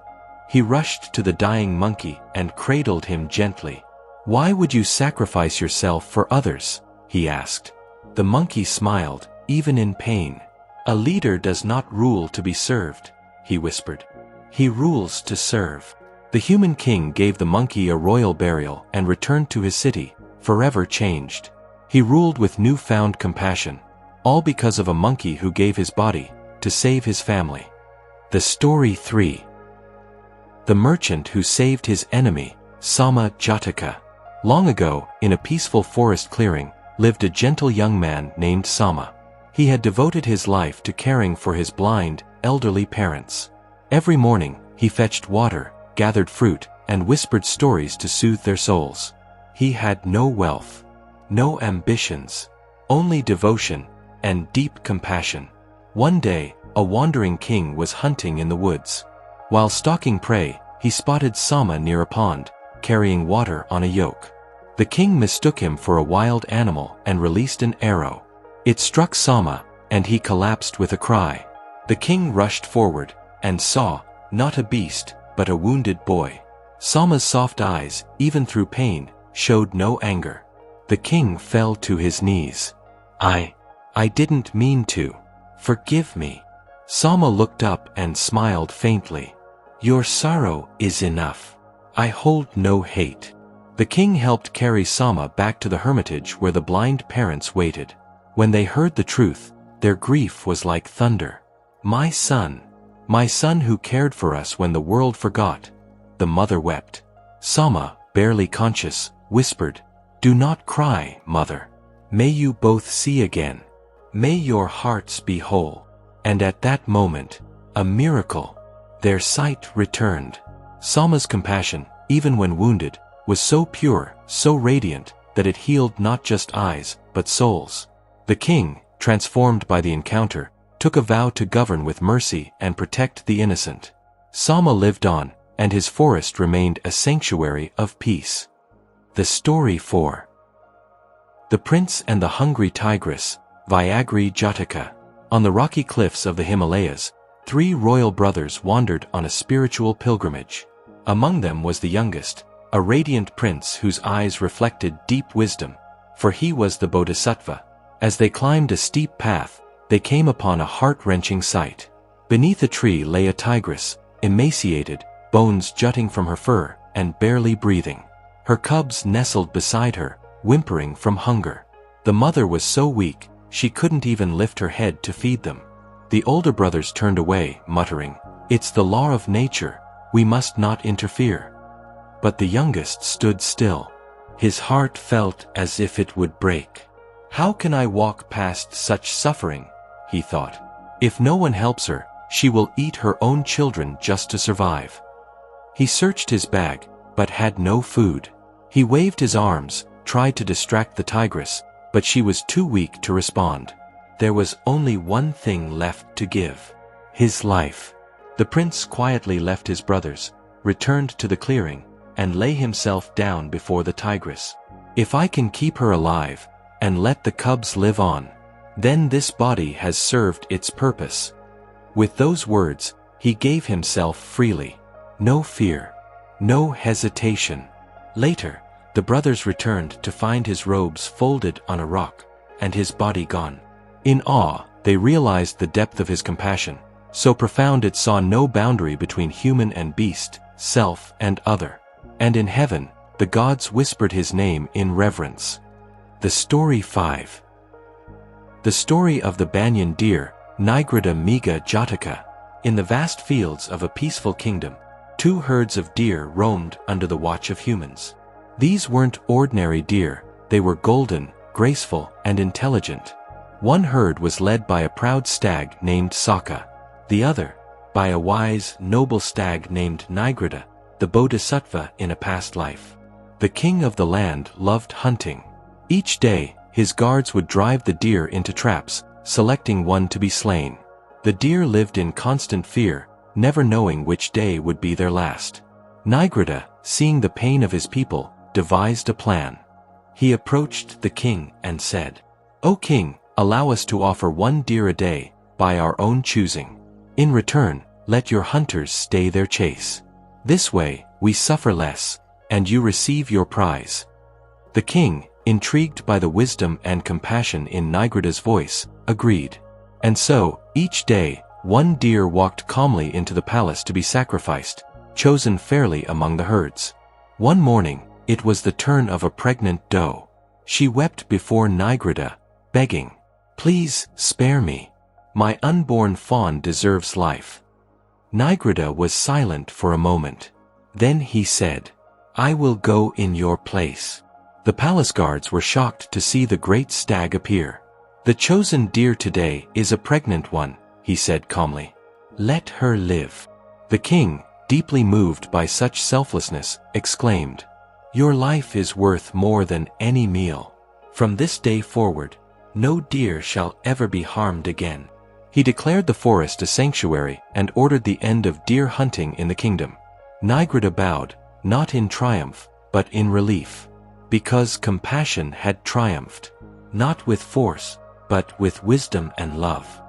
He rushed to the dying monkey and cradled him gently. Why would you sacrifice yourself for others? He asked. The monkey smiled, even in pain. A leader does not rule to be served, he whispered. He rules to serve. The human king gave the monkey a royal burial and returned to his city, forever changed. He ruled with newfound compassion, all because of a monkey who gave his body to save his family. The story 3. The merchant who saved his enemy, Sama Jataka. Long ago, in a peaceful forest clearing, lived a gentle young man named Sama. He had devoted his life to caring for his blind, elderly parents. Every morning, he fetched water, gathered fruit, and whispered stories to soothe their souls. He had no wealth, no ambitions, only devotion and deep compassion. One day, a wandering king was hunting in the woods. While stalking prey, he spotted Sama near a pond, carrying water on a yoke. The king mistook him for a wild animal and released an arrow. It struck Sama, and he collapsed with a cry. The king rushed forward, and saw, not a beast, but a wounded boy. Sama's soft eyes, even through pain, showed no anger. The king fell to his knees. I didn't mean to. Forgive me. Sama looked up and smiled faintly. Your sorrow is enough. I hold no hate. The king helped carry Sama back to the hermitage where the blind parents waited. When they heard the truth, their grief was like thunder. My son who cared for us when the world forgot. The mother wept. Sama, barely conscious, whispered, Do not cry, mother. May you both see again. May your hearts be whole. And at that moment, a miracle. Their sight returned. Sama's compassion, even when wounded, was so pure, so radiant, that it healed not just eyes, but souls. The king, transformed by the encounter, took a vow to govern with mercy and protect the innocent. Sama lived on, and his forest remained a sanctuary of peace. The story 4. The Prince and the Hungry Tigress, Vyagri Jataka. On the rocky cliffs of the Himalayas, 3 royal brothers wandered on a spiritual pilgrimage. Among them was the youngest, a radiant prince whose eyes reflected deep wisdom, for he was the Bodhisattva. As they climbed a steep path, they came upon a heart-wrenching sight. Beneath a tree lay a tigress, emaciated, bones jutting from her fur, and barely breathing. Her cubs nestled beside her, whimpering from hunger. The mother was so weak, she couldn't even lift her head to feed them. The older brothers turned away, muttering, "It's the law of nature, we must not interfere." But the youngest stood still. His heart felt as if it would break. "How can I walk past such suffering?" he thought. "If no one helps her, she will eat her own children just to survive." He searched his bag, but had no food. He waved his arms, tried to distract the tigress, but she was too weak to respond. There was only one thing left to give: his life. The prince quietly left his brothers, returned to the clearing, and lay himself down before the tigress. "If I can keep her alive, and let the cubs live on, then this body has served its purpose." With those words, he gave himself freely. No fear, no hesitation. Later, the brothers returned to find his robes folded on a rock, and his body gone. In awe, they realized the depth of his compassion, so profound it saw no boundary between human and beast, self and other. And in heaven, the gods whispered his name in reverence. The Story 5. The story of the banyan deer, Nigrida Miga Jataka. In the vast fields of a peaceful kingdom, 2 herds of deer roamed under the watch of humans. These weren't ordinary deer, they were golden, graceful, and intelligent. One herd was led by a proud stag named Saka, the other, by a wise, noble stag named Nigrida, the Bodhisattva in a past life. The king of the land loved hunting. Each day, his guards would drive the deer into traps, selecting one to be slain. The deer lived in constant fear, never knowing which day would be their last. Nigrida, seeing the pain of his people, devised a plan. He approached the king and said, "O king, allow us to offer 1 deer a day, by our own choosing. In return, let your hunters stay their chase. This way, we suffer less, and you receive your prize." The king, intrigued by the wisdom and compassion in Nigrida's voice, agreed. And so, each day, 1 deer walked calmly into the palace to be sacrificed, chosen fairly among the herds. One morning, it was the turn of a pregnant doe. She wept before Nigrida, begging, "Please, spare me. My unborn fawn deserves life." Nigrida was silent for a moment. Then he said, "I will go in your place." The palace guards were shocked to see the great stag appear. "The chosen deer today is a pregnant one," he said calmly. "Let her live." The king, deeply moved by such selflessness, exclaimed, "Your life is worth more than any meal. From this day forward, no deer shall ever be harmed again." He declared the forest a sanctuary and ordered the end of deer hunting in the kingdom. Nigrida bowed, not in triumph, but in relief. Because compassion had triumphed, not with force, but with wisdom and love.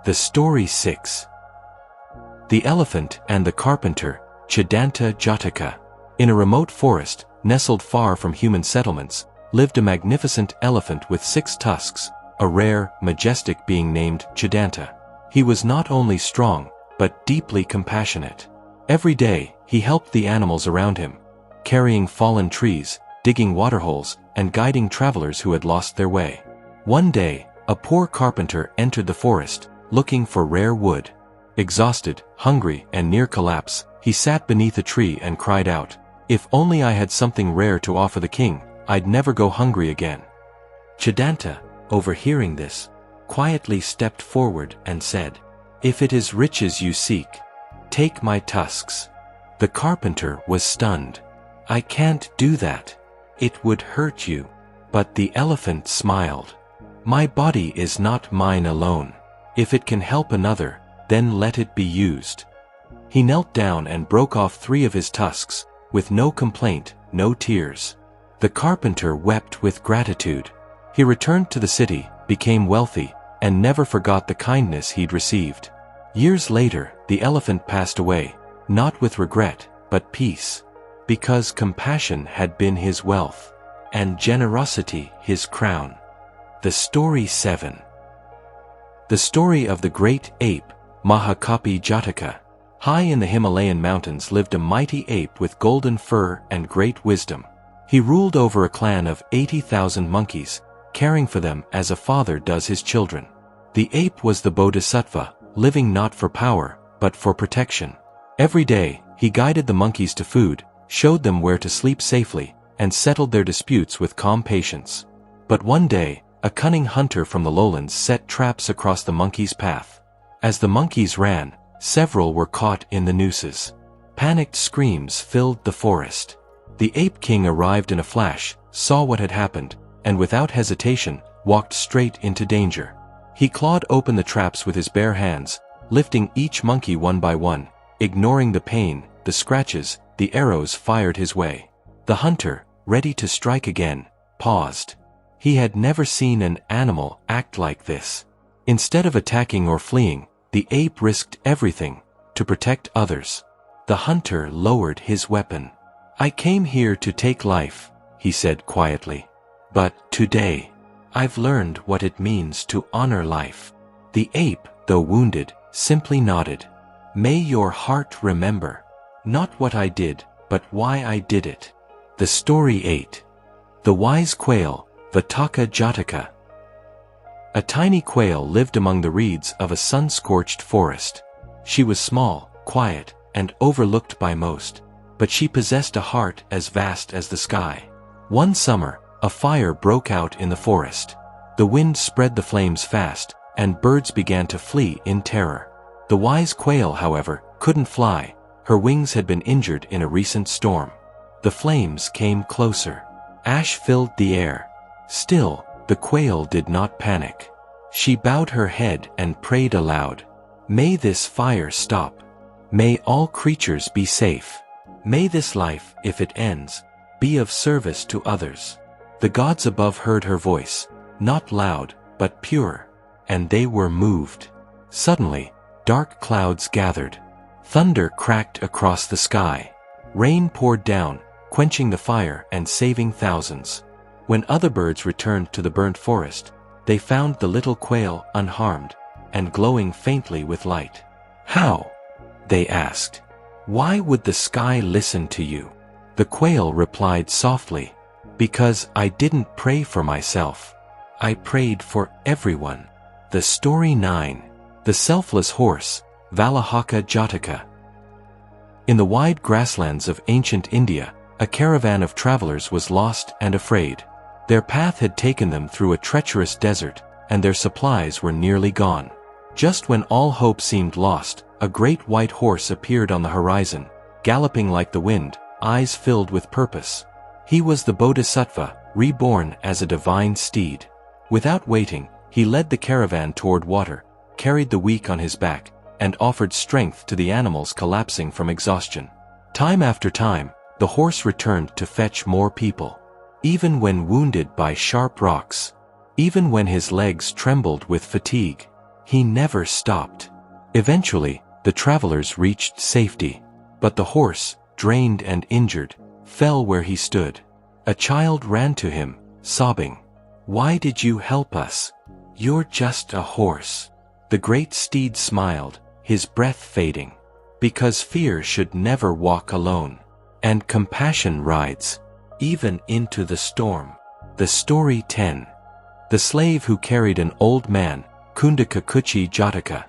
The Story 6. The Elephant and the Carpenter, Chidanta Jataka. In a remote forest, nestled far from human settlements, lived a magnificent elephant with 6 tusks, a rare, majestic being named Chidanta. He was not only strong, but deeply compassionate. Every day, he helped the animals around him, carrying fallen trees, digging waterholes, and guiding travelers who had lost their way. One day, a poor carpenter entered the forest, looking for rare wood. Exhausted, hungry, and near collapse, he sat beneath a tree and cried out, "If only I had something rare to offer the king, I'd never go hungry again." Chidanta, overhearing this, quietly stepped forward and said, "If it is riches you seek, take my tusks." The carpenter was stunned. "I can't do that. It would hurt you." But the elephant smiled. "My body is not mine alone. If it can help another, then let it be used." He knelt down and broke off 3 of his tusks, with no complaint, no tears. The carpenter wept with gratitude. He returned to the city, became wealthy, and never forgot the kindness he'd received. Years later, the elephant passed away, not with regret, but peace. because compassion had been his wealth, and generosity his crown. The Story 7. The story of the great ape, Mahakapi Jataka. High in the Himalayan mountains lived a mighty ape with golden fur and great wisdom. He ruled over a clan of 80,000 monkeys, caring for them as a father does his children. The ape was the Bodhisattva, living not for power, but for protection. Every day, he guided the monkeys to food, showed them where to sleep safely, and settled their disputes with calm patience. But one day, a cunning hunter from the lowlands set traps across the monkeys' path. As the monkeys ran, several were caught in the nooses. Panicked screams filled the forest. The ape king arrived in a flash, saw what had happened, and without hesitation, walked straight into danger. He clawed open the traps with his bare hands, lifting each monkey one by one, ignoring the pain, the scratches, the arrows fired his way. The hunter, ready to strike again, paused. He had never seen an animal act like this. Instead of attacking or fleeing, the ape risked everything to protect others. The hunter lowered his weapon. "I came here to take life," he said quietly. "But today, I've learned what it means to honor life." The ape, though wounded, simply nodded. "May your heart remember, not what I did, but why I did it." The Story 8. The Wise Quail, Jataka Jataka. A tiny quail lived among the reeds of a sun-scorched forest. She was small, quiet, and overlooked by most, but she possessed a heart as vast as the sky. One summer, a fire broke out in the forest. The wind spread the flames fast, and birds began to flee in terror. The wise quail, however, couldn't fly. Her wings had been injured in a recent storm. The flames came closer. Ash filled the air. Still, the quail did not panic. She bowed her head and prayed aloud. "May this fire stop. May all creatures be safe. May this life, if it ends, be of service to others." The gods above heard her voice, not loud, but pure, and they were moved. Suddenly, dark clouds gathered. Thunder cracked across the sky. Rain poured down, quenching the fire and saving thousands. When other birds returned to the burnt forest, they found the little quail unharmed and glowing faintly with light. "How?" they asked. "Why would the sky listen to you?" The quail replied softly, "Because I didn't pray for myself. I prayed for everyone." The Story 9. The Selfless Horse, Valahaka Jataka. In the wide grasslands of ancient India, a caravan of travelers was lost and afraid. Their path had taken them through a treacherous desert, and their supplies were nearly gone. Just when all hope seemed lost, a great white horse appeared on the horizon, galloping like the wind, eyes filled with purpose. He was the Bodhisattva, reborn as a divine steed. Without waiting, he led the caravan toward water, carried the weak on his back, and offered strength to the animals collapsing from exhaustion. Time after time, the horse returned to fetch more people. Even when wounded by sharp rocks, even when his legs trembled with fatigue, he never stopped. Eventually, the travelers reached safety, but the horse, drained and injured, fell where he stood. A child ran to him, sobbing, "Why did you help us? You're just a horse." The great steed smiled, his breath fading. Because fear should never walk alone, and compassion rides even into the storm. The Story 10. The Slave Who Carried an Old Man, Kundaka Kuchi Jataka.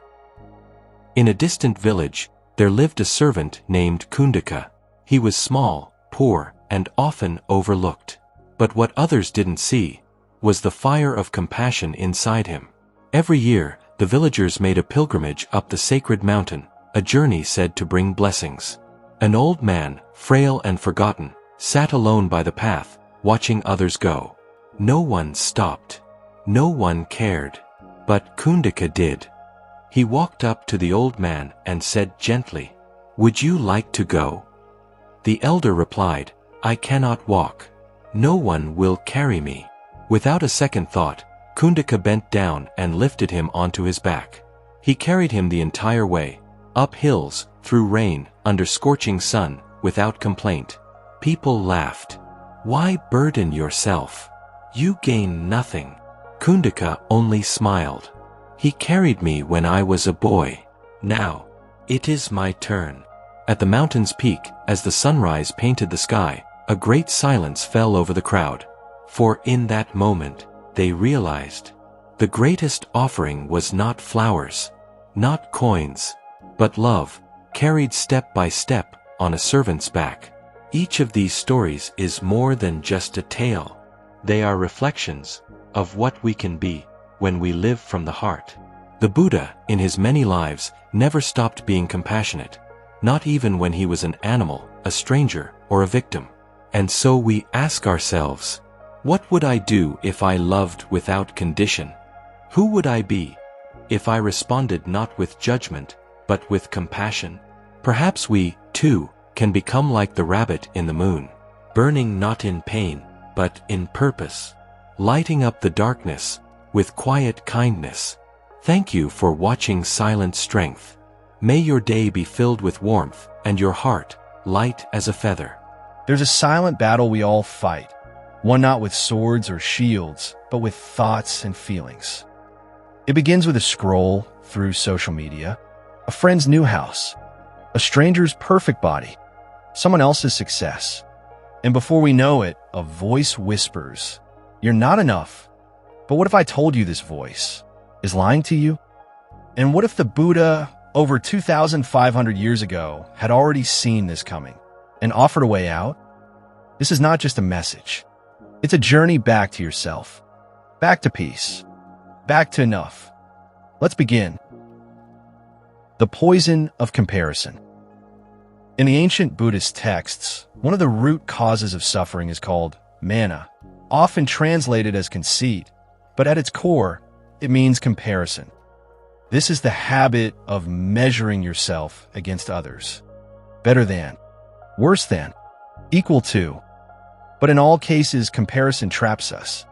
In a distant village, there lived a servant named Kundaka. He was small, poor, and often overlooked. But what others didn't see was the fire of compassion inside him. Every year, the villagers made a pilgrimage up the sacred mountain, a journey said to bring blessings. An old man, frail and forgotten, sat alone by the path, watching others go. No one stopped. No one cared. But Kundaka did. He walked up to the old man and said gently, "Would you like to go?" The elder replied, "I cannot walk. No one will carry me." Without a second thought, Kundaka bent down and lifted him onto his back. He carried him the entire way, up hills, through rain, under scorching sun, without complaint. People laughed. Why burden yourself? You gain nothing. Kundaka only smiled. He carried me when I was a boy. Now, it is my turn. At the mountain's peak, as the sunrise painted the sky, a great silence fell over the crowd. For in that moment, they realized the greatest offering was not flowers, not coins, but love, carried step by step on a servant's back. Each of these stories is more than just a tale. They are reflections of what we can be when we live from the heart. The Buddha, in his many lives, never stopped being compassionate, not even when he was an animal, a stranger, or a victim. And so we ask ourselves, what would I do if I loved without condition? Who would I be if I responded not with judgment, but with compassion? Perhaps we, too, can become like the rabbit in the moon, burning not in pain, but in purpose, lighting up the darkness with quiet kindness. Thank you for watching Silent Strength. May your day be filled with warmth and your heart light as a feather. There's a silent battle we all fight, one not with swords or shields, but with thoughts and feelings. It begins with a scroll through social media, a friend's new house, a stranger's perfect body, someone else's success. And before we know it, a voice whispers, "You're not enough." But what if I told you this voice is lying to you? And what if the Buddha, over 2,500 years ago, had already seen this coming and offered a way out? This is not just a message. It's a journey back to yourself, back to peace, back to enough. Let's begin. The poison of comparison. In the ancient Buddhist texts, one of the root causes of suffering is called mana, often translated as conceit, but at its core, it means comparison. This is the habit of measuring yourself against others. Better than, worse than, equal to. But in all cases, comparison traps us.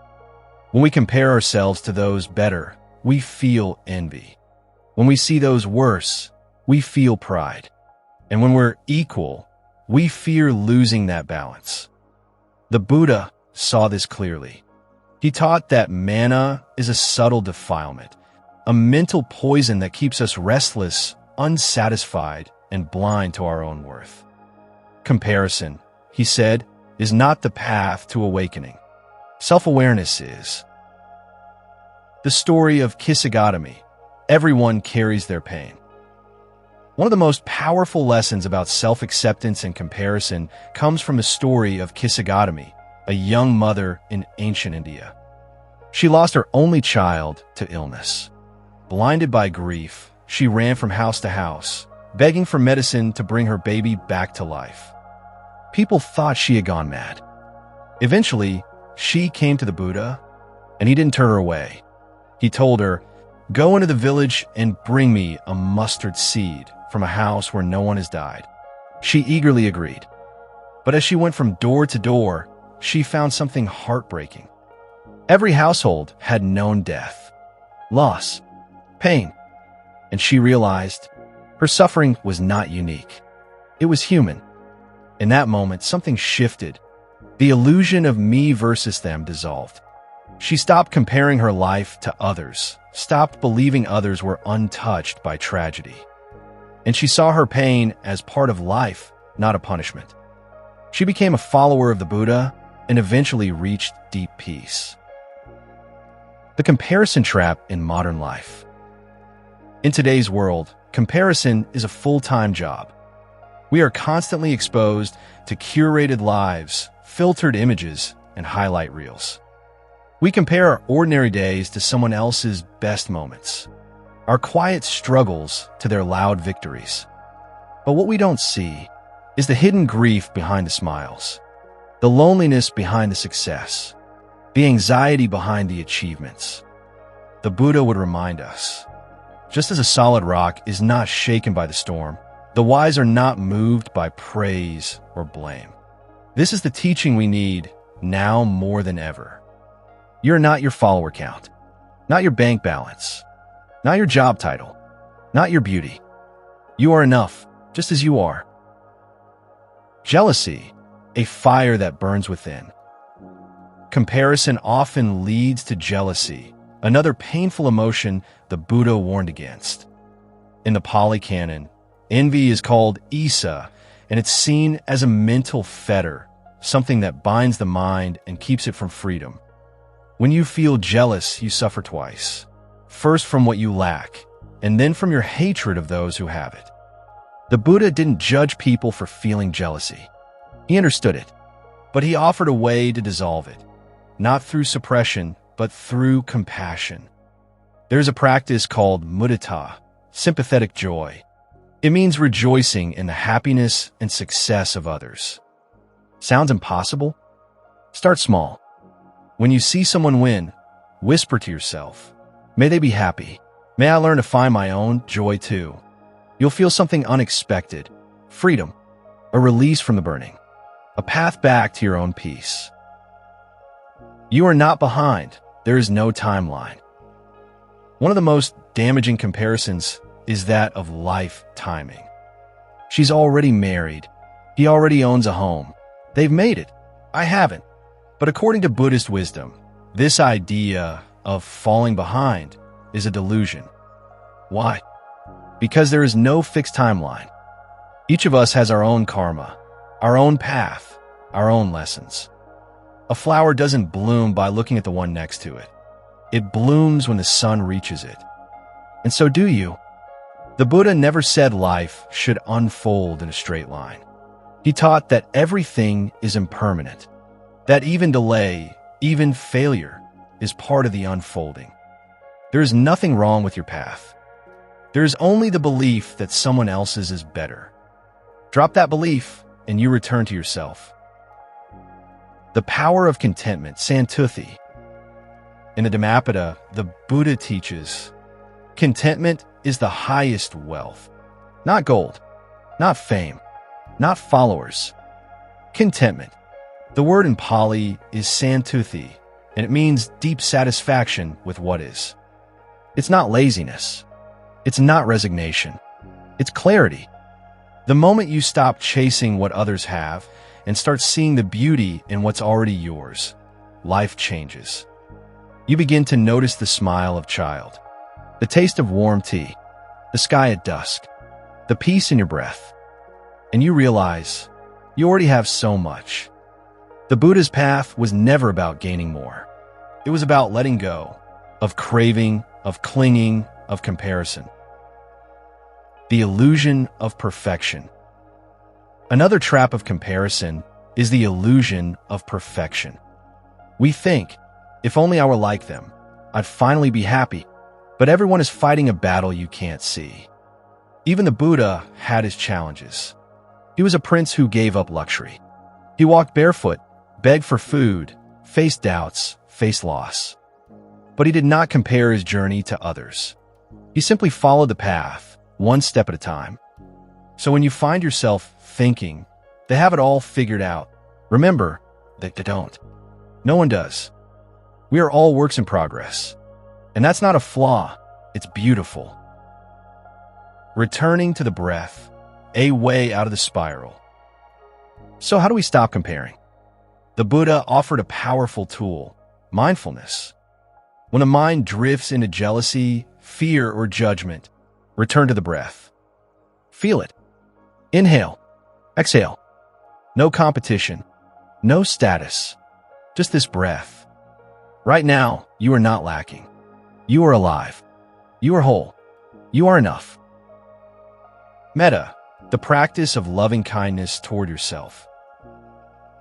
When we compare ourselves to those better, we feel envy. When we see those worse, we feel pride. And when we're equal, we fear losing that balance. The Buddha saw this clearly. He taught that mana is a subtle defilement, a mental poison that keeps us restless, unsatisfied, and blind to our own worth. Comparison, he said, is not the path to awakening. Self-awareness is. The story of Kisagami. Everyone carries their pain. One of the most powerful lessons about self-acceptance and comparison comes from the story of Kisagami, a young mother in ancient India. She lost her only child to illness. Blinded by grief, she ran from house to house, begging for medicine to bring her baby back to life. People thought she had gone mad. Eventually, she came to the Buddha, and he didn't turn her away. He told her, "Go into the village and bring me a mustard seed from a house where no one has died." She eagerly agreed. But as she went from door to door, she found something heartbreaking. Every household had known death, loss, pain, and she realized her suffering was not unique. It was human. In that moment, something shifted. The illusion of me versus them dissolved. She stopped comparing her life to others, stopped believing others were untouched by tragedy. And she saw her pain as part of life, not a punishment. She became a follower of the Buddha and eventually reached deep peace. The comparison trap in modern life. In today's world, comparison is a full-time job. We are constantly exposed to curated lives, filtered images, and highlight reels. We compare our ordinary days to someone else's best moments, our quiet struggles to their loud victories. But what we don't see is the hidden grief behind the smiles, the loneliness behind the success, the anxiety behind the achievements. The Buddha would remind us, just as a solid rock is not shaken by the storm, the wise are not moved by praise or blame. This is the teaching we need now more than ever. You're not your follower count, not your bank balance, not your job title, not your beauty. You are enough, just as you are. Jealousy a fire that burns within. Comparison often leads to jealousy, another painful emotion the Buddha warned against. In the Pali Canon, envy is called isa, and it's seen as a mental fetter, something that binds the mind and keeps it from freedom. When you feel jealous, you suffer twice. First from what you lack, and then from your hatred of those who have it. The Buddha didn't judge people for feeling jealousy. He understood it, but he offered a way to dissolve it, not through suppression, but through compassion. There's a practice called mudita, sympathetic joy. It means rejoicing in the happiness and success of others. Sounds impossible? Start small. When you see someone win, whisper to yourself, "May they be happy. May I learn to find my own joy too." You'll feel something unexpected, freedom, a release from the burning, a path back to your own peace. You are not behind. There is no timeline. One of the most damaging comparisons is that of life timing. She's already married. He already owns a home. They've made it. I haven't. But according to Buddhist wisdom, this idea of falling behind is a delusion. Why? Because there is no fixed timeline. Each of us has our own karma, our own path, our own lessons. A flower doesn't bloom by looking at the one next to it. It blooms when the sun reaches it. And so do you. The Buddha never said life should unfold in a straight line. He taught that everything is impermanent, that even delay, even failure, is part of the unfolding. There is nothing wrong with your path. There is only the belief that someone else's is better. Drop that belief, and you return to yourself. The power of contentment, santuthi. In the Dhammapada, the Buddha teaches, contentment is the highest wealth. Not gold, not fame, not followers. Contentment. The word in Pali is santuthi, and it means deep satisfaction with what is. It's not laziness. It's not resignation. It's clarity. The moment you stop chasing what others have and start seeing the beauty in what's already yours, life changes. You begin to notice the smile of a child, the taste of warm tea, the sky at dusk, the peace in your breath, and you realize you already have so much. The Buddha's path was never about gaining more. It was about letting go of craving, of clinging, of comparison. The illusion of perfection. Another trap of comparison is the illusion of perfection. We think, if only I were like them, I'd finally be happy. But everyone is fighting a battle you can't see. Even the Buddha had his challenges. He was a prince who gave up luxury. He walked barefoot, begged for food, faced doubts, faced loss. But he did not compare his journey to others. He simply followed the path, one step at a time. So when you find yourself thinking, they have it all figured out, remember that they don't. No one does. We are all works in progress. And that's not a flaw, it's beautiful. Returning to the breath, a way out of the spiral. So how do we stop comparing? The Buddha offered a powerful tool, mindfulness. When the mind drifts into jealousy, fear, or judgment, return to the breath. Feel it. Inhale. Exhale. No competition. No status. Just this breath. Right now, you are not lacking. You are alive. You are whole. You are enough. Metta, the practice of loving kindness toward yourself.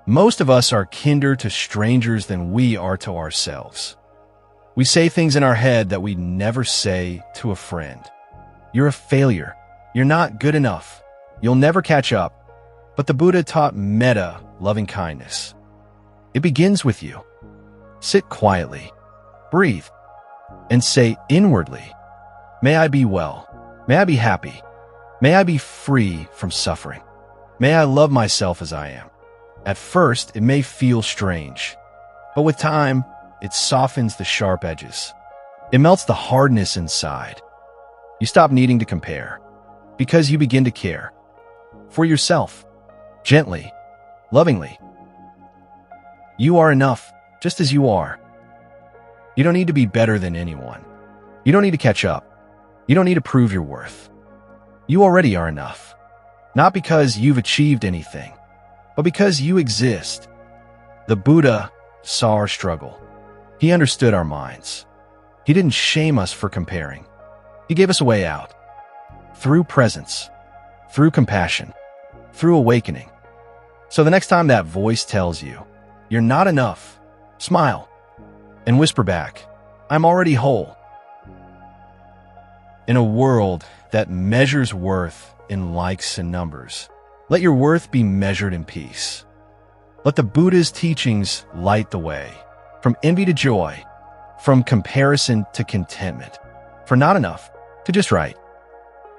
Most of us are kinder to strangers than we are to ourselves. We say things in our head that we never say to a friend. You're a failure. You're not good enough. You'll never catch up. But the Buddha taught metta, loving kindness. It begins with you. Sit quietly, breathe, and say inwardly, may I be well, may I be happy, may I be free from suffering, may I love myself as I am. At first, it may feel strange, but with time, it softens the sharp edges. It melts the hardness inside. You stop needing to compare, because you begin to care. For yourself, gently, lovingly. You are enough, just as you are. You don't need to be better than anyone. You don't need to catch up. You don't need to prove your worth. You already are enough. Not because you've achieved anything, but because you exist. The Buddha saw our struggle. He understood our minds. He didn't shame us for comparing. He gave us a way out. Through presence, through compassion, through awakening. So the next time that voice tells you, you're not enough, smile and whisper back, I'm already whole. In a world that measures worth in likes and numbers, let your worth be measured in peace. Let the Buddha's teachings light the way, from envy to joy, from comparison to contentment, for not enough to just right.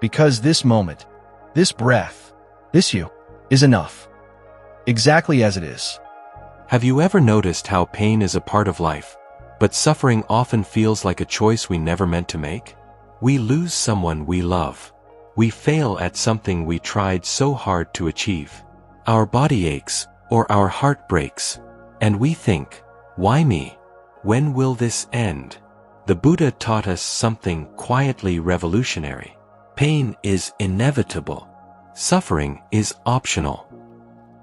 Because this moment, this breath, this you, is enough, exactly as it is. Have you ever noticed how pain is a part of life, but suffering often feels like a choice we never meant to make? We lose someone we love. We fail at something we tried so hard to achieve. Our body aches, or our heart breaks, and we think, why me? When will this end? The Buddha taught us something quietly revolutionary. Pain is inevitable. Suffering is optional.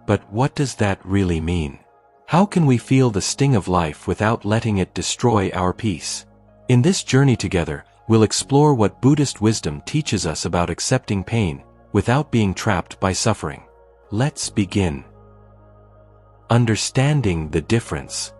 But what does that really mean? How can we feel the sting of life without letting it destroy our peace? In this journey together, we'll explore what Buddhist wisdom teaches us about accepting pain without being trapped by suffering. Let's begin. Understanding the difference.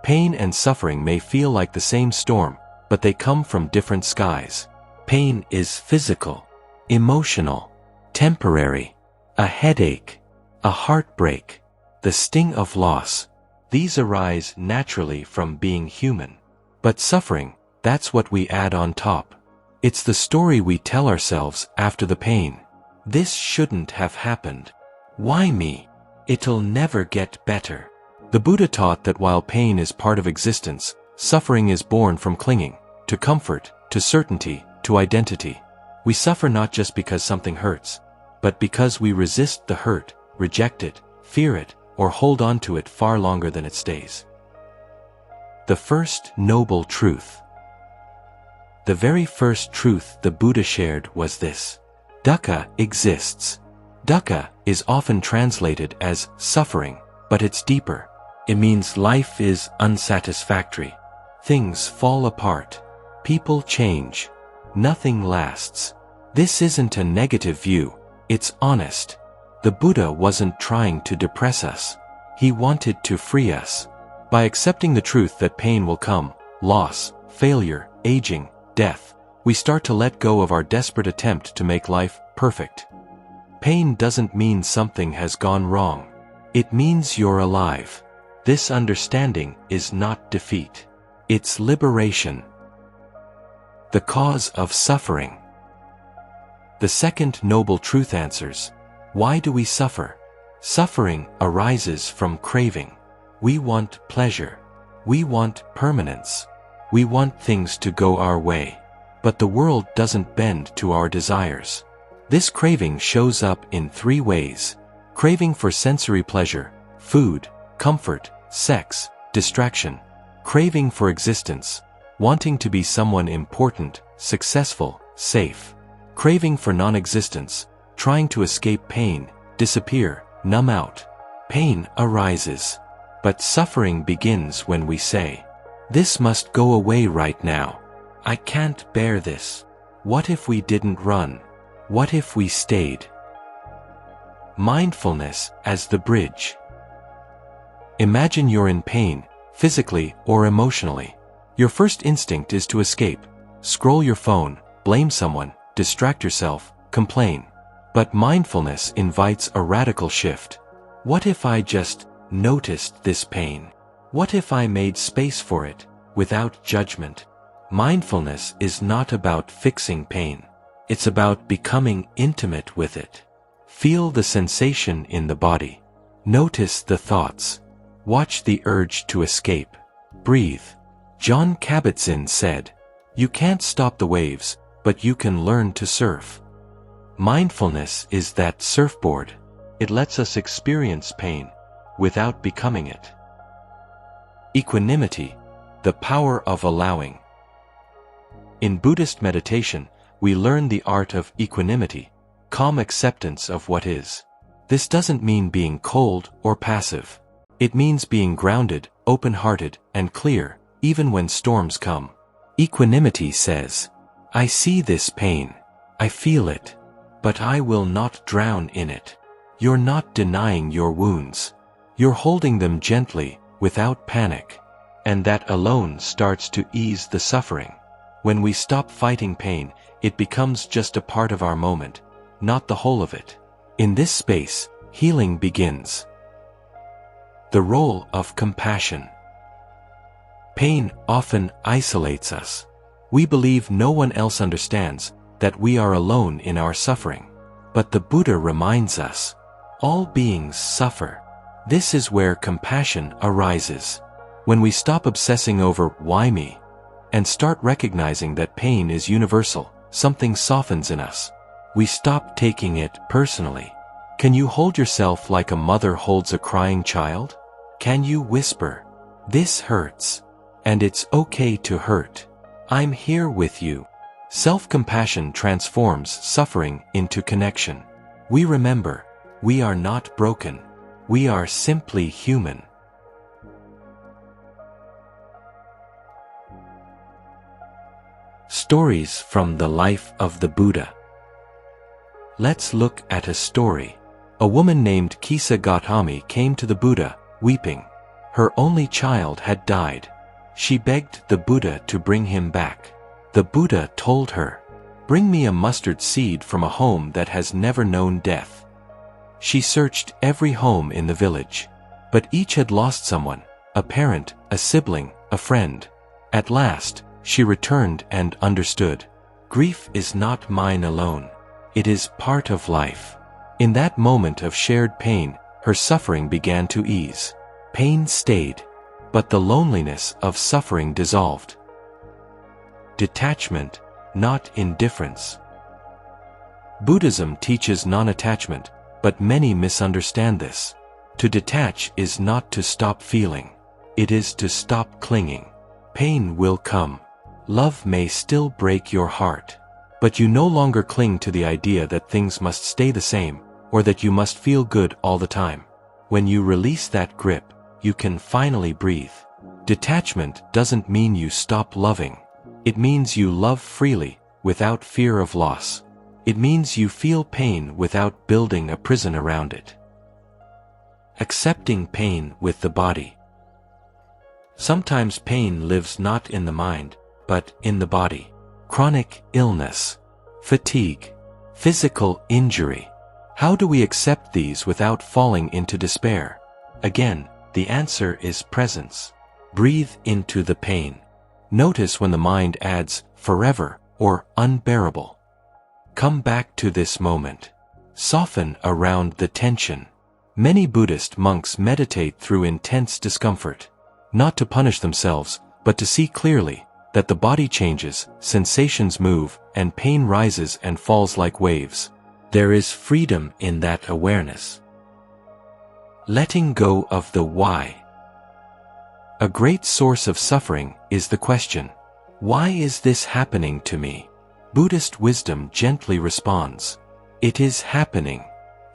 Pain and suffering may feel like the same storm, but they come from different skies. Pain is physical, emotional, temporary, a headache, a heartbreak, the sting of loss. These arise naturally from being human. But suffering, that's what we add on top. It's the story we tell ourselves after the pain. This shouldn't have happened. Why me? It'll never get better. The Buddha taught that while pain is part of existence, suffering is born from clinging to comfort, to certainty, to identity. We suffer not just because something hurts, but because we resist the hurt, reject it, fear it, or hold on to it far longer than it stays. The first noble truth. The very first truth the Buddha shared was this: dukkha exists. Dukkha is often translated as suffering, but it's deeper. It means life is unsatisfactory. Things fall apart. People change. Nothing lasts. This isn't a negative view, it's honest. The Buddha wasn't trying to depress us. He wanted to free us. By accepting the truth that pain will come, loss, failure, aging, death, we start to let go of our desperate attempt to make life perfect. Pain doesn't mean something has gone wrong. It means you're alive. This understanding is not defeat. It's liberation. The cause of suffering. The second noble truth answers, why do we suffer? Suffering arises from craving. We want pleasure. We want permanence. We want things to go our way. But the world doesn't bend to our desires. This craving shows up in three ways: craving for sensory pleasure, food, comfort, sex, distraction; craving for existence, wanting to be someone important, successful, safe; craving for non-existence, trying to escape pain, disappear, numb out. Pain arises, but suffering begins when we say, "This must go away right now. I can't bear this. What if we didn't run? What if we stayed?" Mindfulness as the bridge. Imagine you're in pain, physically or emotionally. Your first instinct is to escape. Scroll your phone, blame someone, distract yourself, complain. But mindfulness invites a radical shift. What if I just noticed this pain? What if I made space for it, without judgment? Mindfulness is not about fixing pain. It's about becoming intimate with it. Feel the sensation in the body. Notice the thoughts. Watch the urge to escape. Breathe. John Kabat-Zinn said, "You can't stop the waves, but you can learn to surf." Mindfulness is that surfboard. It lets us experience pain without becoming it. Equanimity, the power of allowing. In Buddhist meditation, we learn the art of equanimity, calm acceptance of what is. This doesn't mean being cold or passive. It means being grounded, open-hearted, and clear, even when storms come. Equanimity says, I see this pain. I feel it. But I will not drown in it. You're not denying your wounds. You're holding them gently, without panic. And that alone starts to ease the suffering. When we stop fighting pain, it becomes just a part of our moment, not the whole of it. In this space, healing begins. The role of compassion. Pain often isolates us. We believe no one else understands, that we are alone in our suffering. But the Buddha reminds us, all beings suffer. This is where compassion arises. When we stop obsessing over why me, and start recognizing that pain is universal, something softens in us. We stop taking it personally. Can you hold yourself like a mother holds a crying child? Can you whisper, this hurts, and it's okay to hurt. I'm here with you. Self-compassion transforms suffering into connection. We remember, we are not broken. We are simply human. Stories from the life of the Buddha. Let's look at a story. A woman named Kisa Gautami came to the Buddha, weeping. Her only child had died. She begged the Buddha to bring him back. The Buddha told her, bring me a mustard seed from a home that has never known death. She searched every home in the village, but each had lost someone, a parent, a sibling, a friend. At last, she returned and understood. Grief is not mine alone. It is part of life. In that moment of shared pain, her suffering began to ease. Pain stayed, but the loneliness of suffering dissolved. Detachment, not indifference. Buddhism teaches non-attachment, but many misunderstand this. To detach is not to stop feeling. It is to stop clinging. Pain will come. Love may still break your heart. But you no longer cling to the idea that things must stay the same, or that you must feel good all the time. When you release that grip, you can finally breathe. Detachment doesn't mean you stop loving. It means you love freely, without fear of loss. It means you feel pain without building a prison around it. Accepting pain with the body. Sometimes pain lives not in the mind, but in the body. Chronic illness, fatigue, physical injury. How do we accept these without falling into despair? Again, the answer is presence. Breathe into the pain. Notice when the mind adds forever or unbearable. Come back to this moment. Soften around the tension. Many Buddhist monks meditate through intense discomfort, not to punish themselves, but to see clearly that the body changes, sensations move, and pain rises and falls like waves. There is freedom in that awareness. Letting go of the why. A great source of suffering is the question, why is this happening to me? Buddhist wisdom gently responds, it is happening.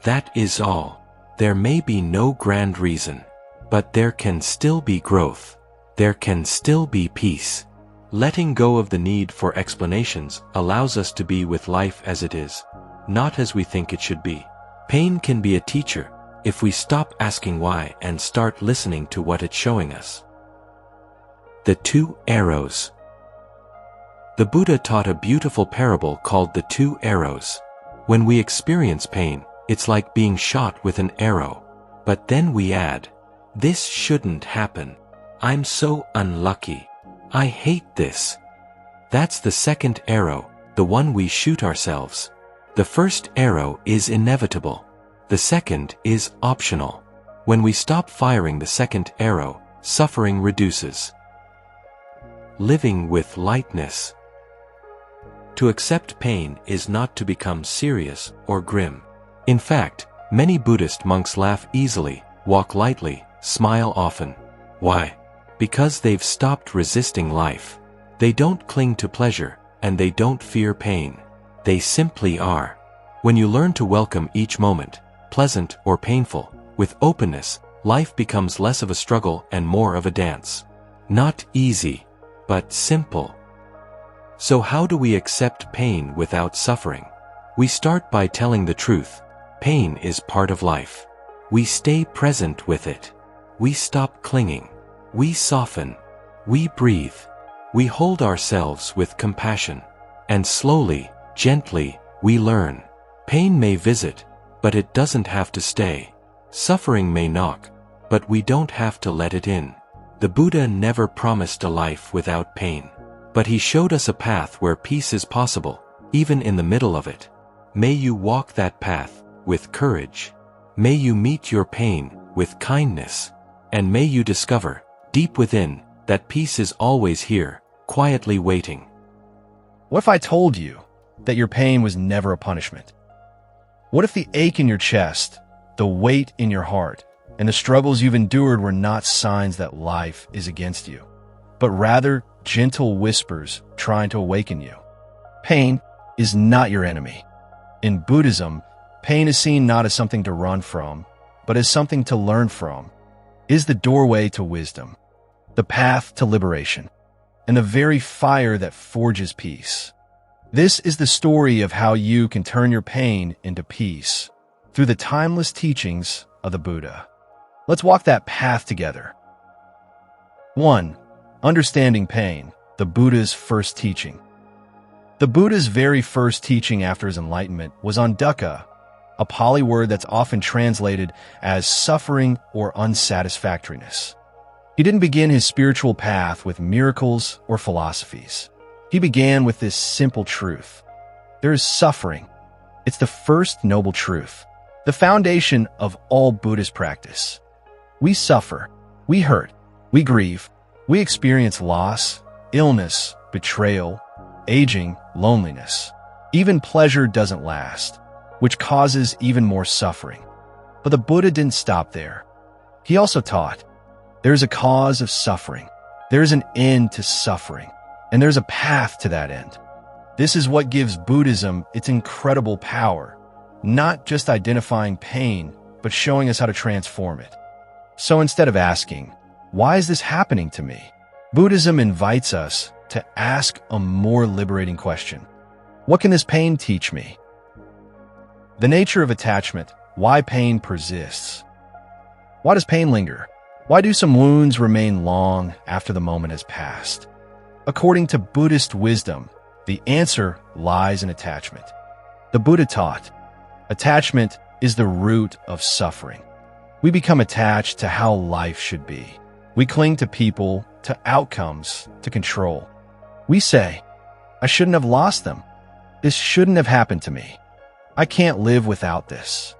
That is all. There may be no grand reason, but there can still be growth. There can still be peace. Letting go of the need for explanations allows us to be with life as it is, not as we think it should be. Pain can be a teacher if we stop asking why and start listening to what it's showing us. The two arrows. The Buddha taught a beautiful parable called the two arrows. When we experience pain, it's like being shot with an arrow. But then we add, this shouldn't happen. I'm so unlucky. I hate this. That's the second arrow, the one we shoot ourselves. The first arrow is inevitable. The second is optional. When we stop firing the second arrow, suffering reduces. Living with lightness. To accept pain is not to become serious or grim. In fact, Many Buddhist monks laugh easily, walk lightly, smile often. Why? Because they've stopped resisting life. They don't cling to pleasure, and they don't fear pain. They simply are. When you learn to welcome each moment, pleasant or painful, with openness, life becomes less of a struggle and more of a dance. Not easy, but simple. So how do we accept pain without suffering? We start by telling the truth. Pain is part of life. We stay present with it. We stop clinging. We soften. We breathe. We hold ourselves with compassion. And slowly, gently, we learn. Pain may visit, but it doesn't have to stay. Suffering may knock, but we don't have to let it in. The Buddha never promised a life without pain. But he showed us a path where peace is possible, even in the middle of it. May you walk that path with courage. May you meet your pain with kindness. And may you discover, deep within, that peace is always here, quietly waiting. What if I told you that your pain was never a punishment? What if the ache in your chest, the weight in your heart, and the struggles you've endured were not signs that life is against you, but rather gentle whispers trying to awaken you? Pain is not your enemy. In Buddhism, pain is seen not as something to run from, but as something to learn from. It is the doorway to wisdom, the path to liberation, and the very fire that forges peace. This is the story of how you can turn your pain into peace through the timeless teachings of the Buddha. Let's walk that path together. 1. Understanding pain, the Buddha's first teaching. The Buddha's very first teaching after his enlightenment was on dukkha, a Pali word that's often translated as suffering or unsatisfactoriness. He didn't begin his spiritual path with miracles or philosophies. He began with this simple truth. There is suffering. It's the first noble truth, the foundation of all Buddhist practice. We suffer, we hurt, we grieve, we experience loss, illness, betrayal, aging, loneliness. Even pleasure doesn't last, which causes even more suffering. But the Buddha didn't stop there. He also taught, there's a cause of suffering, there's an end to suffering, and there's a path to that end. This is what gives Buddhism its incredible power, not just identifying pain, but showing us how to transform it. So instead of asking, why is this happening to me? Buddhism invites us to ask a more liberating question. What can this pain teach me? The nature of attachment, why pain persists. Why does pain linger? Why do some wounds remain long after the moment has passed? According to Buddhist wisdom, the answer lies in attachment. The Buddha taught, attachment is the root of suffering. We become attached to how life should be. We cling to people, to outcomes, to control. We say, I shouldn't have lost them. This shouldn't have happened to me. I can't live without this.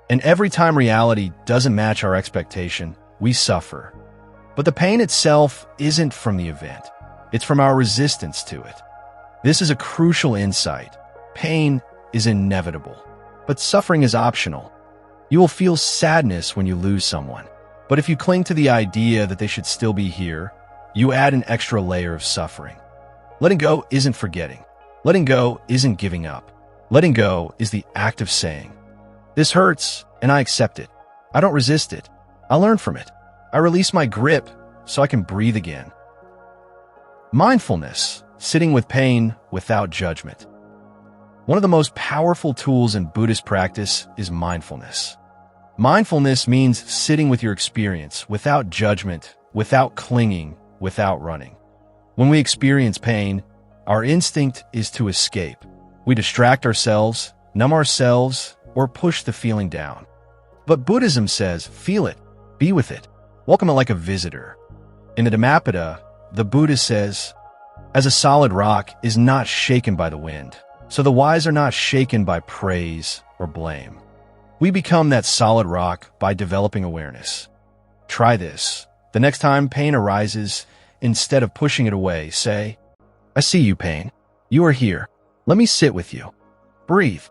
And every time reality doesn't match our expectation, we suffer. But the pain itself isn't from the event. It's from our resistance to it. This is a crucial insight. Pain is inevitable, but suffering is optional. You will feel sadness when you lose someone. But if you cling to the idea that they should still be here, you add an extra layer of suffering. Letting go isn't forgetting. Letting go isn't giving up. Letting go is the act of saying, this hurts, and I accept it. I don't resist it. I learn from it. I release my grip so I can breathe again. Mindfulness, sitting with pain without judgment. One of the most powerful tools in Buddhist practice is mindfulness. Mindfulness means sitting with your experience without judgment, without clinging, without running. When we experience pain, our instinct is to escape. We distract ourselves, numb ourselves, or push the feeling down. But Buddhism says, feel it, be with it, welcome it like a visitor. In the Dhammapada, the Buddha says, as a solid rock is not shaken by the wind, so the wise are not shaken by praise or blame. We become that solid rock by developing awareness. Try this. The next time pain arises, instead of pushing it away, say, I see you, pain. You are here. Let me sit with you. Breathe.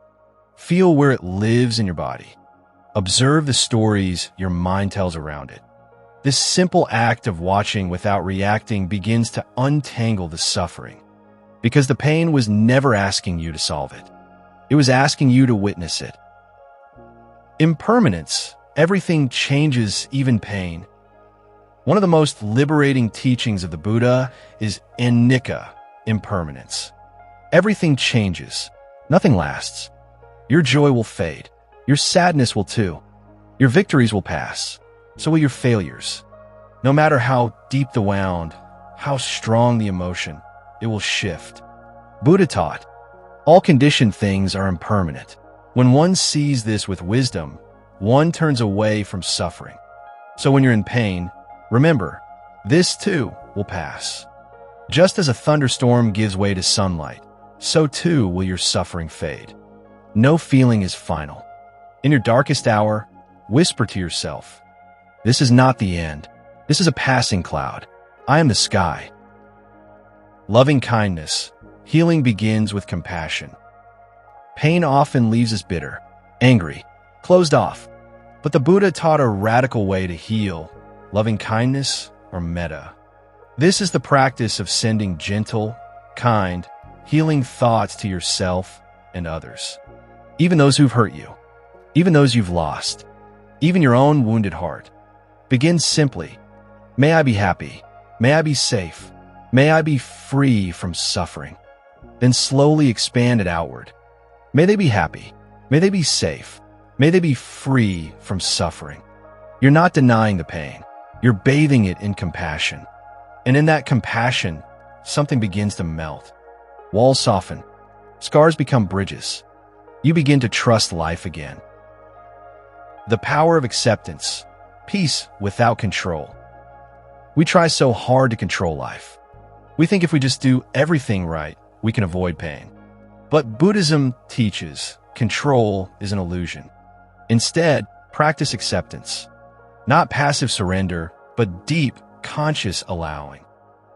Feel where it lives in your body. Observe the stories your mind tells around it. This simple act of watching without reacting begins to untangle the suffering, because the pain was never asking you to solve it. It was asking you to witness it. Impermanence. Everything changes, even pain. One of the most liberating teachings of the Buddha is anicca, impermanence. Everything changes. Nothing lasts. Your joy will fade. Your sadness will too. Your victories will pass. So will your failures. No matter how deep the wound, how strong the emotion, it will shift. Buddha taught, all conditioned things are impermanent. When one sees this with wisdom, one turns away from suffering. So when you're in pain, remember, this too will pass. Just as a thunderstorm gives way to sunlight, so too will your suffering fade. No feeling is final. In your darkest hour, whisper to yourself, this is not the end. This is a passing cloud. I am the sky. Loving kindness. Healing begins with compassion. Pain often leaves us bitter, angry, closed off. But the Buddha taught a radical way to heal, loving kindness or metta. This is the practice of sending gentle, kind, healing thoughts to yourself and others. Even those who've hurt you, even those you've lost, even your own wounded heart. Begin simply. May I be happy. May I be safe. May I be free from suffering. Then slowly expand it outward. May they be happy. May they be safe. May they be free from suffering. You're not denying the pain. You're bathing it in compassion. And in that compassion, something begins to melt. Walls soften. Scars become bridges. You begin to trust life again. The power of acceptance. Peace without control. We try so hard to control life. We think if we just do everything right, we can avoid pain. But Buddhism teaches control is an illusion. Instead, practice acceptance. Not passive surrender, but deep, conscious allowing.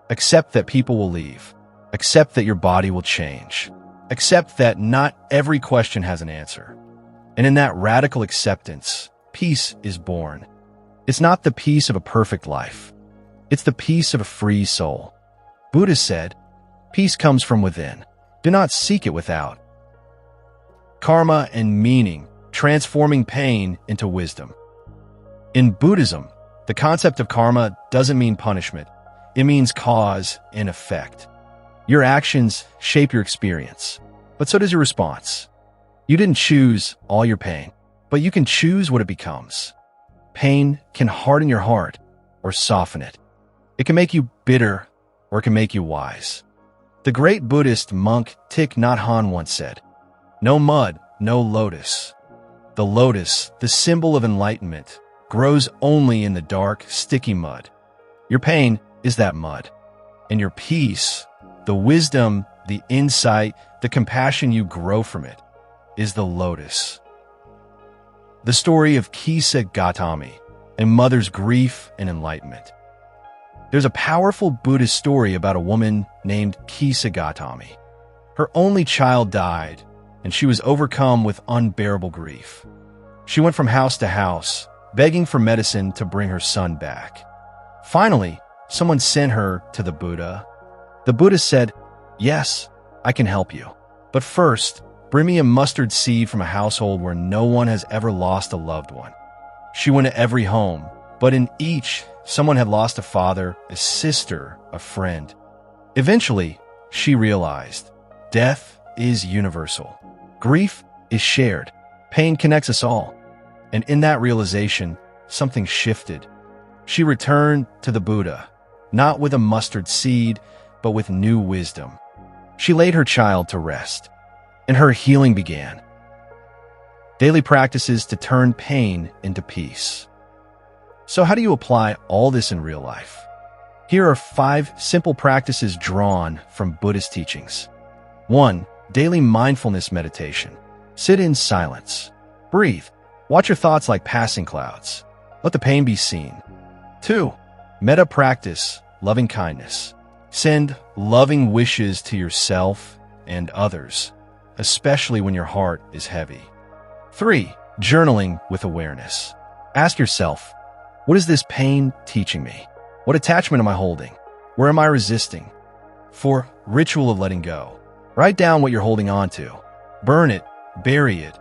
Accept that people will leave. Accept that your body will change. Accept that not every question has an answer. And in that radical acceptance, peace is born. It's not the peace of a perfect life. It's the peace of a free soul. Buddha said, peace comes from within. Do not seek it without. Karma and meaning, transforming pain into wisdom. In Buddhism, the concept of karma doesn't mean punishment. It means cause and effect. Your actions shape your experience, but so does your response. You didn't choose all your pain, but you can choose what it becomes. Pain can harden your heart or soften it. It can make you bitter or it can make you wise. The great Buddhist monk Thich Nhat Hanh once said, no mud, no lotus. The lotus, the symbol of enlightenment, grows only in the dark, sticky mud. Your pain is that mud. And your peace, the wisdom, the insight, the compassion you grow from it, is the lotus. The story of Kisa Gautami, a mother's grief and enlightenment. There's a powerful Buddhist story about a woman named Kisa Gautami. Her only child died, and she was overcome with unbearable grief. She went from house to house, begging for medicine to bring her son back. Finally, someone sent her to the Buddha. The Buddha said, yes, I can help you. But first, bring me a mustard seed from a household where no one has ever lost a loved one. She went to every home, but in each, someone had lost a father, a sister, a friend. Eventually, she realized, death is universal. Grief is shared. Pain connects us all. And in that realization, something shifted. She returned to the Buddha, not with a mustard seed, but with new wisdom. She laid her child to rest, and her healing began. Daily practices to turn pain into peace. So how do you apply all this in real life? Here are 5 simple practices drawn from Buddhist teachings. 1. Daily mindfulness meditation. Sit in silence. Breathe. Watch your thoughts like passing clouds. Let the pain be seen. 2. Metta practice, loving kindness. Send loving wishes to yourself and others, especially when your heart is heavy. 3. Journaling with awareness. Ask yourself, what is this pain teaching me? What attachment am I holding? Where am I resisting? 4. Ritual of letting go. Write down what you're holding on to. Burn it, bury it,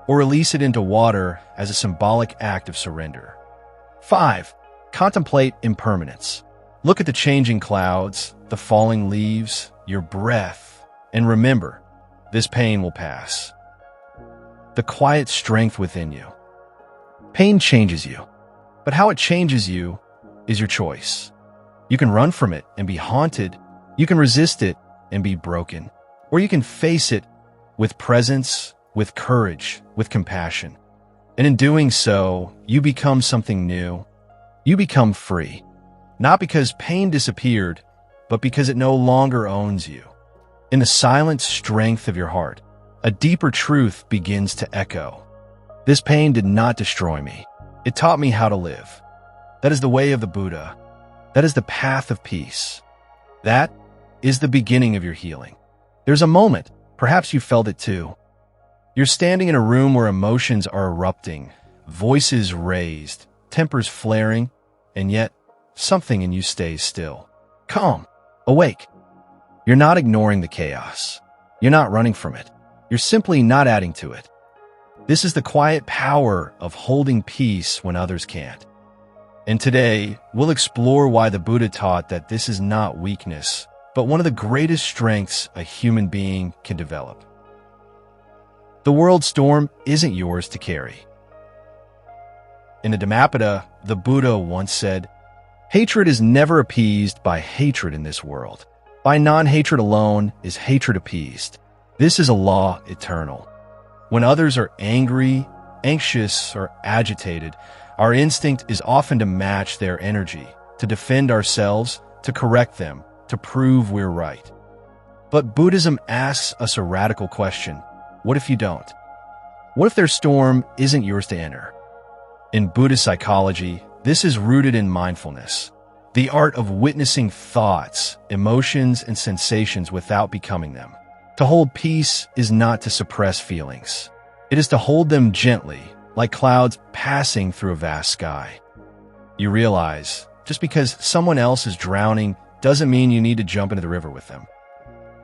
or release it into water as a symbolic act of surrender. 5. Contemplate impermanence. Look at the changing clouds, the falling leaves, your breath, and remember, this pain will pass. The quiet strength within you. Pain changes you, but how it changes you is your choice. You can run from it and be haunted. You can resist it and be broken. Or you can face it with presence, with courage, with compassion. And in doing so, you become something new. You become free. Not because pain disappeared, but because it no longer owns you. In the silent strength of your heart, a deeper truth begins to echo. This pain did not destroy me. It taught me how to live. That is the way of the Buddha. That is the path of peace. That is the beginning of your healing. There's a moment, perhaps you felt it too. You're standing in a room where emotions are erupting, voices raised, tempers flaring, and yet something in you stays still. Calm, awake. You're not ignoring the chaos. You're not running from it. You're simply not adding to it. This is the quiet power of holding peace when others can't. And today, we'll explore why the Buddha taught that this is not weakness, but one of the greatest strengths a human being can develop. The world storm isn't yours to carry. In the Dhammapada, the Buddha once said, "Hatred is never appeased by hatred in this world. By non-hatred alone is hatred appeased. This is a law eternal." When others are angry, anxious, or agitated, our instinct is often to match their energy, to defend ourselves, to correct them, to prove we're right. But Buddhism asks us a radical question. What if you don't? What if their storm isn't yours to enter? In Buddhist psychology, this is rooted in mindfulness, the art of witnessing thoughts, emotions, and sensations without becoming them. To hold peace is not to suppress feelings. It is to hold them gently, like clouds passing through a vast sky. You realize, just because someone else is drowning doesn't mean you need to jump into the river with them.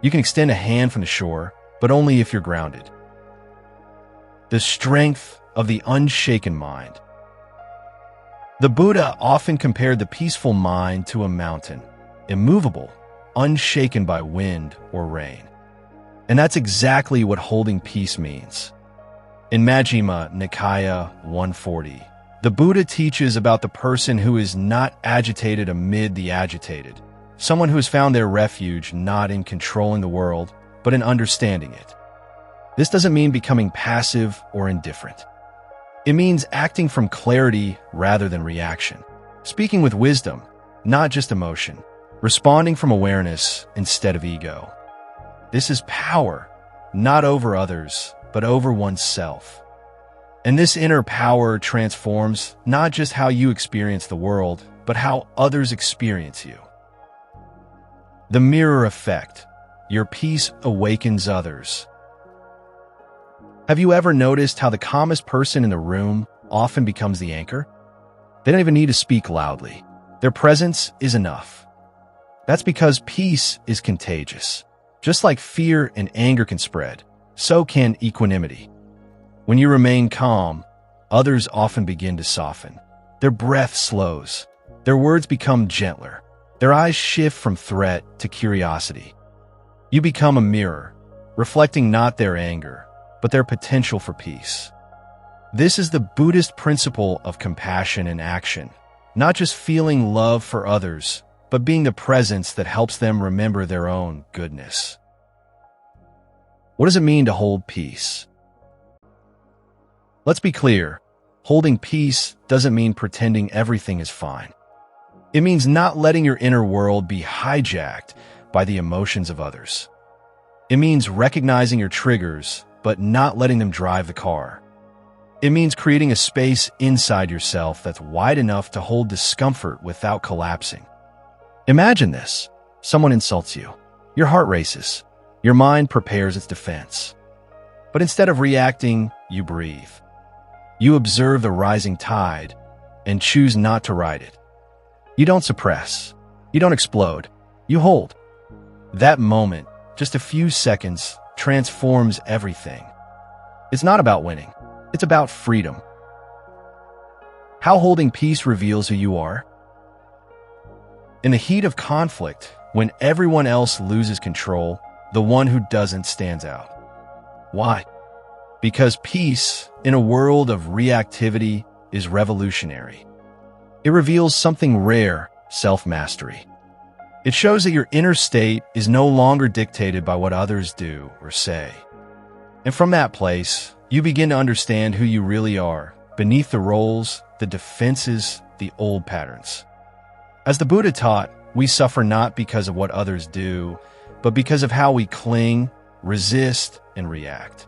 You can extend a hand from the shore, but only if you're grounded. The strength of the unshaken mind. The Buddha often compared the peaceful mind to a mountain, immovable, unshaken by wind or rain. And that's exactly what holding peace means. In Majjhima Nikaya 140, the Buddha teaches about the person who is not agitated amid the agitated, someone who has found their refuge not in controlling the world, but in understanding it. This doesn't mean becoming passive or indifferent. It means acting from clarity rather than reaction, speaking with wisdom, not just emotion, responding from awareness instead of ego. This is power, not over others, but over oneself. And this inner power transforms not just how you experience the world, but how others experience you. The mirror effect. Your peace awakens others. Have you ever noticed how the calmest person in the room often becomes the anchor? They don't even need to speak loudly. Their presence is enough. That's because peace is contagious. Just like fear and anger can spread, so can equanimity. When you remain calm, others often begin to soften. Their breath slows. Their words become gentler. Their eyes shift from threat to curiosity. You become a mirror, reflecting not their anger, but their potential for peace. This is the Buddhist principle of compassion in action, not just feeling love for others, but being the presence that helps them remember their own goodness. What does it mean to hold peace? Let's be clear, holding peace doesn't mean pretending everything is fine. It means not letting your inner world be hijacked by the emotions of others. It means recognizing your triggers, but not letting them drive the car. It means creating a space inside yourself that's wide enough to hold discomfort without collapsing. Imagine this. Someone insults you. Your heart races. Your mind prepares its defense. But instead of reacting, you breathe. You observe the rising tide and choose not to ride it. You don't suppress. You don't explode. You hold. That moment, just a few seconds, transforms everything. It's not about winning. It's about freedom. How holding peace reveals who you are. In the heat of conflict, when everyone else loses control, the one who doesn't stands out. Why? Because peace, in a world of reactivity, is revolutionary. It reveals something rare, self-mastery. It shows that your inner state is no longer dictated by what others do or say. And from that place, you begin to understand who you really are, beneath the roles, the defenses, the old patterns. As the Buddha taught, we suffer not because of what others do, but because of how we cling, resist, and react.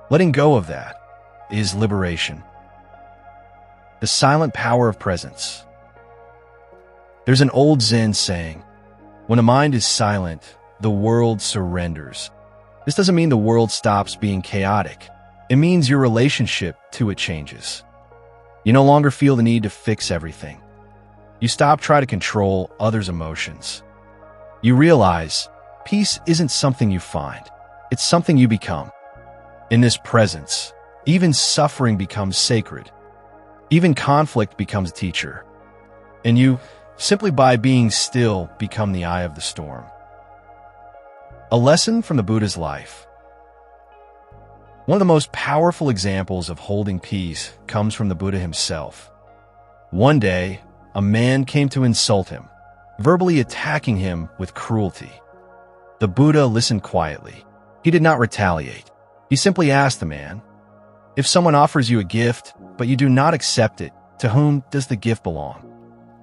Letting go of that is liberation. The silent power of presence. There's an old Zen saying, when a mind is silent, the world surrenders. This doesn't mean the world stops being chaotic. It means your relationship to it changes. You no longer feel the need to fix everything. You stop trying to control others' emotions. You realize peace isn't something you find. It's something you become. In this presence, even suffering becomes sacred. Even conflict becomes a teacher. And you, simply by being still, become the eye of the storm. A lesson from the Buddha's life. One of the most powerful examples of holding peace comes from the Buddha himself. One day, a man came to insult him, verbally attacking him with cruelty. The Buddha listened quietly. He did not retaliate. He simply asked the man, "If someone offers you a gift, but you do not accept it, to whom does the gift belong?"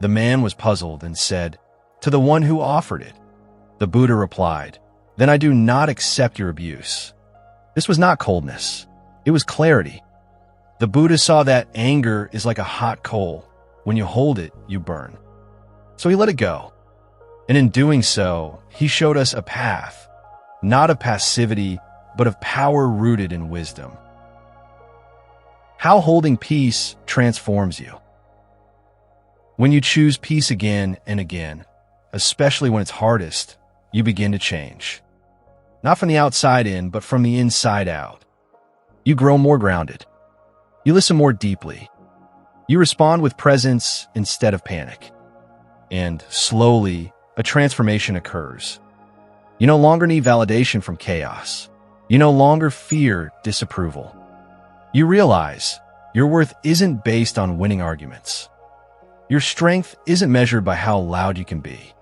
The man was puzzled and said, "To the one who offered it." The Buddha replied, "Then I do not accept your abuse." This was not coldness. It was clarity. The Buddha saw that anger is like a hot coal. When you hold it, you burn. So he let it go. And in doing so, he showed us a path, not of passivity, but of power rooted in wisdom. How holding peace transforms you. When you choose peace again and again, especially when it's hardest, you begin to change. Not from the outside in, but from the inside out. You grow more grounded. You listen more deeply. You respond with presence instead of panic. And slowly, a transformation occurs. You no longer need validation from chaos. You no longer fear disapproval. You realize your worth isn't based on winning arguments. Your strength isn't measured by how loud you can be.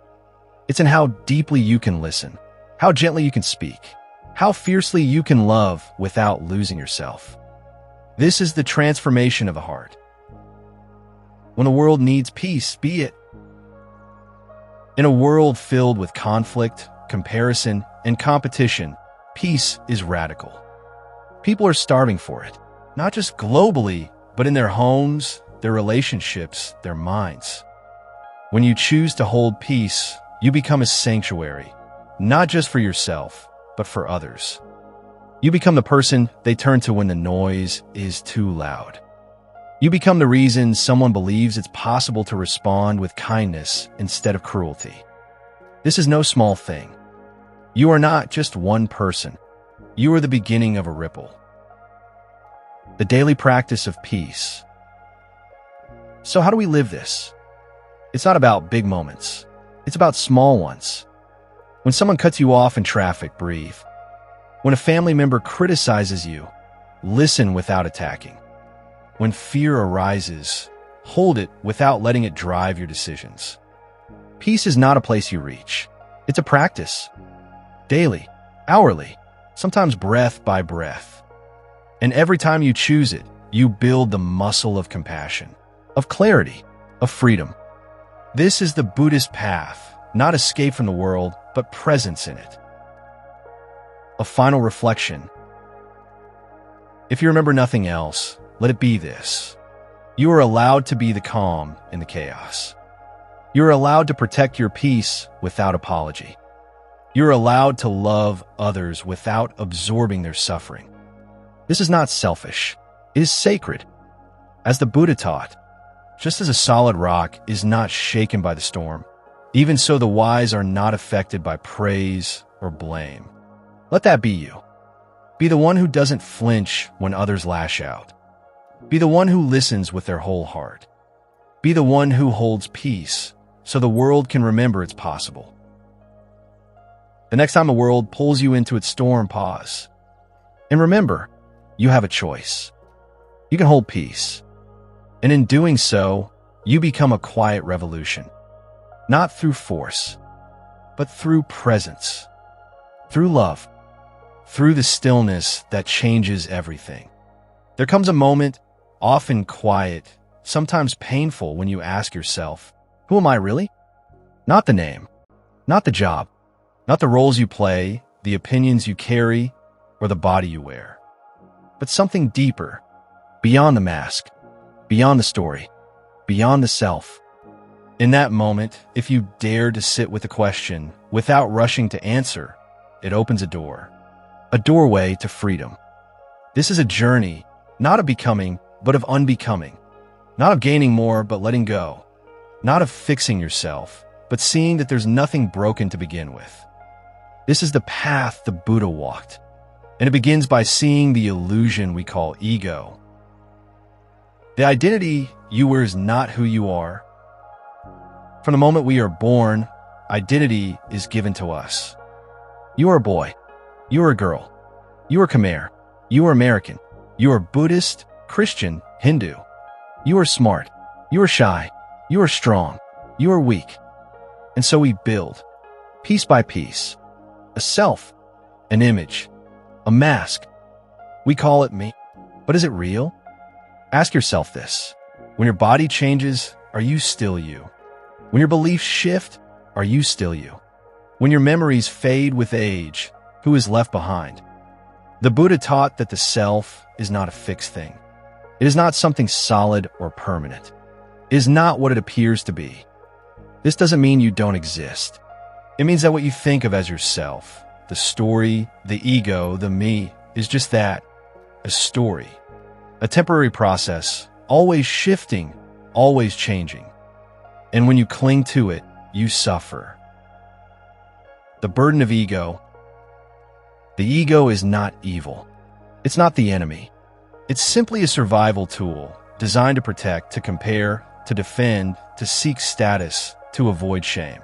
It's in how deeply you can listen, how gently you can speak, how fiercely you can love without losing yourself. This is the transformation of the heart. When the world needs peace, be it. In a world filled with conflict, comparison, and competition, peace is radical. People are starving for it, not just globally, but in their homes, their relationships, their minds. When you choose to hold peace, you become a sanctuary, not just for yourself, but for others. You become the person they turn to when the noise is too loud. You become the reason someone believes it's possible to respond with kindness instead of cruelty. This is no small thing. You are not just one person. You are the beginning of a ripple. The daily practice of peace. So how do we live this? It's not about big moments. It's about small ones. When someone cuts you off in traffic, breathe. When a family member criticizes you, listen without attacking. When fear arises, hold it without letting it drive your decisions. Peace is not a place you reach. It's a practice. Daily, hourly, sometimes breath by breath. And every time you choose it, you build the muscle of compassion, of clarity, of freedom. This is the Buddhist path, not escape from the world, but presence in it. A final reflection. If you remember nothing else, let it be this. You are allowed to be the calm in the chaos. You are allowed to protect your peace without apology. You are allowed to love others without absorbing their suffering. This is not selfish. It is sacred. As the Buddha taught, just as a solid rock is not shaken by the storm, even so the wise are not affected by praise or blame. Let that be you. Be the one who doesn't flinch when others lash out. Be the one who listens with their whole heart. Be the one who holds peace so the world can remember it's possible. The next time a world pulls you into its storm, pause. And remember, you have a choice. You can hold peace. And in doing so, you become a quiet revolution. Not through force, but through presence, through love, through the stillness that changes everything. There comes a moment, often quiet, sometimes painful, when you ask yourself, who am I really? Not the name, not the job, not the roles you play, the opinions you carry, or the body you wear, but something deeper, beyond the mask, beyond the story, beyond the self. In that moment, if you dare to sit with a question without rushing to answer, it opens a doorway to freedom. This is a journey, not of becoming, but of unbecoming, not of gaining more, but letting go, not of fixing yourself, but seeing that there's nothing broken to begin with. This is the path the Buddha walked, and it begins by seeing the illusion we call ego. The identity you wear is not who you are. From the moment we are born, identity is given to us. You are a boy. You are a girl. You are Khmer. You are American. You are Buddhist, Christian, Hindu. You are smart. You are shy. You are strong. You are weak. And so we build, piece by piece, a self, an image, a mask. We call it me. But is it real? Ask yourself this. When your body changes, are you still you? When your beliefs shift, are you still you? When your memories fade with age, who is left behind? The Buddha taught that the self is not a fixed thing. It is not something solid or permanent. It is not what it appears to be. This doesn't mean you don't exist. It means that what you think of as yourself, the story, the ego, the me, is just that, a story. A temporary process, always shifting, always changing. And when you cling to it, you suffer. The burden of ego. The ego is not evil. It's not the enemy. It's simply a survival tool designed to protect, to compare, to defend, to seek status, to avoid shame.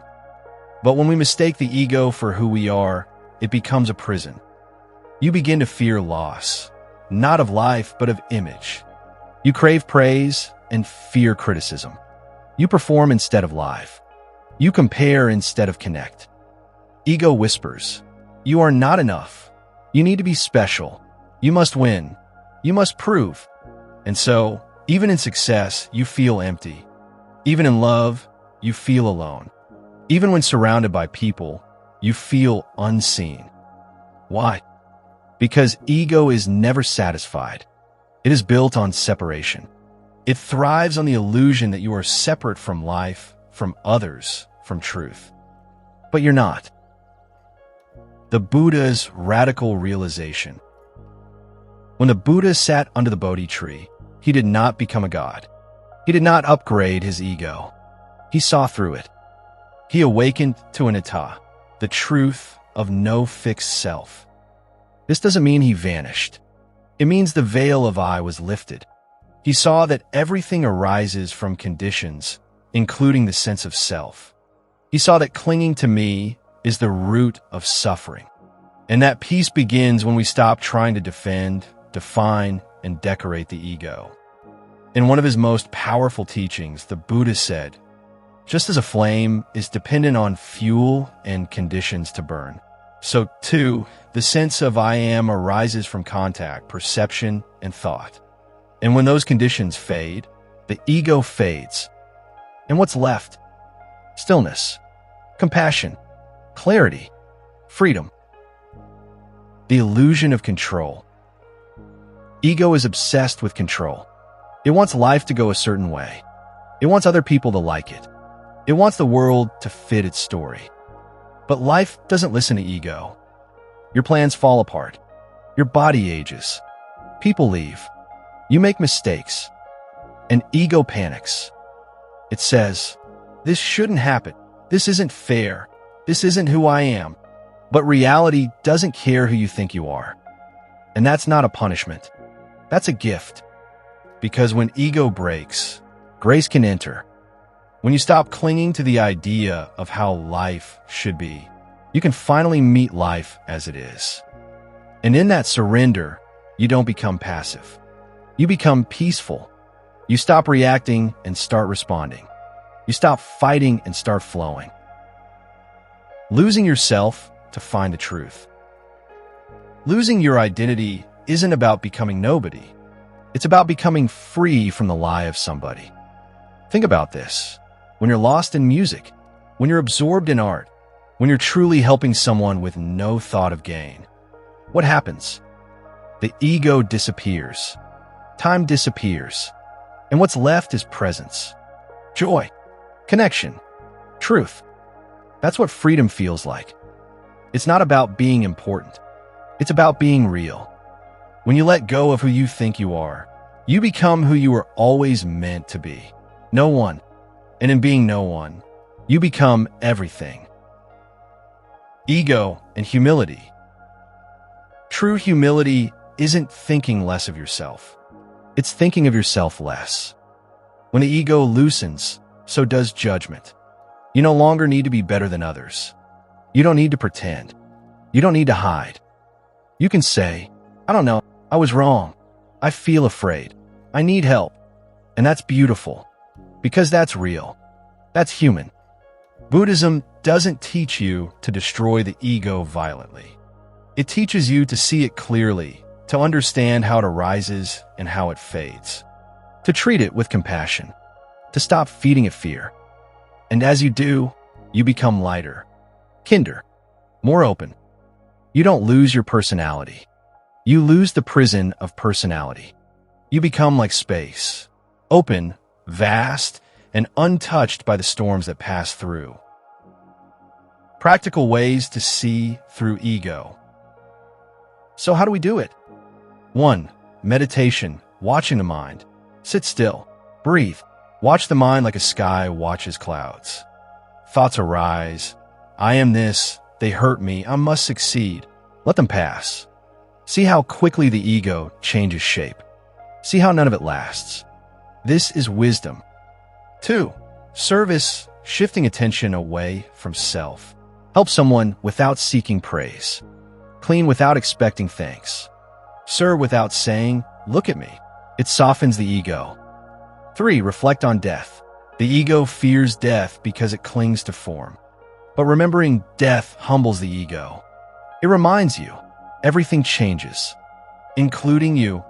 But when we mistake the ego for who we are, it becomes a prison. You begin to fear loss, not of life, but of image. You crave praise and fear criticism. You perform instead of live. You compare instead of connect. Ego whispers, you are not enough. You need to be special. You must win. You must prove. And so, even in success, you feel empty. Even in love, you feel alone. Even when surrounded by people, you feel unseen. Why? Because ego is never satisfied. It is built on separation. It thrives on the illusion that you are separate from life, from others, from truth. But you're not. The Buddha's radical realization. When the Buddha sat under the Bodhi tree, he did not become a god. He did not upgrade his ego. He saw through it. He awakened to anatta, the truth of no fixed self. This doesn't mean he vanished. It means the veil of I was lifted. He saw that everything arises from conditions, including the sense of self. He saw that clinging to me is the root of suffering. And that peace begins when we stop trying to defend, define, and decorate the ego. In one of his most powerful teachings, the Buddha said, just as a flame is dependent on fuel and conditions to burn, so too, the sense of I am arises from contact, perception, and thought. And when those conditions fade, the ego fades. And what's left? Stillness, compassion, clarity, freedom. The illusion of control. Ego is obsessed with control. It wants life to go a certain way. It wants other people to like it. It wants the world to fit its story. But life doesn't listen to ego. Your plans fall apart. Your body ages. People leave. You make mistakes. And ego panics. It says, "This shouldn't happen. This isn't fair. This isn't who I am." But reality doesn't care who you think you are. And that's not a punishment. That's a gift. Because when ego breaks, grace can enter. When you stop clinging to the idea of how life should be, you can finally meet life as it is. And in that surrender, you don't become passive. You become peaceful. You stop reacting and start responding. You stop fighting and start flowing. Losing yourself to find the truth. Losing your identity isn't about becoming nobody. It's about becoming free from the lie of somebody. Think about this. When you're lost in music, when you're absorbed in art, when you're truly helping someone with no thought of gain, what happens? The ego disappears. Time disappears. And what's left is presence, joy, connection, truth. That's what freedom feels like. It's not about being important. It's about being real. When you let go of who you think you are, you become who you were always meant to be. No one. And in being no one, you become everything. Ego and humility. True humility isn't thinking less of yourself. It's thinking of yourself less. When the ego loosens, so does judgment. You no longer need to be better than others. You don't need to pretend. You don't need to hide. You can say, "I don't know, I was wrong. I feel afraid. I need help." And that's beautiful, because that's real. That's human. Buddhism doesn't teach you to destroy the ego violently. It teaches you to see it clearly, to understand how it arises and how it fades, to treat it with compassion, to stop feeding it fear. And as you do, you become lighter, kinder, more open. You don't lose your personality. You lose the prison of personality. You become like space, open, vast, and untouched by the storms that pass through. Practical ways to see through ego. So how do we do it? 1. Meditation, watching the mind. Sit still, breathe. Watch the mind like a sky watches clouds. Thoughts arise. I am this. They hurt me. I must succeed. Let them pass. See how quickly the ego changes shape. See how none of it lasts. This is wisdom. 2. Service, shifting attention away from self. Help someone without seeking praise. Clean without expecting thanks. Serve without saying, "Look at me." It softens the ego. 3. Reflect on death. The ego fears death because it clings to form. But remembering death humbles the ego. It reminds you, everything changes, including you.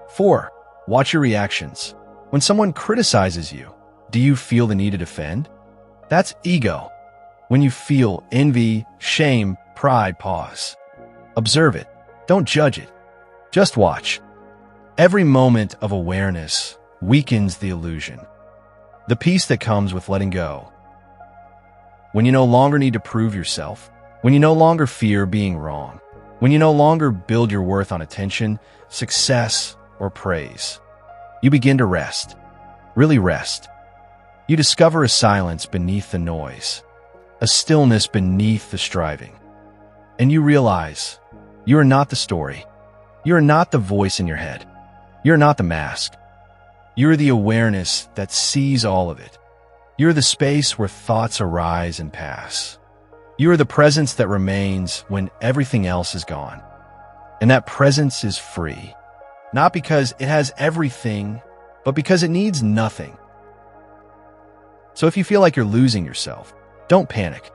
4. Watch your reactions. When someone criticizes you, do you feel the need to defend? That's ego. When you feel envy, shame, pride, pause. Observe it. Don't judge it. Just watch. Every moment of awareness weakens the illusion. The peace that comes with letting go. When you no longer need to prove yourself, when you no longer fear being wrong, when you no longer build your worth on attention, success, or praise, you begin to rest. Really rest. You discover a silence beneath the noise, a stillness beneath the striving. And you realize you are not the story. You are not the voice in your head. You are not the mask. You are the awareness that sees all of it. You are the space where thoughts arise and pass. You are the presence that remains when everything else is gone. And that presence is free, not because it has everything, but because it needs nothing. So if you feel like you're losing yourself, don't panic.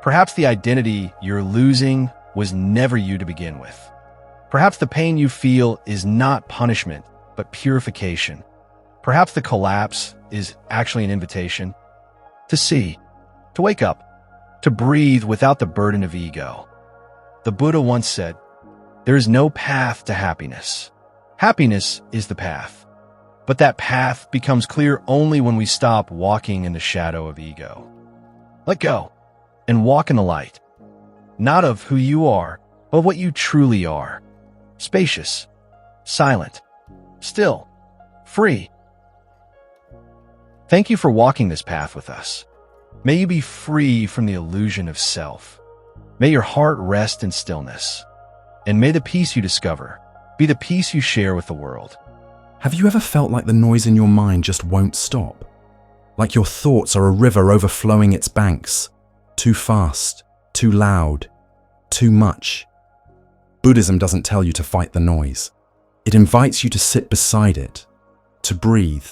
Perhaps the identity you're losing was never you to begin with. Perhaps the pain you feel is not punishment, but purification. Perhaps the collapse is actually an invitation to see, to wake up, to breathe without the burden of ego. The Buddha once said, "There is no path to happiness. Happiness is the path." But that path becomes clear only when we stop walking in the shadow of ego. Let go and walk in the light, not of who you are, but what you truly are. Spacious, silent, still, free, Thank you for walking this path with us. May you be free from the illusion of self. May your heart rest in stillness. And may the peace you discover be the peace you share with the world. Have you ever felt like the noise in your mind just won't stop? Like your thoughts are a river overflowing its banks? Too fast, too loud, too much. Buddhism doesn't tell you to fight the noise. It invites you to sit beside it, to breathe,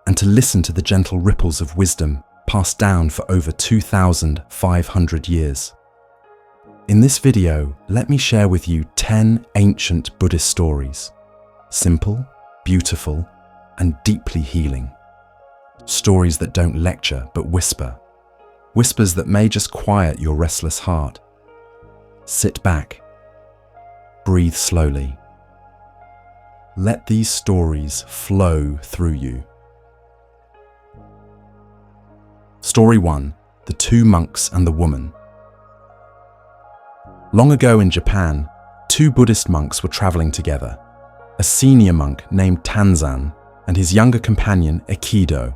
and to listen to the gentle ripples of wisdom passed down for over 2,500 years. In this video, let me share with you 10 ancient Buddhist stories. Simple, beautiful, and deeply healing. Stories that don't lecture but whisper. Whispers that may just quiet your restless heart. Sit back. Breathe slowly. Let these stories flow through you. Story 1. The Two Monks and the Woman. Long ago in Japan, two Buddhist monks were traveling together. A senior monk named Tanzan and his younger companion Aikido.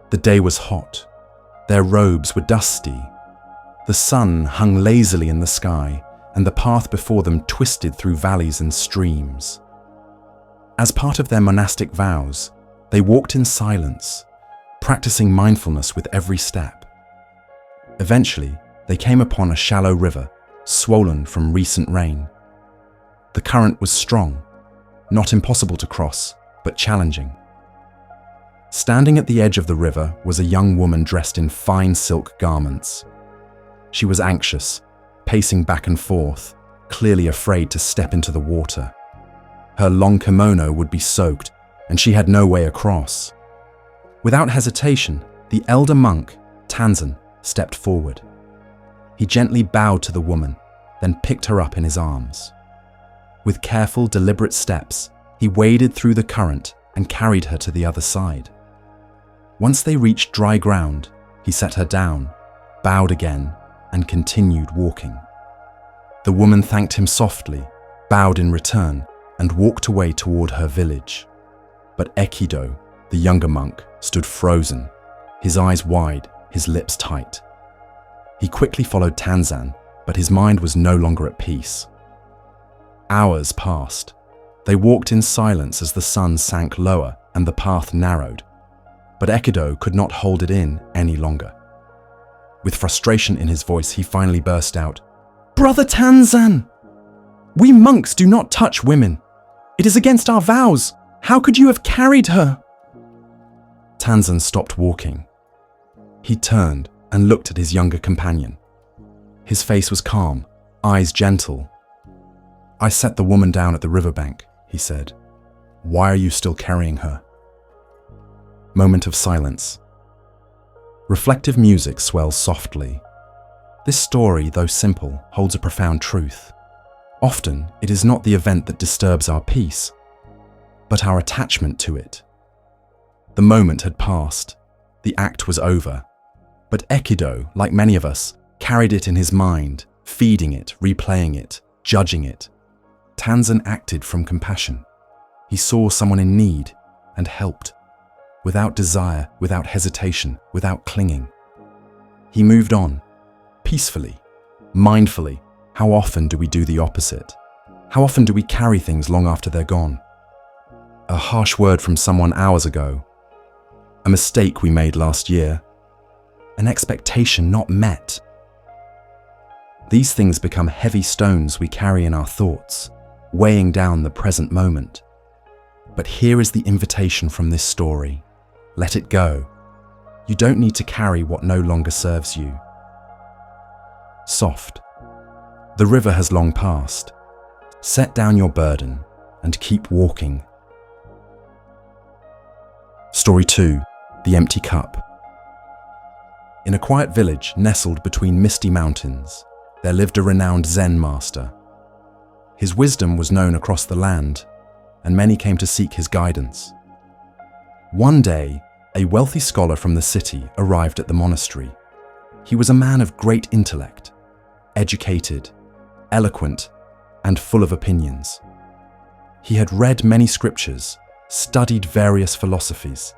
The day was hot. Their robes were dusty. The sun hung lazily in the sky, and the path before them twisted through valleys and streams. As part of their monastic vows, they walked in silence, practicing mindfulness with every step. Eventually, they came upon a shallow river, swollen from recent rain. The current was strong, not impossible to cross, but challenging. Standing at the edge of the river was a young woman dressed in fine silk garments. She was anxious, pacing back and forth, clearly afraid to step into the water. Her long kimono would be soaked, and she had no way across. Without hesitation, the elder monk, Tanzan, stepped forward. He gently bowed to the woman, then picked her up in his arms. With careful, deliberate steps, he waded through the current and carried her to the other side. Once they reached dry ground, he set her down, bowed again, and continued walking. The woman thanked him softly, bowed in return, and walked away toward her village. But Aikido, the younger monk, stood frozen, his eyes wide, his lips tight. He quickly followed Tanzan, but his mind was no longer at peace. Hours passed. They walked in silence as the sun sank lower and the path narrowed. But Aikido could not hold it in any longer. With frustration in his voice, he finally burst out, "Brother Tanzan! We monks do not touch women. It is against our vows. How could you have carried her?" Tanzan stopped walking. He turned and looked at his younger companion. His face was calm, eyes gentle. "I set the woman down at the riverbank," he said. "Why are you still carrying her?" Moment of silence. Reflective music swells softly. This story, though simple, holds a profound truth. Often, it is not the event that disturbs our peace, but our attachment to it. The moment had passed. The act was over. But Aikido, like many of us, carried it in his mind, feeding it, replaying it, judging it. Tanzan acted from compassion. He saw someone in need and helped, without desire, without hesitation, without clinging. He moved on, peacefully, mindfully. How often do we do the opposite? How often do we carry things long after they're gone? A harsh word from someone hours ago, a mistake we made last year, an expectation not met. These things become heavy stones we carry in our thoughts, weighing down the present moment. But here is the invitation from this story. Let it go. You don't need to carry what no longer serves you. Soft. The river has long passed. Set down your burden and keep walking. Story 2. The Empty Cup. In a quiet village nestled between misty mountains, there lived a renowned Zen master. His wisdom was known across the land, and many came to seek his guidance. One day, a wealthy scholar from the city arrived at the monastery. He was a man of great intellect, educated, eloquent, and full of opinions. He had read many scriptures, studied various philosophies,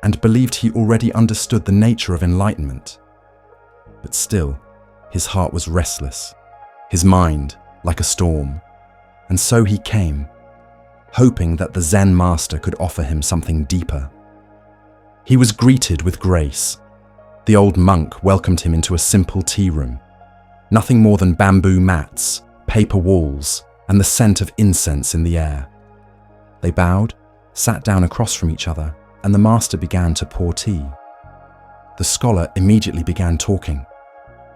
and believed he already understood the nature of enlightenment. But still, his heart was restless, his mind like a storm, and so he came, hoping that the Zen master could offer him something deeper. He was greeted with grace. The old monk welcomed him into a simple tea room. Nothing more than bamboo mats, paper walls, and the scent of incense in the air. They bowed, sat down across from each other, and the master began to pour tea. The scholar immediately began talking.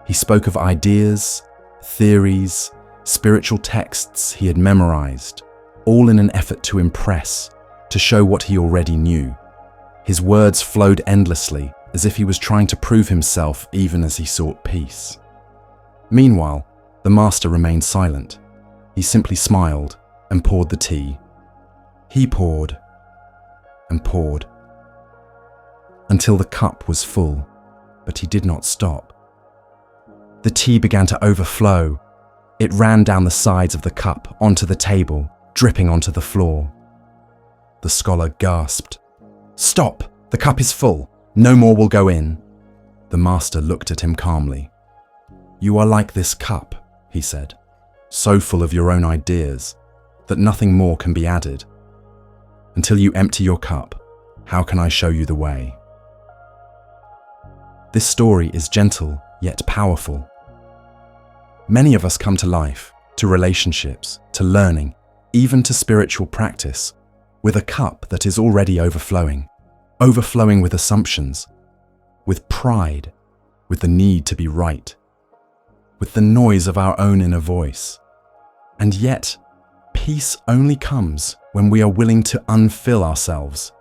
He spoke of ideas, theories, spiritual texts he had memorized, all in an effort to impress, to show what he already knew. His words flowed endlessly, as if he was trying to prove himself even as he sought peace. Meanwhile, the master remained silent. He simply smiled and poured the tea. He poured and poured until the cup was full, but he did not stop. The tea began to overflow. It ran down the sides of the cup onto the table, dripping onto the floor. The scholar gasped. "Stop! The cup is full. No more will go in." The master looked at him calmly. "You are like this cup," he said, "so full of your own ideas that nothing more can be added. Until you empty your cup, how can I show you the way?" This story is gentle yet powerful. Many of us come to life, to relationships, to learning, even to spiritual practice, with a cup that is already overflowing with assumptions, with pride, with the need to be right, with the noise of our own inner voice. And yet, peace only comes when we are willing to unfill ourselves,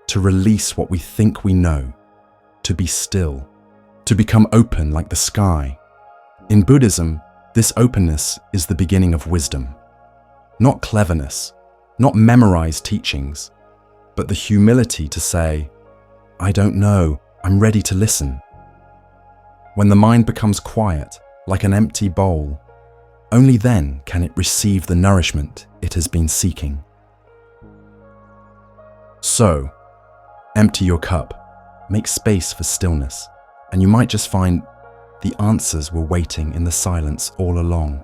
to release what we think we know, to be still, to become open like the sky. In Buddhism, this openness is the beginning of wisdom. Not cleverness, not memorized teachings, but the humility to say, "I don't know, I'm ready to listen." When the mind becomes quiet, like an empty bowl, only then can it receive the nourishment it has been seeking. So, empty your cup, make space for stillness, and you might just find the answers were waiting in the silence all along.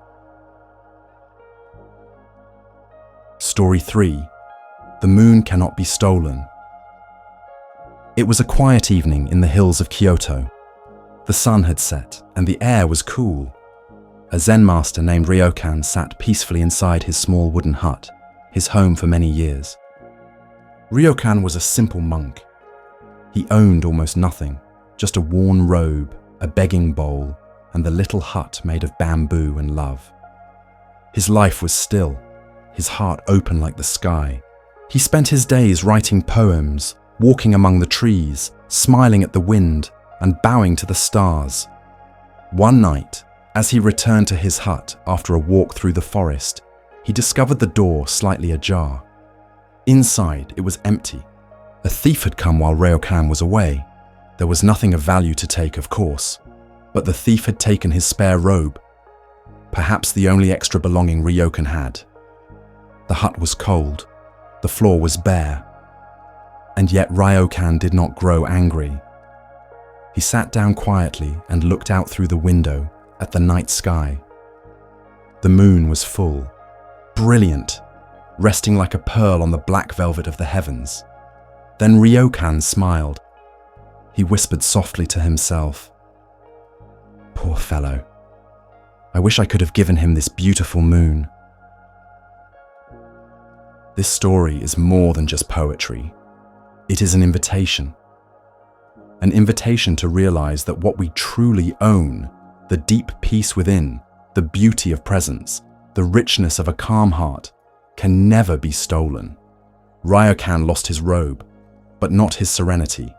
Story 3. The moon cannot be stolen. It was a quiet evening in the hills of Kyoto. The sun had set and the air was cool. A Zen master named Ryokan sat peacefully inside his small wooden hut, his home for many years. Ryokan was a simple monk. He owned almost nothing, just a worn robe, a begging bowl, and the little hut made of bamboo and love. His life was still, his heart open like the sky. He spent his days writing poems, walking among the trees, smiling at the wind, and bowing to the stars. One night, as he returned to his hut after a walk through the forest, he discovered the door slightly ajar. Inside, it was empty. A thief had come while Ryokan was away. There was nothing of value to take, of course, but the thief had taken his spare robe, perhaps the only extra belonging Ryokan had. The hut was cold, the floor was bare, and yet Ryokan did not grow angry. He sat down quietly and looked out through the window at the night sky. The moon was full, brilliant, resting like a pearl on the black velvet of the heavens. Then Ryokan smiled. He whispered softly to himself, "Poor fellow. I wish I could have given him this beautiful moon." This story is more than just poetry. It is an invitation. An invitation to realize that what we truly own, the deep peace within, the beauty of presence, the richness of a calm heart, can never be stolen. Ryokan lost his robe, but not his serenity,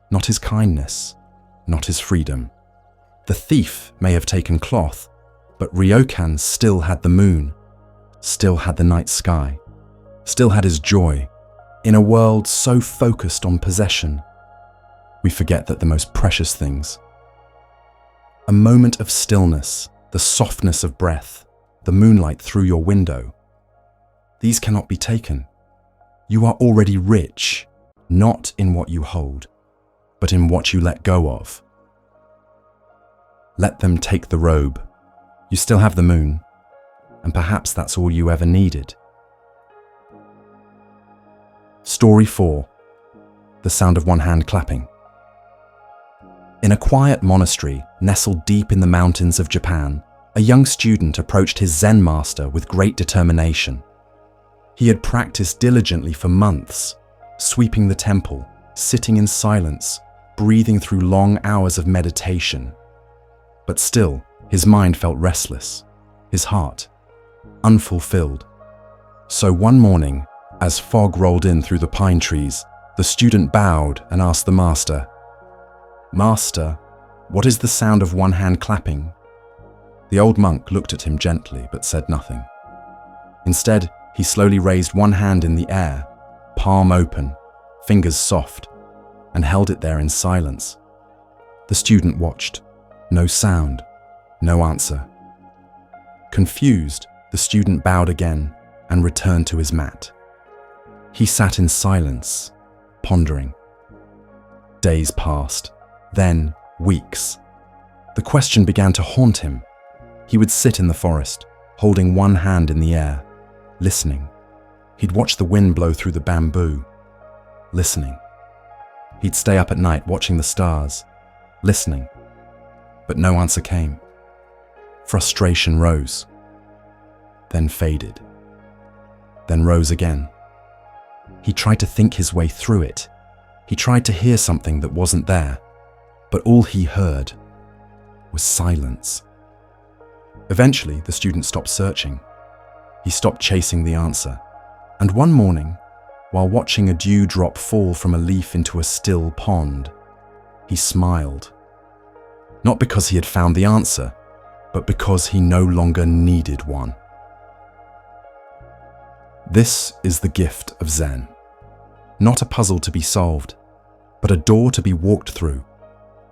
not his kindness, not his freedom. The thief may have taken cloth, but Ryokan still had the moon, still had the night sky, still had his joy. In a world so focused on possession, we forget that the most precious things, a moment of stillness, the softness of breath, the moonlight through your window, these cannot be taken. You are already rich, not in what you hold, but in what you let go of. Let them take the robe. You still have the moon, and perhaps that's all you ever needed. Story 4. The sound of one hand clapping. In a quiet monastery nestled deep in the mountains of Japan, a young student approached his Zen master with great determination. He had practiced diligently for months, sweeping the temple, sitting in silence, breathing through long hours of meditation. But still, his mind felt restless, his heart unfulfilled. So one morning, as fog rolled in through the pine trees, the student bowed and asked the master, "Master, what is the sound of one hand clapping?" The old monk looked at him gently but said nothing. Instead, he slowly raised one hand in the air, palm open, fingers soft, and held it there in silence. The student watched. No sound, no answer. Confused, the student bowed again and returned to his mat. He sat in silence, pondering. Days passed, then weeks. The question began to haunt him. He would sit in the forest, holding one hand in the air, listening. He'd watch the wind blow through the bamboo, listening. He'd stay up at night watching the stars, listening. But no answer came. Frustration rose, then faded, then rose again. He tried to think his way through it. He tried to hear something that wasn't there, but all he heard was silence. Eventually, the student stopped searching. He stopped chasing the answer. And one morning, while watching a dewdrop fall from a leaf into a still pond, he smiled. Not because he had found the answer, but because he no longer needed one. This is the gift of Zen. Not a puzzle to be solved, but a door to be walked through.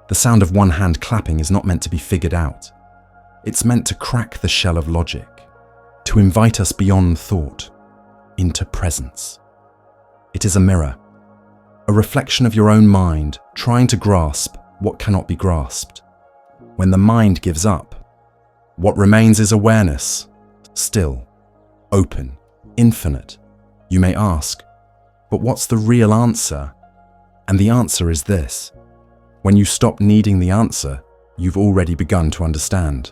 The sound of one hand clapping is not meant to be figured out. It's meant to crack the shell of logic, to invite us beyond thought, into presence. It is a mirror, a reflection of your own mind trying to grasp what cannot be grasped. When the mind gives up, what remains is awareness, still, open, infinite. You may ask, but what's the real answer? And the answer is this. When you stop needing the answer, you've already begun to understand.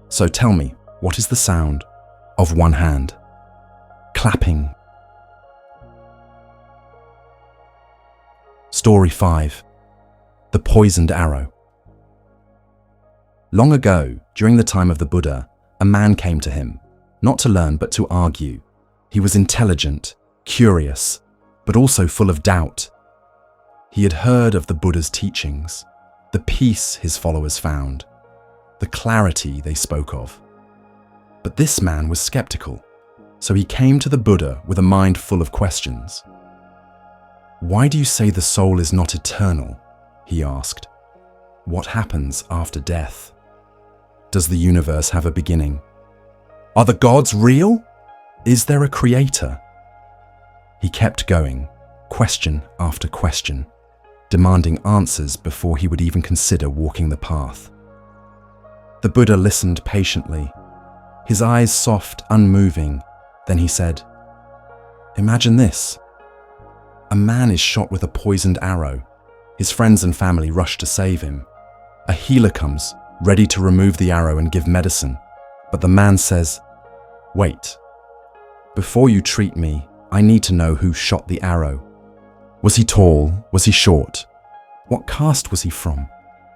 So tell me, what is the sound of one hand clapping? Story 5. The Poisoned Arrow. Long ago, during the time of the Buddha, a man came to him, not to learn but to argue. He was intelligent, curious, but also full of doubt. He had heard of the Buddha's teachings, the peace his followers found, the clarity they spoke of. But this man was skeptical, so he came to the Buddha with a mind full of questions. "Why do you say the soul is not eternal?" he asked. "What happens after death? Does the universe have a beginning? Are the gods real? Is there a creator?" He kept going, question after question, demanding answers before he would even consider walking the path. The Buddha listened patiently, his eyes soft, unmoving. Then he said, "Imagine this. A man is shot with a poisoned arrow. His friends and family rush to save him. A healer comes, ready to remove the arrow and give medicine. But the man says, 'Wait. Before you treat me, I need to know who shot the arrow. Was he tall? Was he short? What caste was he from?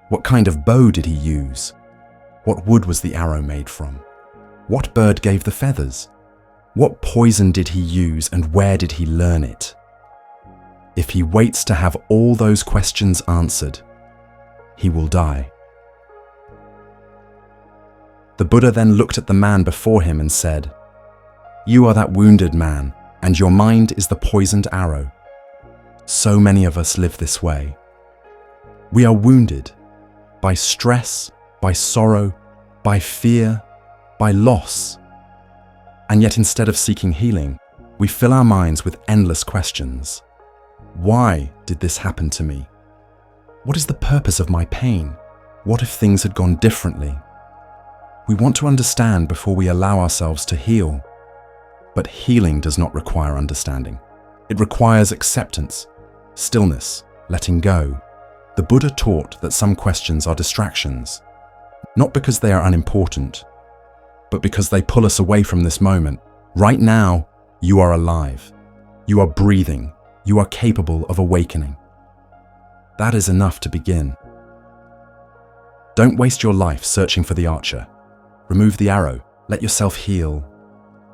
What kind of bow did he use? What wood was the arrow made from? What bird gave the feathers? What poison did he use and where did he learn it?' If he waits to have all those questions answered, he will die." The Buddha then looked at the man before him and said, "You are that wounded man, and your mind is the poisoned arrow. So many of us live this way. We are wounded by stress, by sorrow, by fear, by loss. And yet instead of seeking healing, We fill our minds with endless questions. Why did this happen to me? What is the purpose of my pain? What if things had gone differently? We want to understand before we allow ourselves to heal. But healing does not require understanding. It requires acceptance, stillness, letting go. The Buddha taught that some questions are distractions, not because they are unimportant, but because they pull us away from this moment. Right now, you are alive. You are breathing. You are capable of awakening. That is enough to begin. Don't waste your life searching for the archer. Remove the arrow, let yourself heal,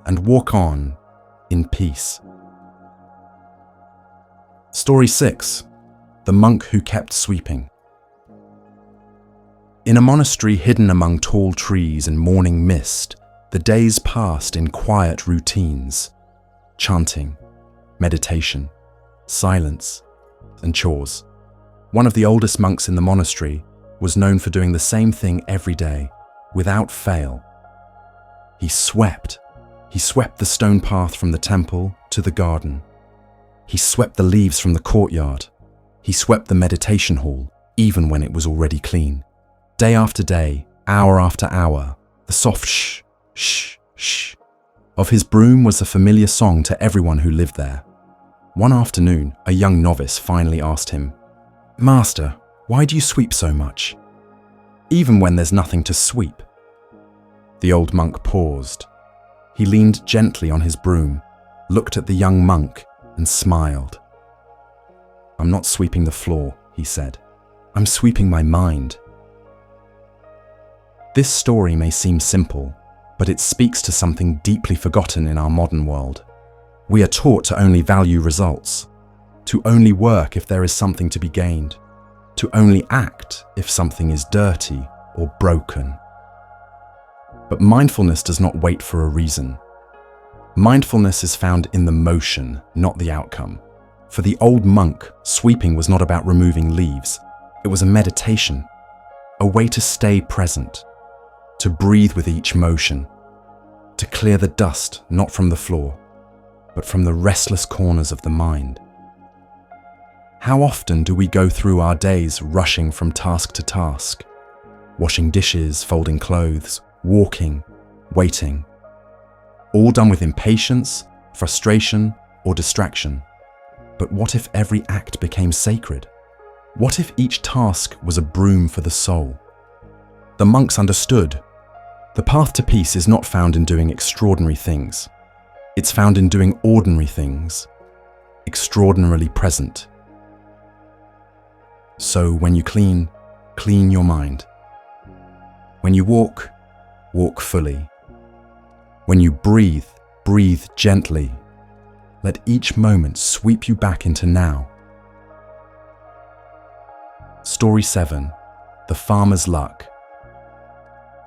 and walk on in peace. Story 6. The Monk Who Kept Sweeping. In a monastery hidden among tall trees and morning mist, the days passed in quiet routines, chanting, meditation, silence, and chores. One of the oldest monks in the monastery was known for doing the same thing every day, without fail. He swept. He swept the stone path from the temple to the garden. He swept the leaves from the courtyard. He swept the meditation hall, even when it was already clean. Day after day, hour after hour, the soft shh, shh, shh of his broom was a familiar song to everyone who lived there. One afternoon, a young novice finally asked him, "Master, why do you sweep so much? Even when there's nothing to sweep." The old monk paused. He leaned gently on his broom, looked at the young monk, and smiled. "I'm not sweeping the floor," he said. "I'm sweeping my mind." This story may seem simple, but it speaks to something deeply forgotten in our modern world. We are taught to only value results, to only work if there is something to be gained, to only act if something is dirty or broken. But mindfulness does not wait for a reason. Mindfulness is found in the motion, not the outcome. For the old monk, sweeping was not about removing leaves. It was a meditation, a way to stay present, to breathe with each motion, to clear the dust not from the floor, but from the restless corners of the mind. How often do we go through our days rushing from task to task, washing dishes, folding clothes, walking, waiting, all done with impatience, frustration, or distraction? But what if every act became sacred? What if each task was a broom for the soul? The monks understood. The path to peace is not found in doing extraordinary things. It's found in doing ordinary things, extraordinarily present. So when you clean, clean your mind. When you walk, walk fully. When you breathe, breathe gently. Let each moment sweep you back into now. Story 7. The Farmer's Luck.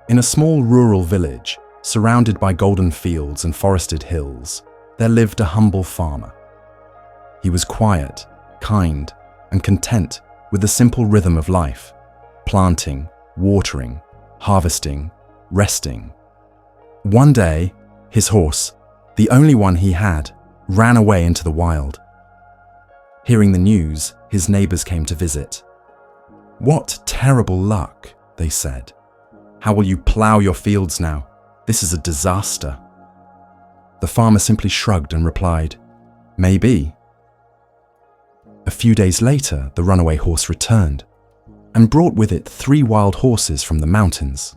In a small rural village, surrounded by golden fields and forested hills, there lived a humble farmer. He was quiet, kind, and content with the simple rhythm of life, planting, watering, harvesting, resting. One day, his horse, the only one he had, ran away into the wild. Hearing the news, his neighbors came to visit. "What terrible luck," they said. "How will you plow your fields now? This is a disaster." The farmer simply shrugged and replied, "Maybe." A few days later, the runaway horse returned and brought with it 3 wild horses from the mountains.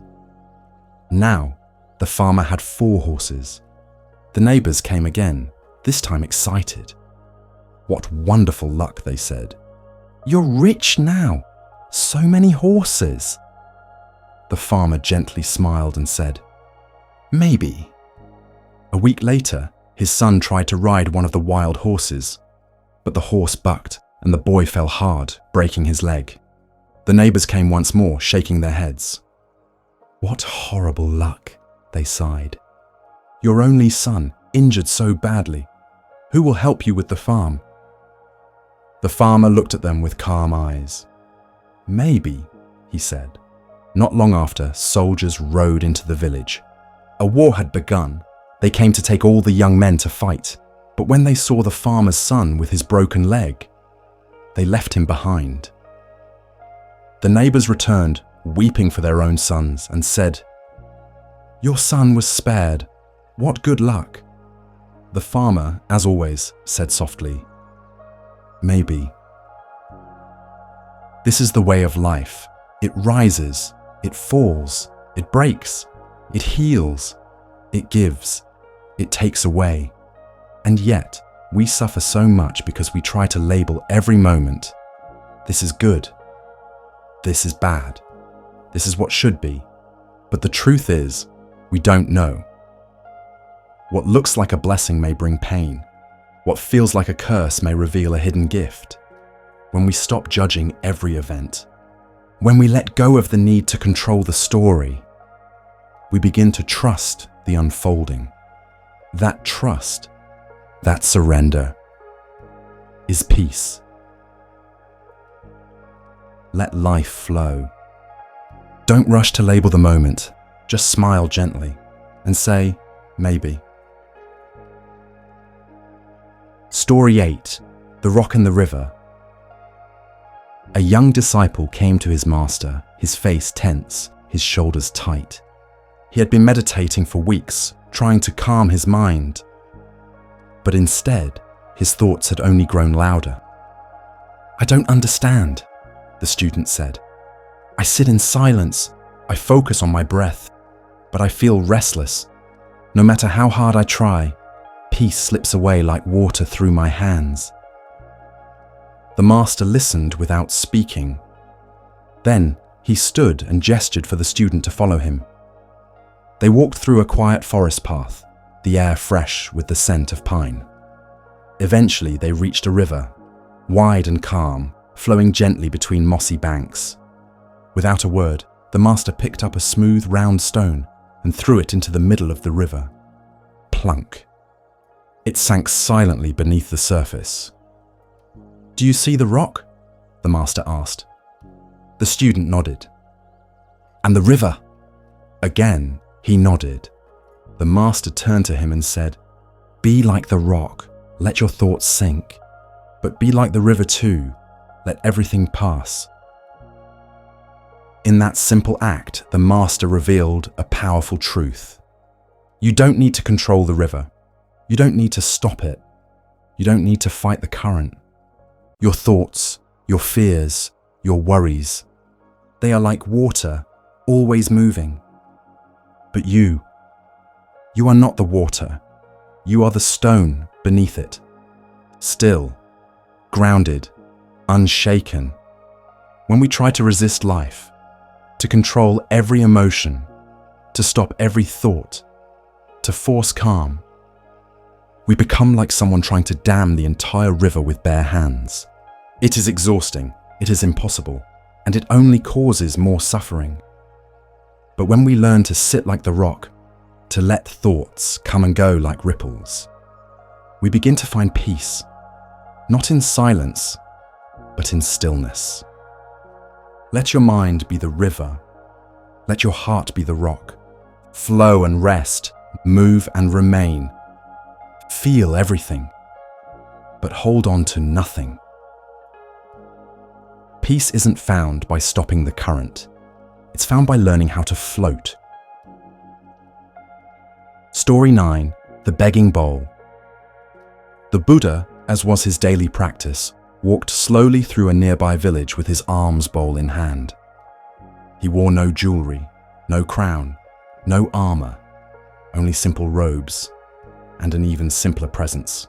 Now, the farmer had 4 horses. The neighbors came again, this time excited. "What wonderful luck," they said. "You're rich now. So many horses." The farmer gently smiled and said, "Maybe." A week later, his son tried to ride one of the wild horses, but the horse bucked and the boy fell hard, breaking his leg. The neighbors came once more, shaking their heads. "What horrible luck," they sighed. "Your only son, injured so badly. Who will help you with the farm?" The farmer looked at them with calm eyes. "Maybe," he said. Not long after, soldiers rode into the village. A war had begun. They came to take all the young men to fight. But when they saw the farmer's son with his broken leg, they left him behind. The neighbors returned, weeping for their own sons, and said, "Your son was spared. What good luck." The farmer, as always, said softly, "Maybe." This is the way of life. It rises, it falls, it breaks, it heals, it gives, it takes away. And yet, we suffer so much because we try to label every moment. This is good. This is bad. This is what should be. But the truth is, we don't know. What looks like a blessing may bring pain. What feels like a curse may reveal a hidden gift. When we stop judging every event, when we let go of the need to control the story, we begin to trust the unfolding. That trust, that surrender, is peace. Let life flow. Don't rush to label the moment. Just smile gently and say, maybe. Story 8, The Rock and the River. A young disciple came to his master, his face tense, his shoulders tight. He had been meditating for weeks, trying to calm his mind. But instead, his thoughts had only grown louder. "I don't understand," the student said. "I sit in silence, I focus on my breath, but I feel restless. No matter how hard I try, peace slips away like water through my hands." The master listened without speaking. Then he stood and gestured for the student to follow him. They walked through a quiet forest path, the air fresh with the scent of pine. Eventually they reached a river, wide and calm, flowing gently between mossy banks. Without a word, the master picked up a smooth, round stone and threw it into the middle of the river. Plunk. It sank silently beneath the surface. "Do you see the rock?" the master asked. The student nodded. "And the river?" Again, he nodded. The master turned to him and said, "Be like the rock, let your thoughts sink. But be like the river too, let everything pass." In that simple act, the master revealed a powerful truth. You don't need to control the river. You don't need to stop it. You don't need to fight the current. Your thoughts, your fears, your worries, they are like water, always moving. But you are not the water. You are the stone beneath it. Still, grounded, unshaken. When we try to resist life, to control every emotion, to stop every thought, to force calm, we become like someone trying to dam the entire river with bare hands. It is exhausting, it is impossible, and it only causes more suffering. But when we learn to sit like the rock, to let thoughts come and go like ripples, we begin to find peace, not in silence, but in stillness. Let your mind be the river. Let your heart be the rock. Flow and rest, move and remain. Feel everything, but hold on to nothing. Peace isn't found by stopping the current. It's found by learning how to float. Story 9, The Begging Bowl. The Buddha, as was his daily practice, walked slowly through a nearby village with his alms bowl in hand. He wore no jewelry, no crown, no armor, only simple robes, and an even simpler presence.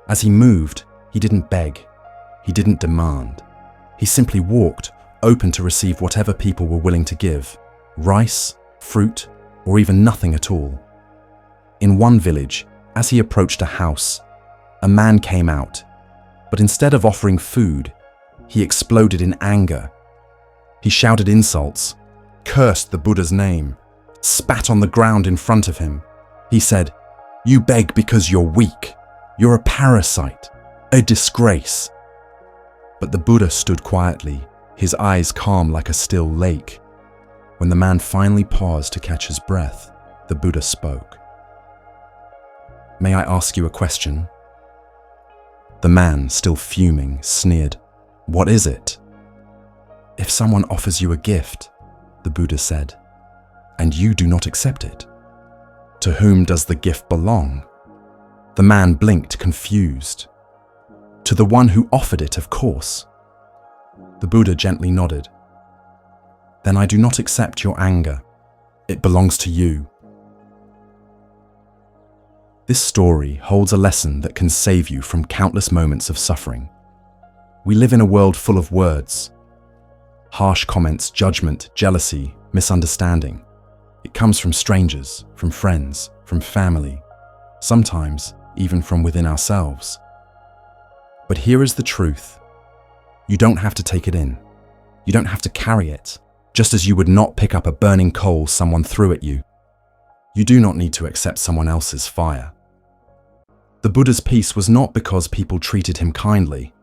As he moved, he didn't beg, he didn't demand. He simply walked, open to receive whatever people were willing to give, rice, fruit, or even nothing at all. In one village, as he approached a house, a man came out, but instead of offering food, he exploded in anger. He shouted insults, cursed the Buddha's name, spat on the ground in front of him. He said, "You beg because you're weak. You're a parasite, a disgrace." But the Buddha stood quietly, his eyes calm like a still lake. When the man finally paused to catch his breath, the Buddha spoke. May I ask you a question?" The man, still fuming, sneered. "What is it?" "If someone offers you a gift," the Buddha said, "and you do not accept it, to whom does the gift belong?" The man blinked, confused. "To the one who offered it, of course." The Buddha gently nodded. "Then I do not accept your anger. It belongs to you." This story holds a lesson that can save you from countless moments of suffering. We live in a world full of words. Harsh comments, judgment, jealousy, misunderstanding. It comes from strangers, from friends, from family, sometimes even from within ourselves. But here is the truth. You don't have to take it in. You don't have to carry it, just as you would not pick up a burning coal someone threw at you. You do not need to accept someone else's fire. The Buddha's peace was not because people treated him kindly.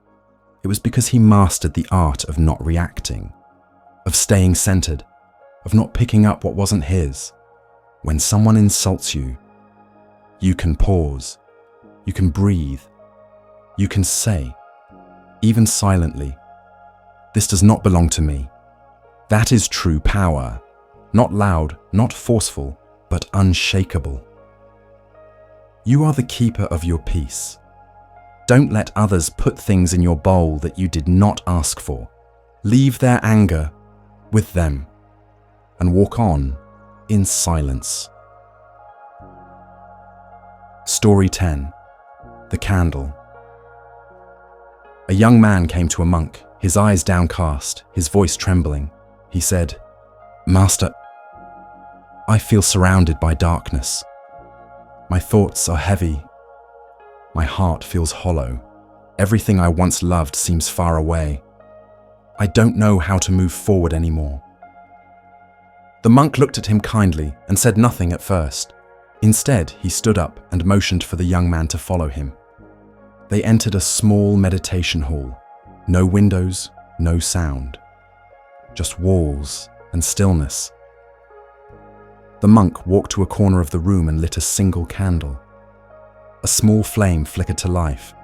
It was because he mastered the art of not reacting, of staying centered, of not picking up what wasn't his. When someone insults you, you can pause, you can breathe, you can say, even silently, "This does not belong to me." That is true power, not loud, not forceful, but unshakable. You are the keeper of your peace. Don't let others put things in your bowl that you did not ask for. Leave their anger with them and walk on in silence. Story 10. The Candle. A young man came to a monk, his eyes downcast, his voice trembling. He said, "Master, I feel surrounded by darkness. My thoughts are heavy. My heart feels hollow. Everything I once loved seems far away. I don't know how to move forward anymore." The monk looked at him kindly and said nothing at first. Instead, he stood up and motioned for the young man to follow him. They entered a small meditation hall. No windows, no sound. Just walls and stillness. The monk walked to a corner of the room and lit a single candle. A small flame flickered to life,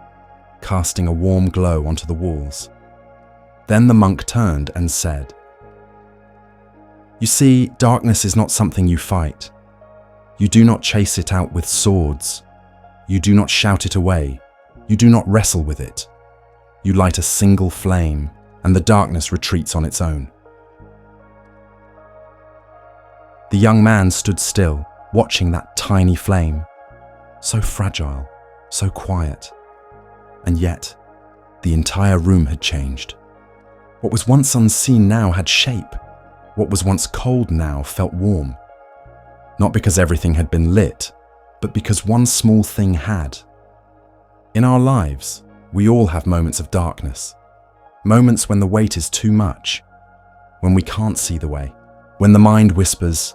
casting a warm glow onto the walls. Then the monk turned and said, "You see, darkness is not something you fight. You do not chase it out with swords. You do not shout it away. You do not wrestle with it. You light a single flame, and the darkness retreats on its own." The young man stood still, watching that tiny flame, so fragile, so quiet. And yet, the entire room had changed. What was once unseen now had shape. What was once cold now felt warm. Not because everything had been lit, but because one small thing had. In our lives, we all have moments of darkness. Moments when the weight is too much, when we can't see the way, when the mind whispers,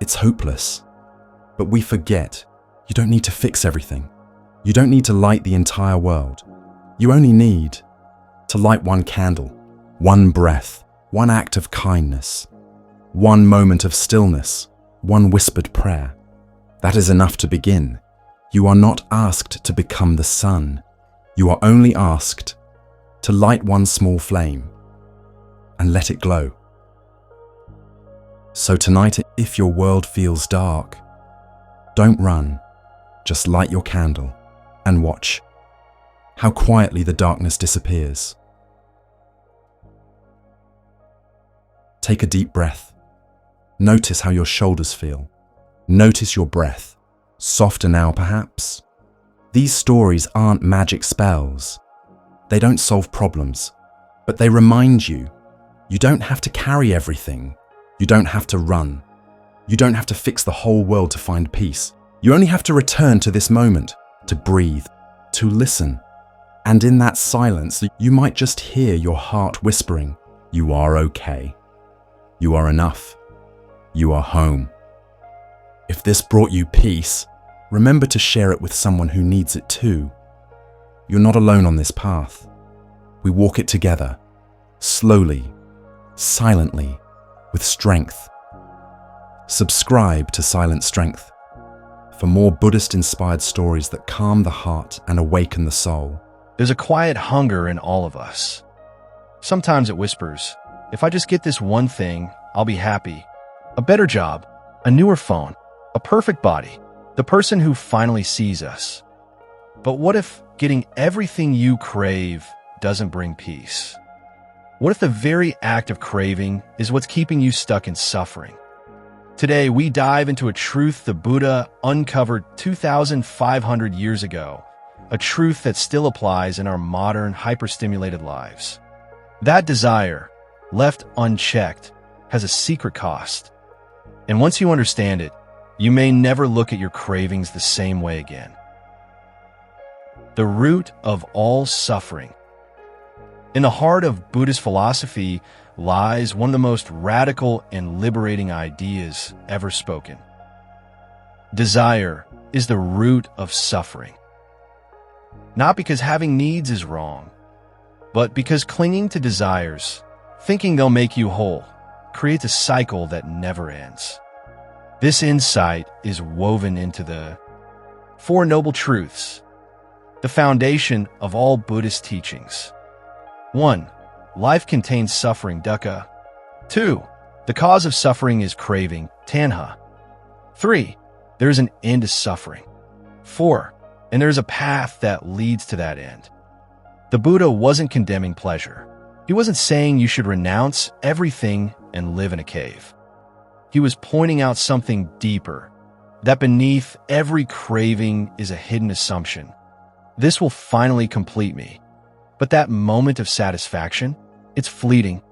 "It's hopeless." But we forget, you don't need to fix everything. You don't need to light the entire world. You only need to light one candle, one breath, one act of kindness, one moment of stillness, one whispered prayer. That is enough to begin. You are not asked to become the sun. You are only asked to light one small flame and let it glow. So tonight, if your world feels dark, don't run. Just light your candle and watch how quietly the darkness disappears. Take a deep breath. Notice how your shoulders feel. Notice your breath. Softer now, perhaps. These stories aren't magic spells. They don't solve problems, but they remind you, you don't have to carry everything. You don't have to run. You don't have to fix the whole world to find peace. You only have to return to this moment, to breathe, to listen. And in that silence, you might just hear your heart whispering, "You are okay. You are enough. You are home." If this brought you peace, remember to share it with someone who needs it too. You're not alone on this path. We walk it together, slowly, silently, with strength. Subscribe to Silent Strength. for more Buddhist-inspired stories that calm the heart and awaken the soul. There's a quiet hunger in all of us. Sometimes it whispers, if I just get this one thing, I'll be happy. A better job, a newer phone, a perfect body, the person who finally sees us. But what if getting everything you crave doesn't bring peace? What if the very act of craving is what's keeping you stuck in suffering? Today, we dive into a truth the Buddha uncovered 2,500 years ago, a truth that still applies in our modern, hyperstimulated lives. That desire, left unchecked, has a secret cost. And once you understand it, you may never look at your cravings the same way again. The root of all suffering. In the heart of Buddhist philosophy lies one of the most radical and liberating ideas ever spoken. Desire is the root of suffering. Not because having needs is wrong, but because clinging to desires, thinking they'll make you whole, creates a cycle that never ends. This insight is woven into the Four Noble Truths, the foundation of all Buddhist teachings. 1. Life contains suffering, dukkha. 2. The cause of suffering is craving, tanha. 3. There is an end to suffering. 4. And there is a path that leads to that end. The Buddha wasn't condemning pleasure. He wasn't saying you should renounce everything and live in a cave. He was pointing out something deeper, that beneath every craving is a hidden assumption. This will finally complete me. But that moment of satisfaction, it's fleeting.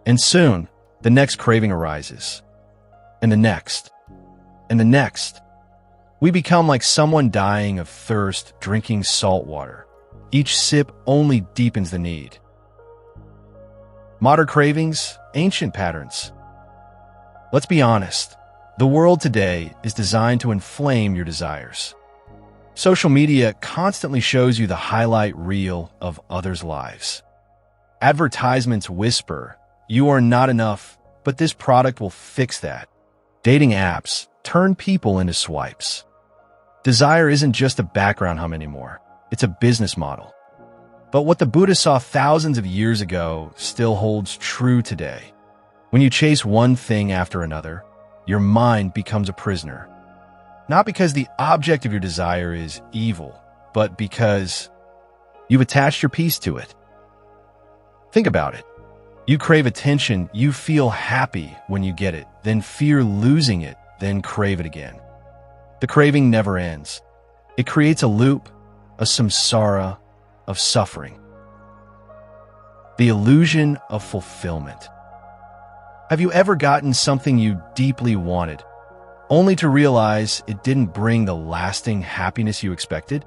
And soon, the next craving arises. And the next. And the next. We become like someone dying of thirst drinking salt water. Each sip only deepens the need. Modern cravings, ancient patterns. Let's be honest. The world today is designed to inflame your desires. Social media constantly shows you the highlight reel of others' lives. Advertisements whisper, you are not enough, but this product will fix that. Dating apps turn people into swipes. Desire isn't just a background hum anymore. It's a business model. But what the Buddha saw thousands of years ago still holds true today. When you chase one thing after another, your mind becomes a prisoner. Not because the object of your desire is evil, but because you've attached your peace to it. Think about it. You crave attention, you feel happy when you get it, then fear losing it, then crave it again. The craving never ends. It creates a loop, a samsara of suffering. The illusion of fulfillment. Have you ever gotten something you deeply wanted, only to realize it didn't bring the lasting happiness you expected?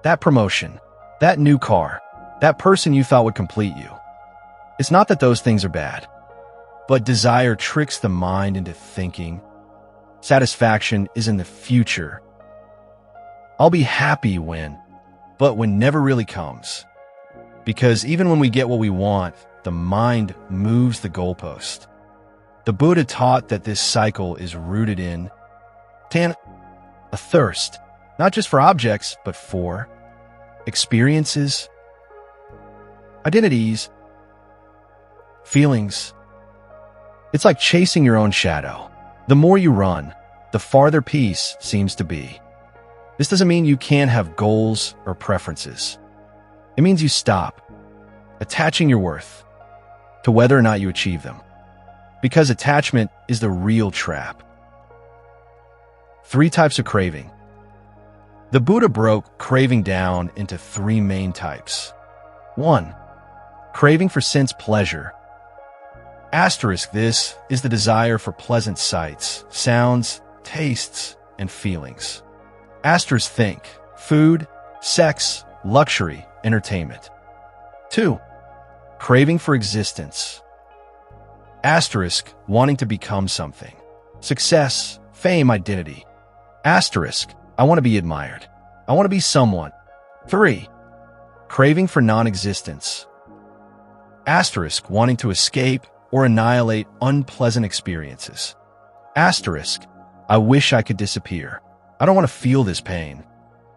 That promotion, that new car, that person you thought would complete you. It's not that those things are bad, but desire tricks the mind into thinking satisfaction is in the future. I'll be happy when, but when never really comes. Because even when we get what we want, the mind moves the goalpost. The Buddha taught that this cycle is rooted in a thirst, not just for objects, but for experiences, identities, feelings. It's like chasing your own shadow. The more you run, the farther peace seems to be. This doesn't mean you can't have goals or preferences. It means you stop attaching your worth to whether or not you achieve them. Because attachment is the real trap. 3 types of craving. The Buddha broke craving down into 3 main types. 1. Craving for sense pleasure. This is the desire for pleasant sights, sounds, tastes, and feelings. Think food, sex, luxury, entertainment. 2. Craving for existence. Wanting to become something. Success, fame, identity. I want to be admired. I want to be someone. 3. Craving for non-existence. Wanting to escape or annihilate unpleasant experiences. I wish I could disappear. I don't want to feel this pain.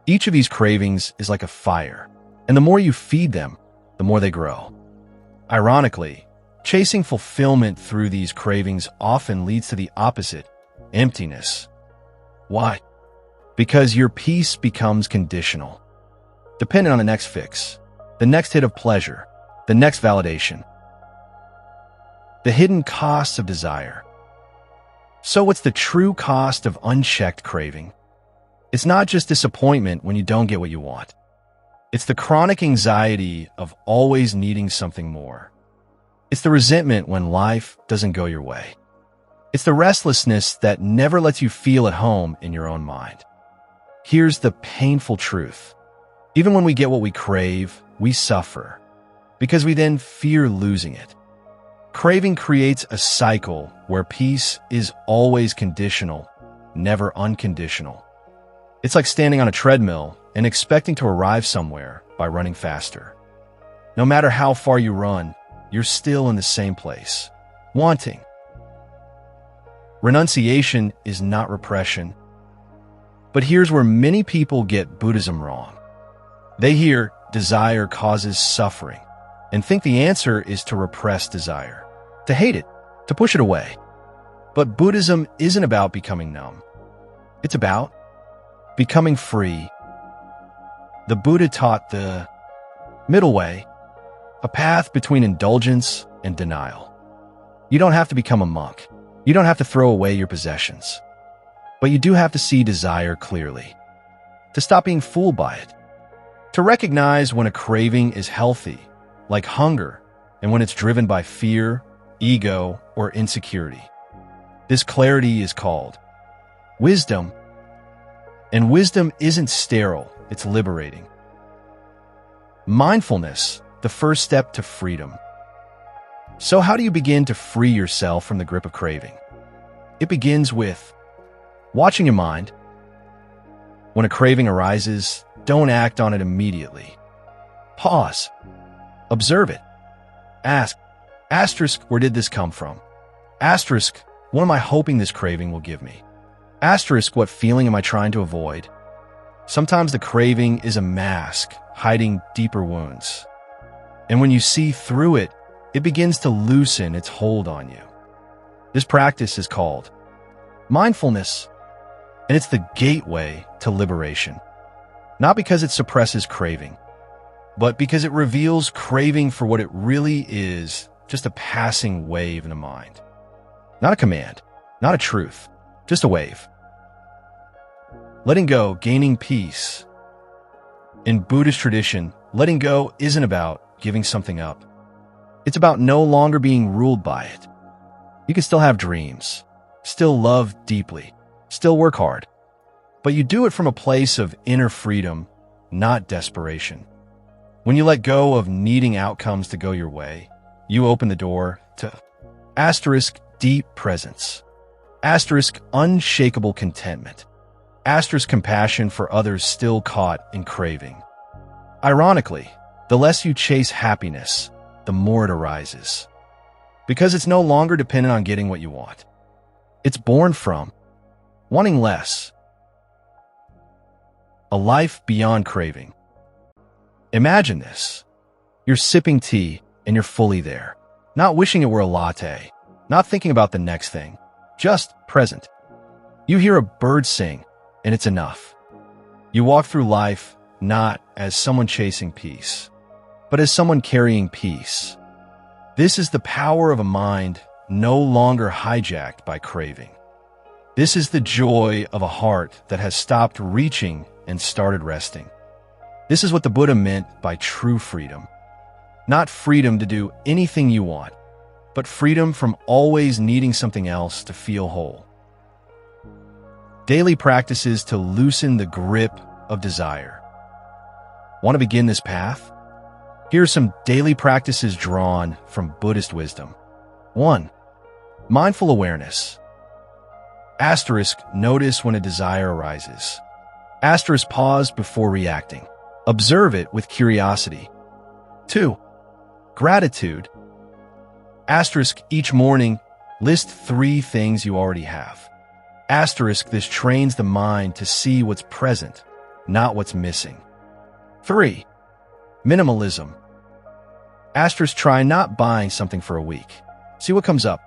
Each of these cravings is like a fire, and the more you feed them, the more they grow. Ironically, chasing fulfillment through these cravings often leads to the opposite, emptiness. Why? Because your peace becomes conditional, dependent on the next fix, the next hit of pleasure, the next validation. The hidden costs of desire. So what's the true cost of unchecked craving? It's not just disappointment when you don't get what you want. It's the chronic anxiety of always needing something more. It's the resentment when life doesn't go your way. It's the restlessness that never lets you feel at home in your own mind. Here's the painful truth. Even when we get what we crave, we suffer, because we then fear losing it. Craving creates a cycle where peace is always conditional, never unconditional. It's like standing on a treadmill and expecting to arrive somewhere by running faster. No matter how far you run, you're still in the same place, wanting. Renunciation is not repression. But here's where many people get Buddhism wrong. They hear desire causes suffering and think the answer is to repress desire, to hate it, to push it away. But Buddhism isn't about becoming numb. It's about becoming free. The Buddha taught the middle way, a path between indulgence and denial. You don't have to become a monk. You don't have to throw away your possessions. But you do have to see desire clearly, to stop being fooled by it, to recognize when a craving is healthy, like hunger, and when it's driven by fear, ego, or insecurity. This clarity is called wisdom, and wisdom isn't sterile, it's liberating. Mindfulness, the first step to freedom. So how do you begin to free yourself from the grip of craving? It begins with watching your mind. When a craving arises, don't act on it immediately. Pause. Observe it. Ask, asterisk, where did this come from? Asterisk, what am I hoping this craving will give me? Asterisk, what feeling am I trying to avoid? Sometimes the craving is a mask hiding deeper wounds. And when you see through it, it begins to loosen its hold on you. This practice is called mindfulness, and it's the gateway to liberation. Not because it suppresses craving, but because it reveals craving for what it really is, just a passing wave in the mind. Not a command, not a truth, just a wave. Letting go, gaining peace. In Buddhist tradition, letting go isn't about giving something up. It's about no longer being ruled by it. You can still have dreams, still love deeply, still work hard, but you do it from a place of inner freedom, not desperation. When you let go of needing outcomes to go your way, you open the door to asterisk deep presence, asterisk unshakable contentment, asterisk compassion for others still caught in craving. Ironically, the less you chase happiness, the more it arises. Because it's no longer dependent on getting what you want. It's born from wanting less. A life beyond craving. Imagine this. You're sipping tea and you're fully there. Not wishing it were a latte. Not thinking about the next thing. Just present. You hear a bird sing and it's enough. You walk through life not as someone chasing peace, but as someone carrying peace. This is the power of a mind no longer hijacked by craving. This is the joy of a heart that has stopped reaching and started resting. This is what the Buddha meant by true freedom. Not freedom to do anything you want, but freedom from always needing something else to feel whole. Daily practices to loosen the grip of desire. Want to begin this path? Here are some daily practices drawn from Buddhist wisdom. 1. Mindful awareness. Asterisk, notice when a desire arises. Asterisk, pause before reacting. Observe it with curiosity. 2. Gratitude. Asterisk, each morning, list 3 things you already have. Asterisk, this trains the mind to see what's present, not what's missing. 3. Minimalism. Asterisk, try not buying something for a week. See what comes up.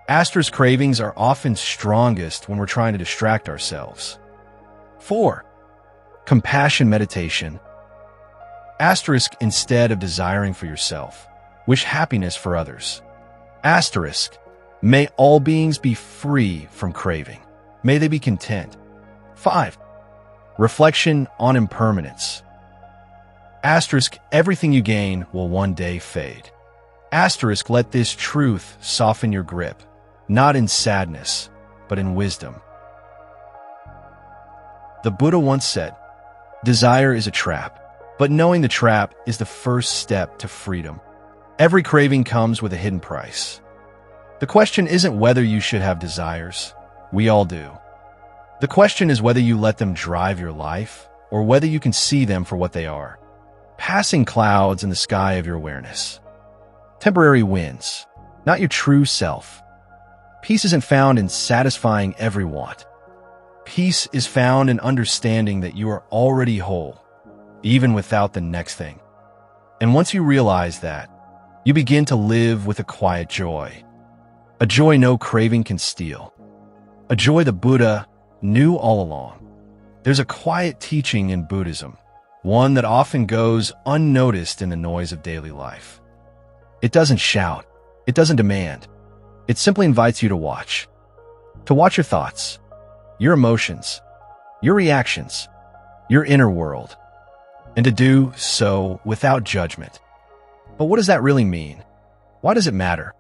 Asterisk, cravings are often strongest when we're trying to distract ourselves. 4. Compassion meditation. Asterisk, instead of desiring for yourself, wish happiness for others. Asterisk, may all beings be free from craving. May they be content. 5. Reflection on impermanence. Asterisk, everything you gain will one day fade. Asterisk, let this truth soften your grip, not in sadness, but in wisdom. The Buddha once said, desire is a trap, but knowing the trap is the first step to freedom. Every craving comes with a hidden price. The question isn't whether you should have desires. We all do. The question is whether you let them drive your life or whether you can see them for what they are. Passing clouds in the sky of your awareness. Temporary wins, not your true self. Peace isn't found in satisfying every want. Peace is found in understanding that you are already whole, even without the next thing. And once you realize that, you begin to live with a quiet joy. A joy no craving can steal. A joy the Buddha knew all along. There's a quiet teaching in Buddhism, one that often goes unnoticed in the noise of daily life. It doesn't shout. It doesn't demand. It simply invites you to watch. To watch your thoughts, your emotions, your reactions, your inner world, and to do so without judgment. But what does that really mean? Why does it matter?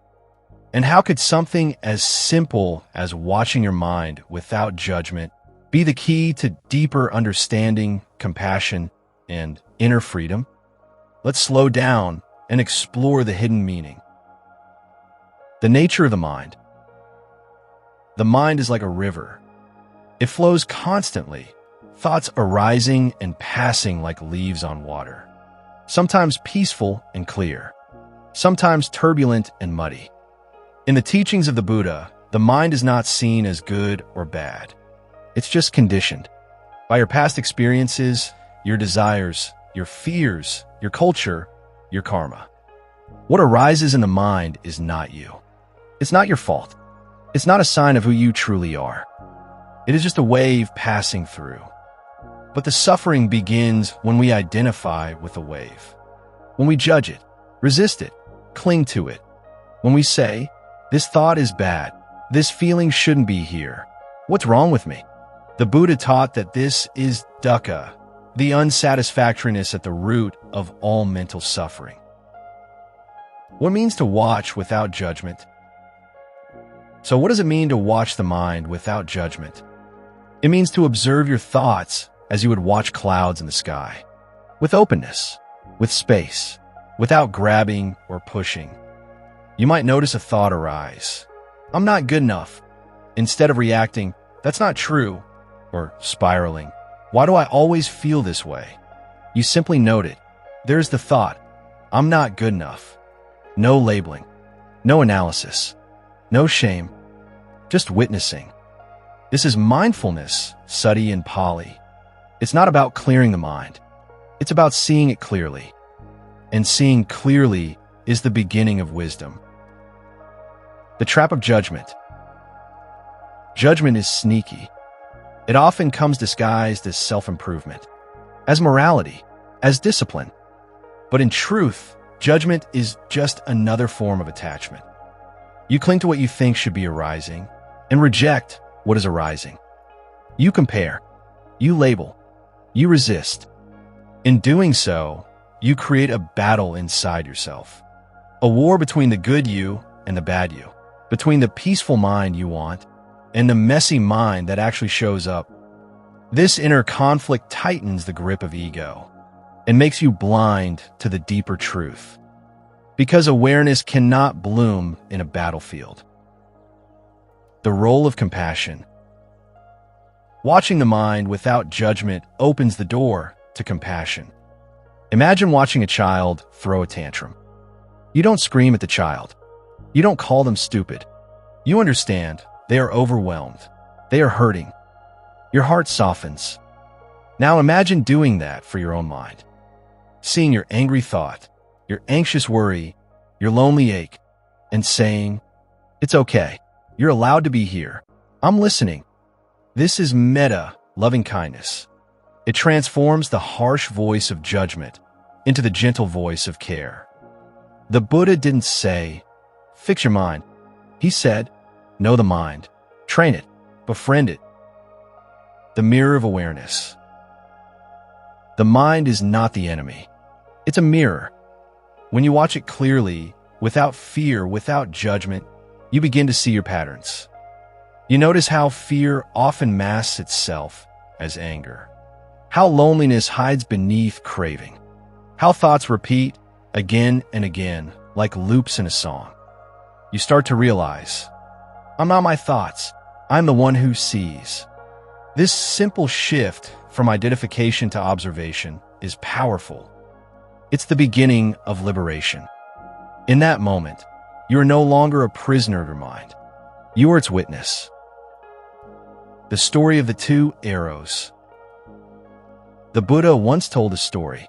And how could something as simple as watching your mind without judgment be the key to deeper understanding, compassion, and inner freedom? Let's slow down and explore the hidden meaning. The nature of the mind. The mind is like a river. It flows constantly, thoughts arising and passing like leaves on water. Sometimes peaceful and clear, sometimes turbulent and muddy. In the teachings of the Buddha, the mind is not seen as good or bad. It's just conditioned by your past experiences, your desires, your fears, your culture, your karma. What arises in the mind is not you. It's not your fault. It's not a sign of who you truly are. It is just a wave passing through. But the suffering begins when we identify with the wave. When we judge it, resist it, cling to it. When we say, this thought is bad, this feeling shouldn't be here. What's wrong with me? The Buddha taught that this is dukkha, the unsatisfactoriness at the root of all mental suffering. What it means to watch without judgment? So what does it mean to watch the mind without judgment? It means to observe your thoughts as you would watch clouds in the sky, with openness, with space, without grabbing or pushing. You might notice a thought arise. I'm not good enough. Instead of reacting, that's not true, or spiraling. Why do I always feel this way? You simply note it. There's the thought. I'm not good enough. No labeling, no analysis, no shame, just witnessing. This is mindfulness, sati in Pali. It's not about clearing the mind. It's about seeing it clearly. And seeing clearly is the beginning of wisdom. The trap of judgment. Judgment is sneaky. It often comes disguised as self-improvement, as morality, as discipline. But in truth, judgment is just another form of attachment. You cling to what you think should be arising and reject what is arising. You compare, you label, you resist. In doing so, you create a battle inside yourself. A war between the good you and the bad you, between the peaceful mind you want and the messy mind that actually shows up. This inner conflict tightens the grip of ego and makes you blind to the deeper truth, because awareness cannot bloom in a battlefield. The role of compassion. Watching the mind without judgment opens the door to compassion. Imagine watching a child throw a tantrum. You don't scream at the child. You don't call them stupid. You understand they are overwhelmed. They are hurting. Your heart softens. Now imagine doing that for your own mind. Seeing your angry thought, your anxious worry, your lonely ache, and saying, "It's okay. You're allowed to be here. I'm listening." This is metta, loving kindness. It transforms the harsh voice of judgment into the gentle voice of care. The Buddha didn't say, "Fix your mind." He said, "Know the mind. Train it. Befriend it." The mirror of awareness. The mind is not the enemy. It's a mirror. When you watch it clearly, without fear, without judgment, you begin to see your patterns. You notice how fear often masks itself as anger, how loneliness hides beneath craving, how thoughts repeat again and again like loops in a song. You start to realize, I'm not my thoughts, I'm the one who sees. This simple shift from identification to observation is powerful. It's the beginning of liberation. In that moment, you are no longer a prisoner of your mind. You are its witness. The story of the two arrows. The Buddha once told a story.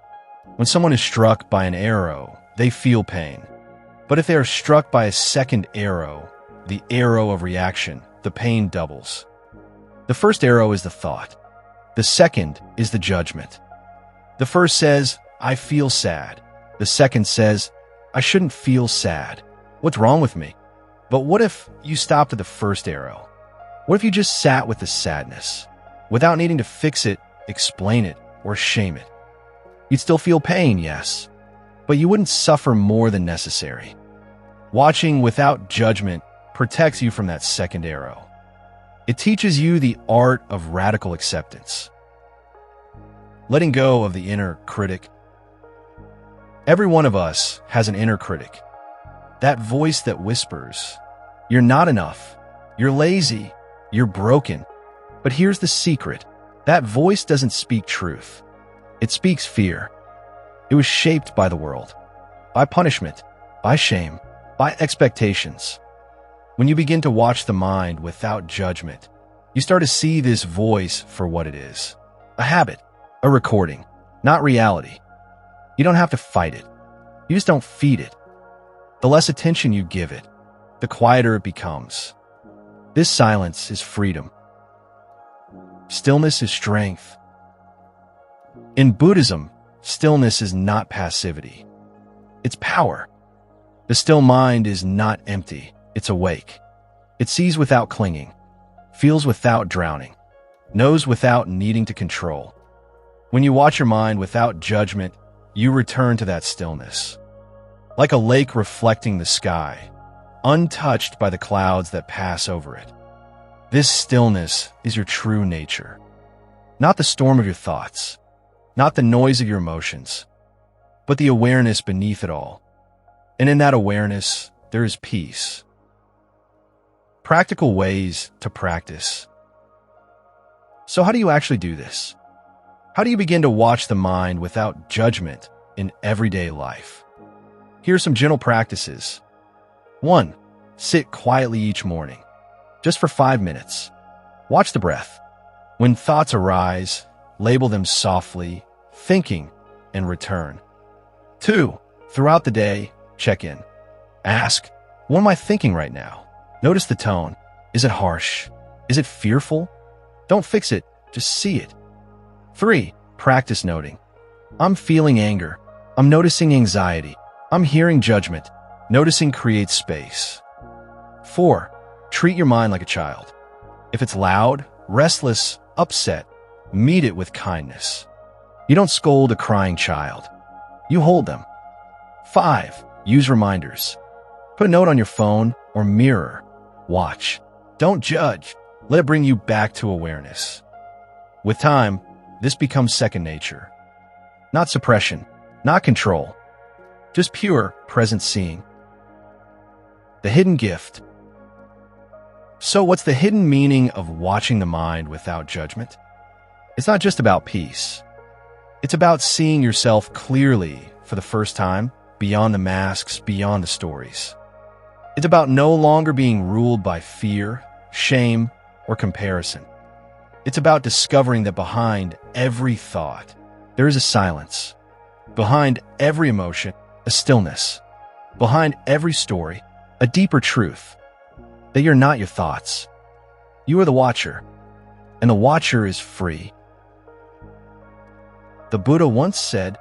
When someone is struck by an arrow, they feel pain. But if they are struck by a second arrow, the arrow of reaction, the pain doubles. The first arrow is the thought. The second is the judgment. The first says, "I feel sad." The second says, "I shouldn't feel sad. What's wrong with me?" But what if you stopped at the first arrow? What if you just sat with the sadness, without needing to fix it, explain it, or shame it? You'd still feel pain, yes, but you wouldn't suffer more than necessary. Watching without judgment protects you from that second arrow. It teaches you the art of radical acceptance. Letting go of the inner critic. Every one of us has an inner critic. That voice that whispers, "You're not enough. You're lazy. You're broken." But here's the secret. That voice doesn't speak truth. It speaks fear. It was shaped by the world, by punishment, by shame, by expectations. When you begin to watch the mind without judgment, you start to see this voice for what it is. A habit, a recording, not reality. You don't have to fight it. You just don't feed it. The less attention you give it, the quieter it becomes. This silence is freedom. Stillness is strength. In Buddhism, stillness is not passivity. It's power. The still mind is not empty. It's awake. It sees without clinging, feels without drowning, knows without needing to control. When you watch your mind without judgment, you return to that stillness. Like a lake reflecting the sky, untouched by the clouds that pass over it. This stillness is your true nature. Not the storm of your thoughts, not the noise of your emotions, but the awareness beneath it all. And in that awareness, there is peace. Practical ways to practice. So how do you actually do this? How do you begin to watch the mind without judgment in everyday life? Here are some gentle practices. 1. Sit quietly each morning, just for 5 minutes. Watch the breath. When thoughts arise, label them softly, thinking, and return. 2. Throughout the day, check in. Ask, what am I thinking right now? Notice the tone. Is it harsh? Is it fearful? Don't fix it, just see it. 3. Practice noting. I'm feeling anger. I'm noticing anxiety. I'm hearing judgment. Noticing creates space. 4. Treat your mind like a child. If it's loud, restless, upset, meet it with kindness. You don't scold a crying child. You hold them. 5. Use reminders. Put a note on your phone or mirror. Watch. Don't judge. Let it bring you back to awareness. With time, this becomes second nature. Not suppression, not control. Just pure present seeing. The hidden gift. So what's the hidden meaning of watching the mind without judgment? It's not just about peace. It's about seeing yourself clearly for the first time, beyond the masks, beyond the stories. It's about no longer being ruled by fear, shame, or comparison. It's about discovering that behind every thought, there is a silence. Behind every emotion, a stillness. Behind every story, a deeper truth. That you're not your thoughts. You are the watcher, and the watcher is free. The Buddha once said,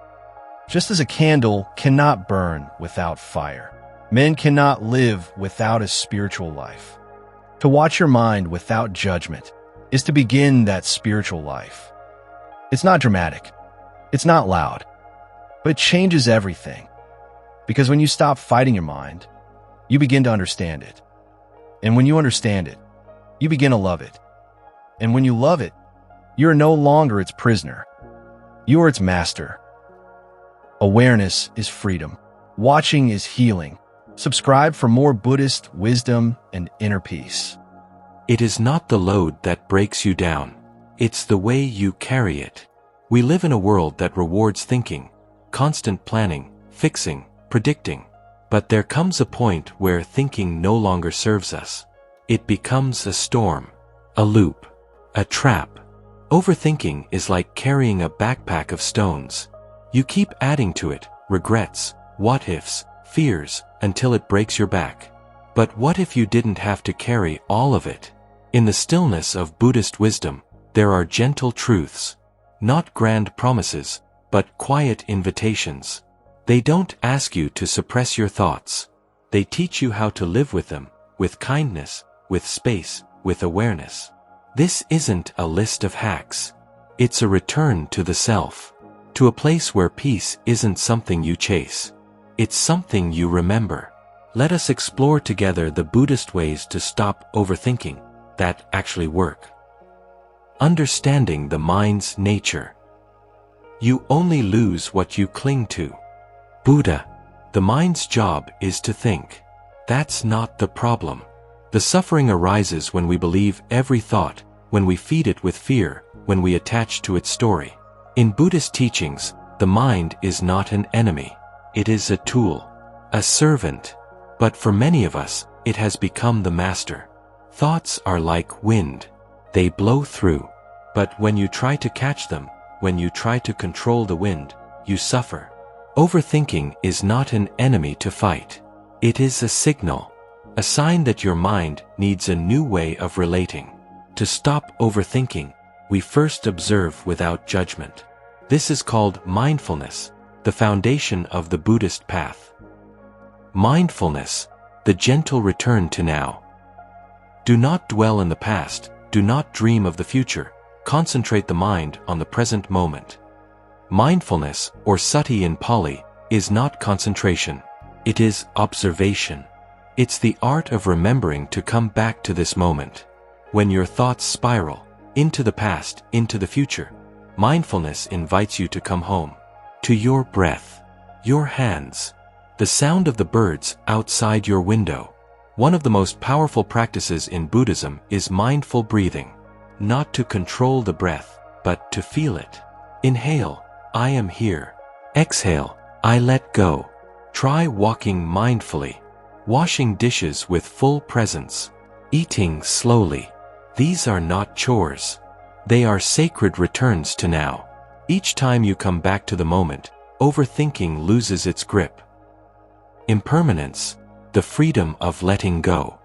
just as a candle cannot burn without fire, men cannot live without a spiritual life. To watch your mind without judgment is to begin that spiritual life. It's not dramatic. It's not loud. But it changes everything. Because when you stop fighting your mind, you begin to understand it. And when you understand it, you begin to love it. And when you love it, you are no longer its prisoner. You are its master. Awareness is freedom. Watching is healing. Subscribe for more Buddhist wisdom and inner peace. It is not the load that breaks you down. It's the way you carry it. We live in a world that rewards thinking, constant planning, fixing, predicting. But there comes a point where thinking no longer serves us. It becomes a storm, a loop, a trap. Overthinking is like carrying a backpack of stones. You keep adding to it, regrets, what-ifs, fears, until it breaks your back. But what if you didn't have to carry all of it? In the stillness of Buddhist wisdom, there are gentle truths. Not grand promises, but quiet invitations. They don't ask you to suppress your thoughts. They teach you how to live with them, with kindness, with space, with awareness. This isn't a list of hacks. It's a return to the self, to a place where peace isn't something you chase. It's something you remember. Let us explore together the Buddhist ways to stop overthinking that actually work. Understanding the mind's nature. You only lose what you cling to. Buddha, the mind's job is to think. That's not the problem. The suffering arises when we believe every thought, when we feed it with fear, when we attach to its story. In Buddhist teachings, the mind is not an enemy. It is a tool, a servant. But for many of us, it has become the master. Thoughts are like wind. They blow through. But when you try to catch them, when you try to control the wind, you suffer. Overthinking is not an enemy to fight. It is a signal, a sign that your mind needs a new way of relating. To stop overthinking, we first observe without judgment. This is called mindfulness, the foundation of the Buddhist path. Mindfulness, the gentle return to now. Do not dwell in the past, do not dream of the future, concentrate the mind on the present moment. Mindfulness, or sati in Pali, is not concentration. It is observation. It's the art of remembering to come back to this moment. When your thoughts spiral, into the past, into the future, mindfulness invites you to come home. To your breath, your hands, the sound of the birds outside your window. One of the most powerful practices in Buddhism is mindful breathing. Not to control the breath, but to feel it. Inhale, I am here. Exhale, I let go. Try walking mindfully. Washing dishes with full presence. Eating slowly. These are not chores. They are sacred returns to now. Each time you come back to the moment, overthinking loses its grip. Impermanence, the freedom of letting go.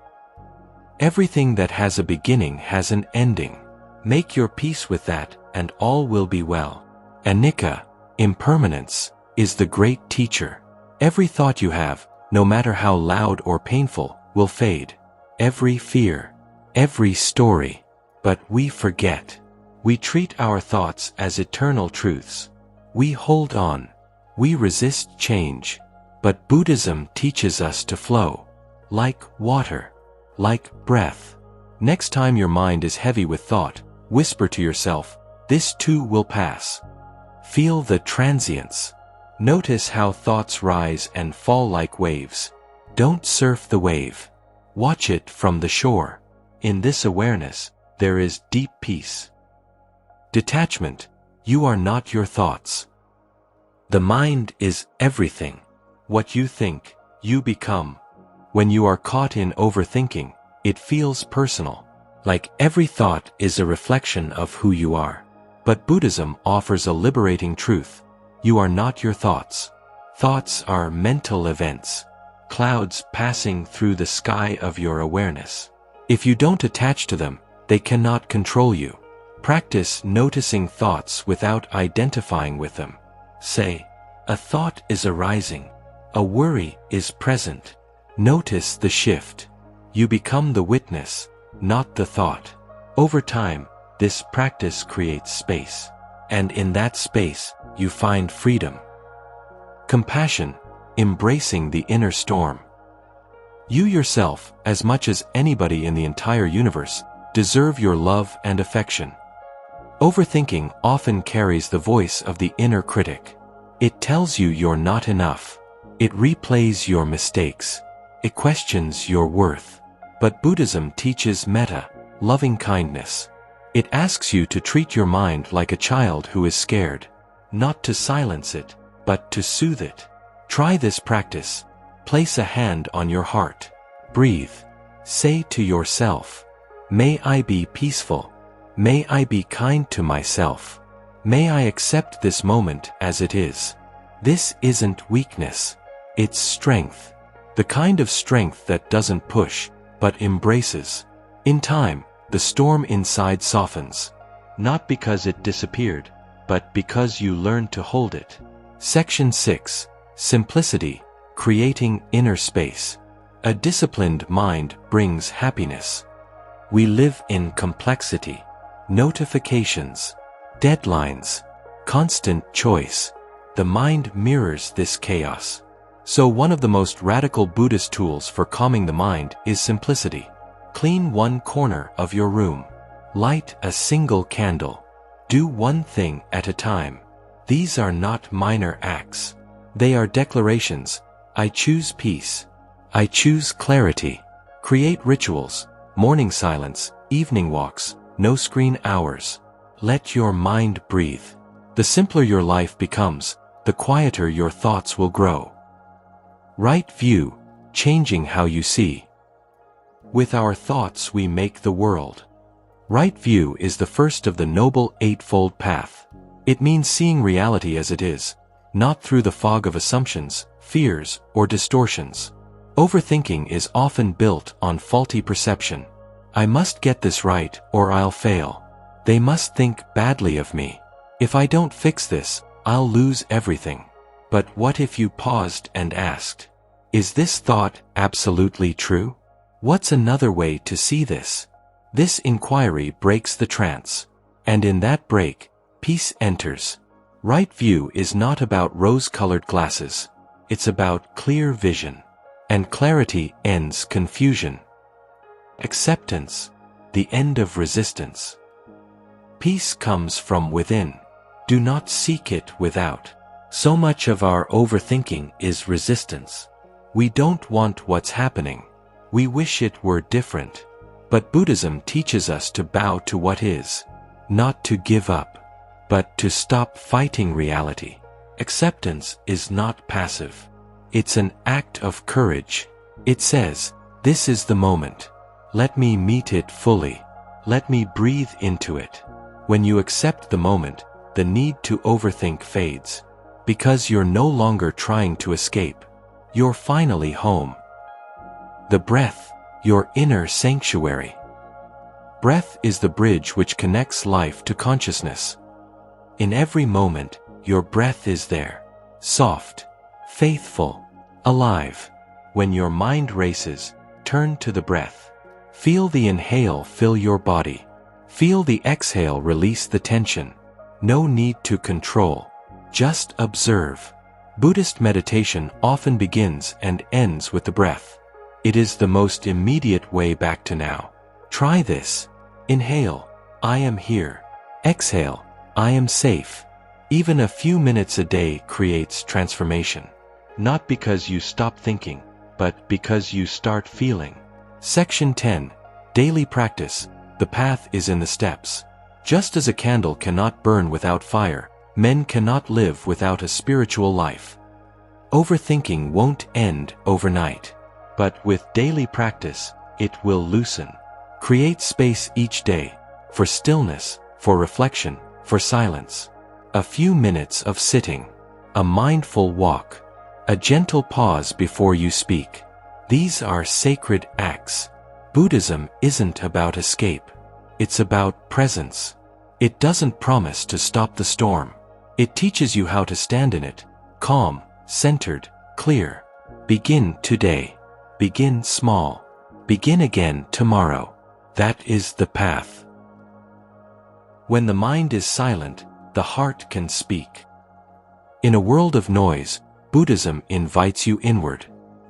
Everything that has a beginning has an ending. Make your peace with that, and all will be well. Anicca, impermanence, is the great teacher. Every thought you have, no matter how loud or painful, will fade. Every fear, every story. But we forget. We treat our thoughts as eternal truths. We hold on. We resist change. But Buddhism teaches us to flow. Like water. Like breath. Next time your mind is heavy with thought, whisper to yourself, this too will pass. Feel the transience. Notice how thoughts rise and fall like waves. Don't surf the wave. Watch it from the shore. In this awareness, there is deep peace. Detachment. You are not your thoughts. The mind is everything. What you think, you become. When you are caught in overthinking, it feels personal. Like every thought is a reflection of who you are. But Buddhism offers a liberating truth. You are not your thoughts. Thoughts are mental events, clouds passing through the sky of your awareness. If you don't attach to them, they cannot control you. Practice noticing thoughts without identifying with them. Say, a thought is arising. A worry is present. Notice the shift. You become the witness, not the thought. Over time, this practice creates space. And in that space, you find freedom. Compassion, embracing the inner storm. You yourself, as much as anybody in the entire universe, deserve your love and affection. Overthinking often carries the voice of the inner critic. It tells you you're not enough. It replays your mistakes. It questions your worth. But Buddhism teaches metta, loving kindness. It asks you to treat your mind like a child who is scared. Not to silence it, but to soothe it. Try this practice. Place a hand on your heart. Breathe. Say to yourself, may I be peaceful. May I be kind to myself. May I accept this moment as it is. This isn't weakness. It's strength. The kind of strength that doesn't push, but embraces. In time, the storm inside softens. Not because it disappeared, but because you learned to hold it. Section 6. Simplicity, creating inner space. A disciplined mind brings happiness. We live in complexity. Notifications, deadlines, constant choice. The mind mirrors this chaos. So one of the most radical Buddhist tools for calming the mind is simplicity. Clean one corner of your room. Light a single candle. Do one thing at a time. These are not minor acts. They are declarations. I choose peace. I choose clarity. Create rituals, morning silence, evening walks, no screen hours. Let your mind breathe. The simpler your life becomes, the quieter your thoughts will grow. Right view, changing how you see. With our thoughts we make the world. Right view is the first of the Noble Eightfold Path. It means seeing reality as it is, not through the fog of assumptions, fears, or distortions. Overthinking is often built on faulty perception. I must get this right or I'll fail. They must think badly of me. If I don't fix this, I'll lose everything. But what if you paused and asked, is this thought absolutely true? What's another way to see this? This inquiry breaks the trance. And in that break, peace enters. Right view is not about rose-colored glasses. It's about clear vision. And clarity ends confusion. Acceptance, the end of resistance. Peace comes from within. Do not seek it without. So much of our overthinking is resistance. We don't want what's happening. We wish it were different. But Buddhism teaches us to bow to what is. Not to give up, but to stop fighting reality. Acceptance is not passive. It's an act of courage. It says, this is the moment. Let me meet it fully. Let me breathe into it. When you accept the moment, the need to overthink fades. Because you're no longer trying to escape. You're finally home. The breath, your inner sanctuary. Breath is the bridge which connects life to consciousness. In every moment, your breath is there. Soft, faithful, alive. When your mind races, turn to the breath. Feel the inhale fill your body. Feel the exhale release the tension. No need to control. Just observe. Buddhist meditation often begins and ends with the breath. It is the most immediate way back to now. Try this. Inhale, I am here. Exhale, I am safe. Even a few minutes a day creates transformation. Not because you stop thinking, but because you start feeling. Section 10. Daily practice. The path is in the steps. Just as a candle cannot burn without fire, men cannot live without a spiritual life. Overthinking won't end overnight. But with daily practice, it will loosen. Create space each day for stillness, for reflection, for silence. A few minutes of sitting, a mindful walk, a gentle pause before you speak. These are sacred acts. Buddhism isn't about escape. It's about presence. It doesn't promise to stop the storm. It teaches you how to stand in it, calm, centered, clear. Begin today. Begin small. Begin again tomorrow. That is the path. When the mind is silent, the heart can speak. In a world of noise, Buddhism invites you inward,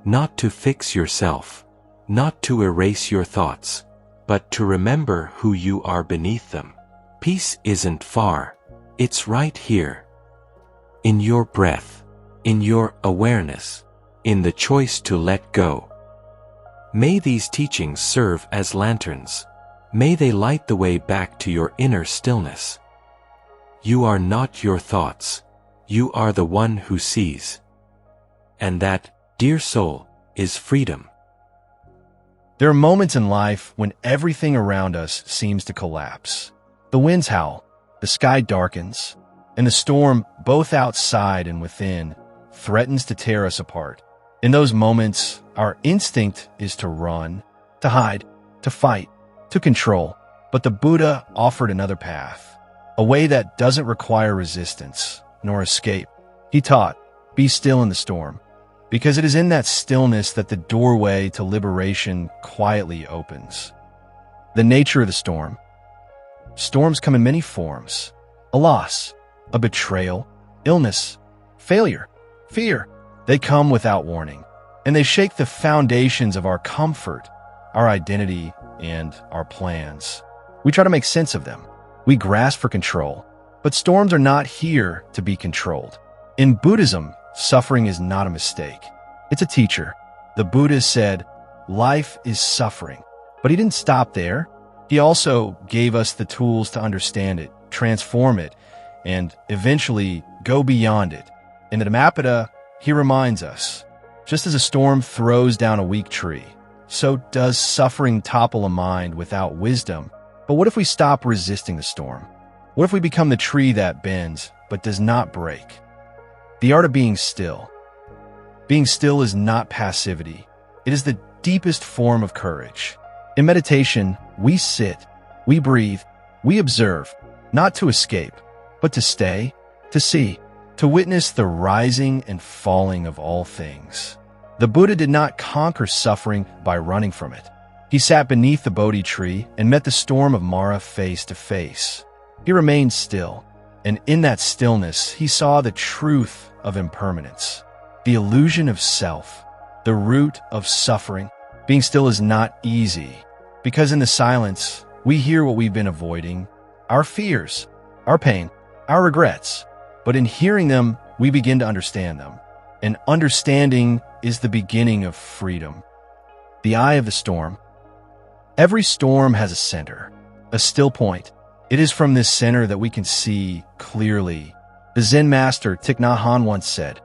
not to fix yourself, not to erase your thoughts, but to remember who you are beneath them. Peace isn't far, it's right here. In your breath, in your awareness, in the choice to let go. May these teachings serve as lanterns. May they light the way back to your inner stillness. You are not your thoughts. You are the one who sees. And that, dear soul, is freedom. There are moments in life when everything around us seems to collapse. The winds howl, the sky darkens, and the storm, both outside and within, threatens to tear us apart. In those moments, our instinct is to run, to hide, to fight, to control. But the Buddha offered another path, a way that doesn't require resistance nor escape. He taught, be still in the storm, because it is in that stillness that the doorway to liberation quietly opens. The nature of the storm. Storms come in many forms. A loss, a betrayal, illness, failure, fear. They come without warning, and they shake the foundations of our comfort, our identity, and our plans. We try to make sense of them. We grasp for control, but storms are not here to be controlled. In Buddhism, suffering is not a mistake. It's a teacher. The Buddha said, life is suffering. But he didn't stop there. He also gave us the tools to understand it, transform it, and eventually go beyond it. In the Dhammapada, he reminds us, just as a storm throws down a weak tree, so does suffering topple a mind without wisdom. But what if we stop resisting the storm? What if we become the tree that bends but does not break? The art of being still. Being still is not passivity. It is the deepest form of courage. In meditation, we sit, we breathe, we observe, not to escape, but to stay, to see, to witness the rising and falling of all things. The Buddha did not conquer suffering by running from it. He sat beneath the Bodhi tree and met the storm of Mara face to face. He remained still, and in that stillness he saw the truth of impermanence, the illusion of self, the root of suffering. Being still is not easy, because in the silence, we hear what we've been avoiding, our fears, our pain, our regrets. But in hearing them, we begin to understand them. And understanding is the beginning of freedom. The eye of the storm. Every storm has a center, a still point. It is from this center that we can see clearly. The Zen master Thich Nhat Hanh once said,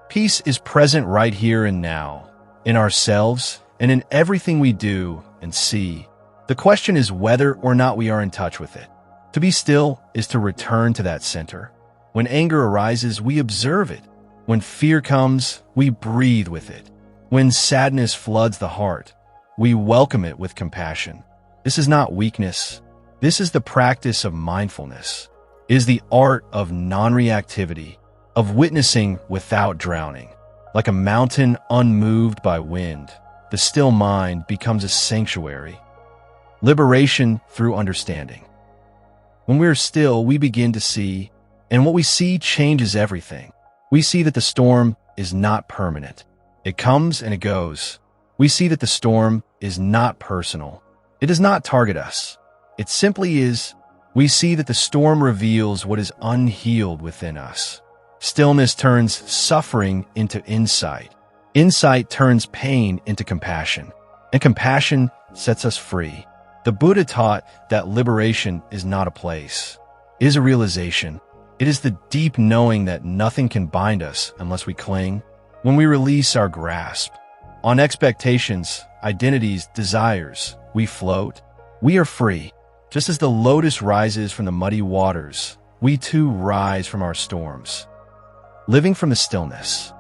peace is present right here and now, in ourselves and in everything we do and see. The question is whether or not we are in touch with it. To be still is to return to that center. When anger arises, we observe it. When fear comes, we breathe with it. When sadness floods the heart, we welcome it with compassion. This is not weakness. This is the practice of mindfulness. It is the art of non-reactivity, of witnessing without drowning. Like a mountain unmoved by wind, the still mind becomes a sanctuary. Liberation through understanding. When we are still, we begin to see, and what we see changes everything. We see that the storm is not permanent. It comes and it goes. We see that the storm is not personal. It does not target us. It simply is. We see that the storm reveals what is unhealed within us. Stillness turns suffering into insight. Insight turns pain into compassion. And compassion sets us free. The Buddha taught that liberation is not a place. It is a realization. It is the deep knowing that nothing can bind us unless we cling. When we release our grasp on expectations, identities, desires, we float. We are free. Just as the lotus rises from the muddy waters, we too rise from our storms. Living from the stillness.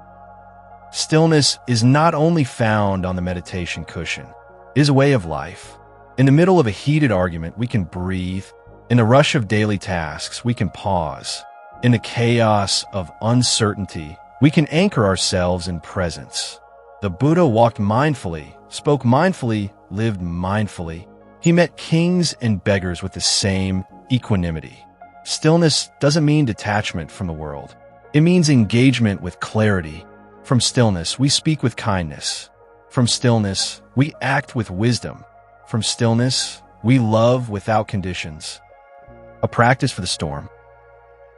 Stillness is not only found on the meditation cushion. It is a way of life. In the middle of a heated argument, we can breathe. In the rush of daily tasks, we can pause. In the chaos of uncertainty, we can anchor ourselves in presence. The Buddha walked mindfully, spoke mindfully, lived mindfully. He met kings and beggars with the same equanimity. Stillness doesn't mean detachment from the world. It means engagement with clarity. From stillness, we speak with kindness. From stillness, we act with wisdom. From stillness, we love without conditions. A practice for the storm.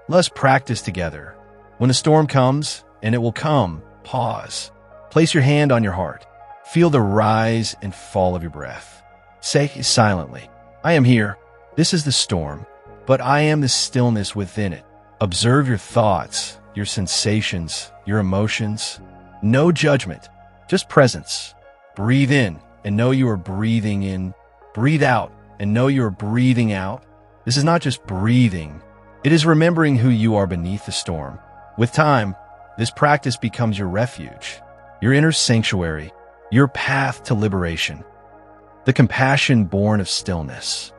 Let us practice together. When the storm comes, and it will come, pause. Place your hand on your heart. Feel the rise and fall of your breath. Say silently, I am here. This is the storm, but I am the stillness within it. Observe your thoughts, your sensations, your emotions. No judgment, just presence. Breathe in and know you are breathing in. Breathe out and know you are breathing out. This is not just breathing. It is remembering who you are beneath the storm. With time, this practice becomes your refuge, your inner sanctuary, your path to liberation. The compassion born of stillness.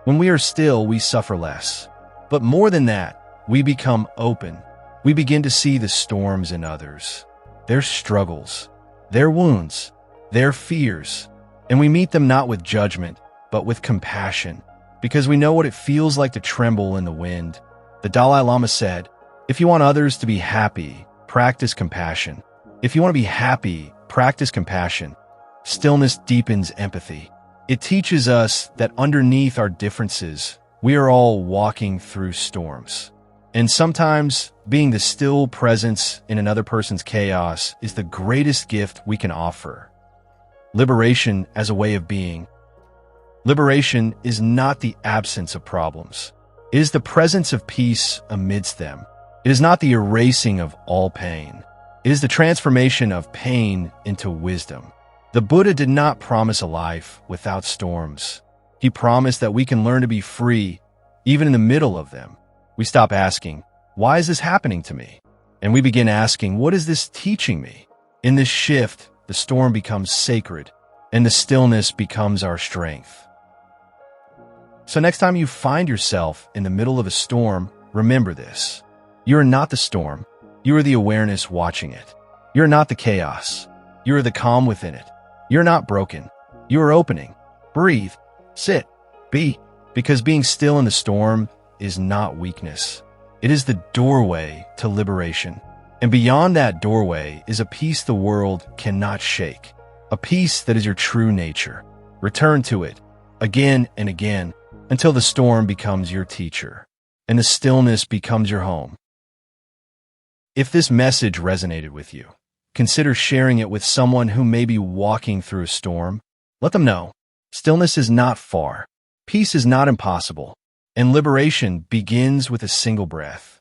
When we are still, we suffer less. But more than that, we become open. We begin to see the storms in others, their struggles, their wounds, their fears, and we meet them not with judgment, but with compassion, because we know what it feels like to tremble in the wind. The Dalai Lama said, if you want others to be happy, practice compassion. If you want to be happy, practice compassion. Stillness deepens empathy. It teaches us that underneath our differences, we are all walking through storms. And sometimes, being the still presence in another person's chaos is the greatest gift we can offer. Liberation as a way of being. Liberation is not the absence of problems. It is the presence of peace amidst them. It is not the erasing of all pain. It is the transformation of pain into wisdom. The Buddha did not promise a life without storms. He promised that we can learn to be free, even in the middle of them. We stop asking, why is this happening to me? And we begin asking, what is this teaching me? In this shift, the storm becomes sacred, and the stillness becomes our strength. So next time you find yourself in the middle of a storm, remember this. You are not the storm. You are the awareness watching it. You are not the chaos. You are the calm within it. You're not broken. You are opening. Breathe. Sit. Be. Because being still in the storm is not weakness. It is the doorway to liberation. And beyond that doorway is a peace the world cannot shake. A peace that is your true nature. Return to it again and again until the storm becomes your teacher and the stillness becomes your home. If this message resonated with you, consider sharing it with someone who may be walking through a storm. Let them know. Stillness is not far. Peace is not impossible. And liberation begins with a single breath.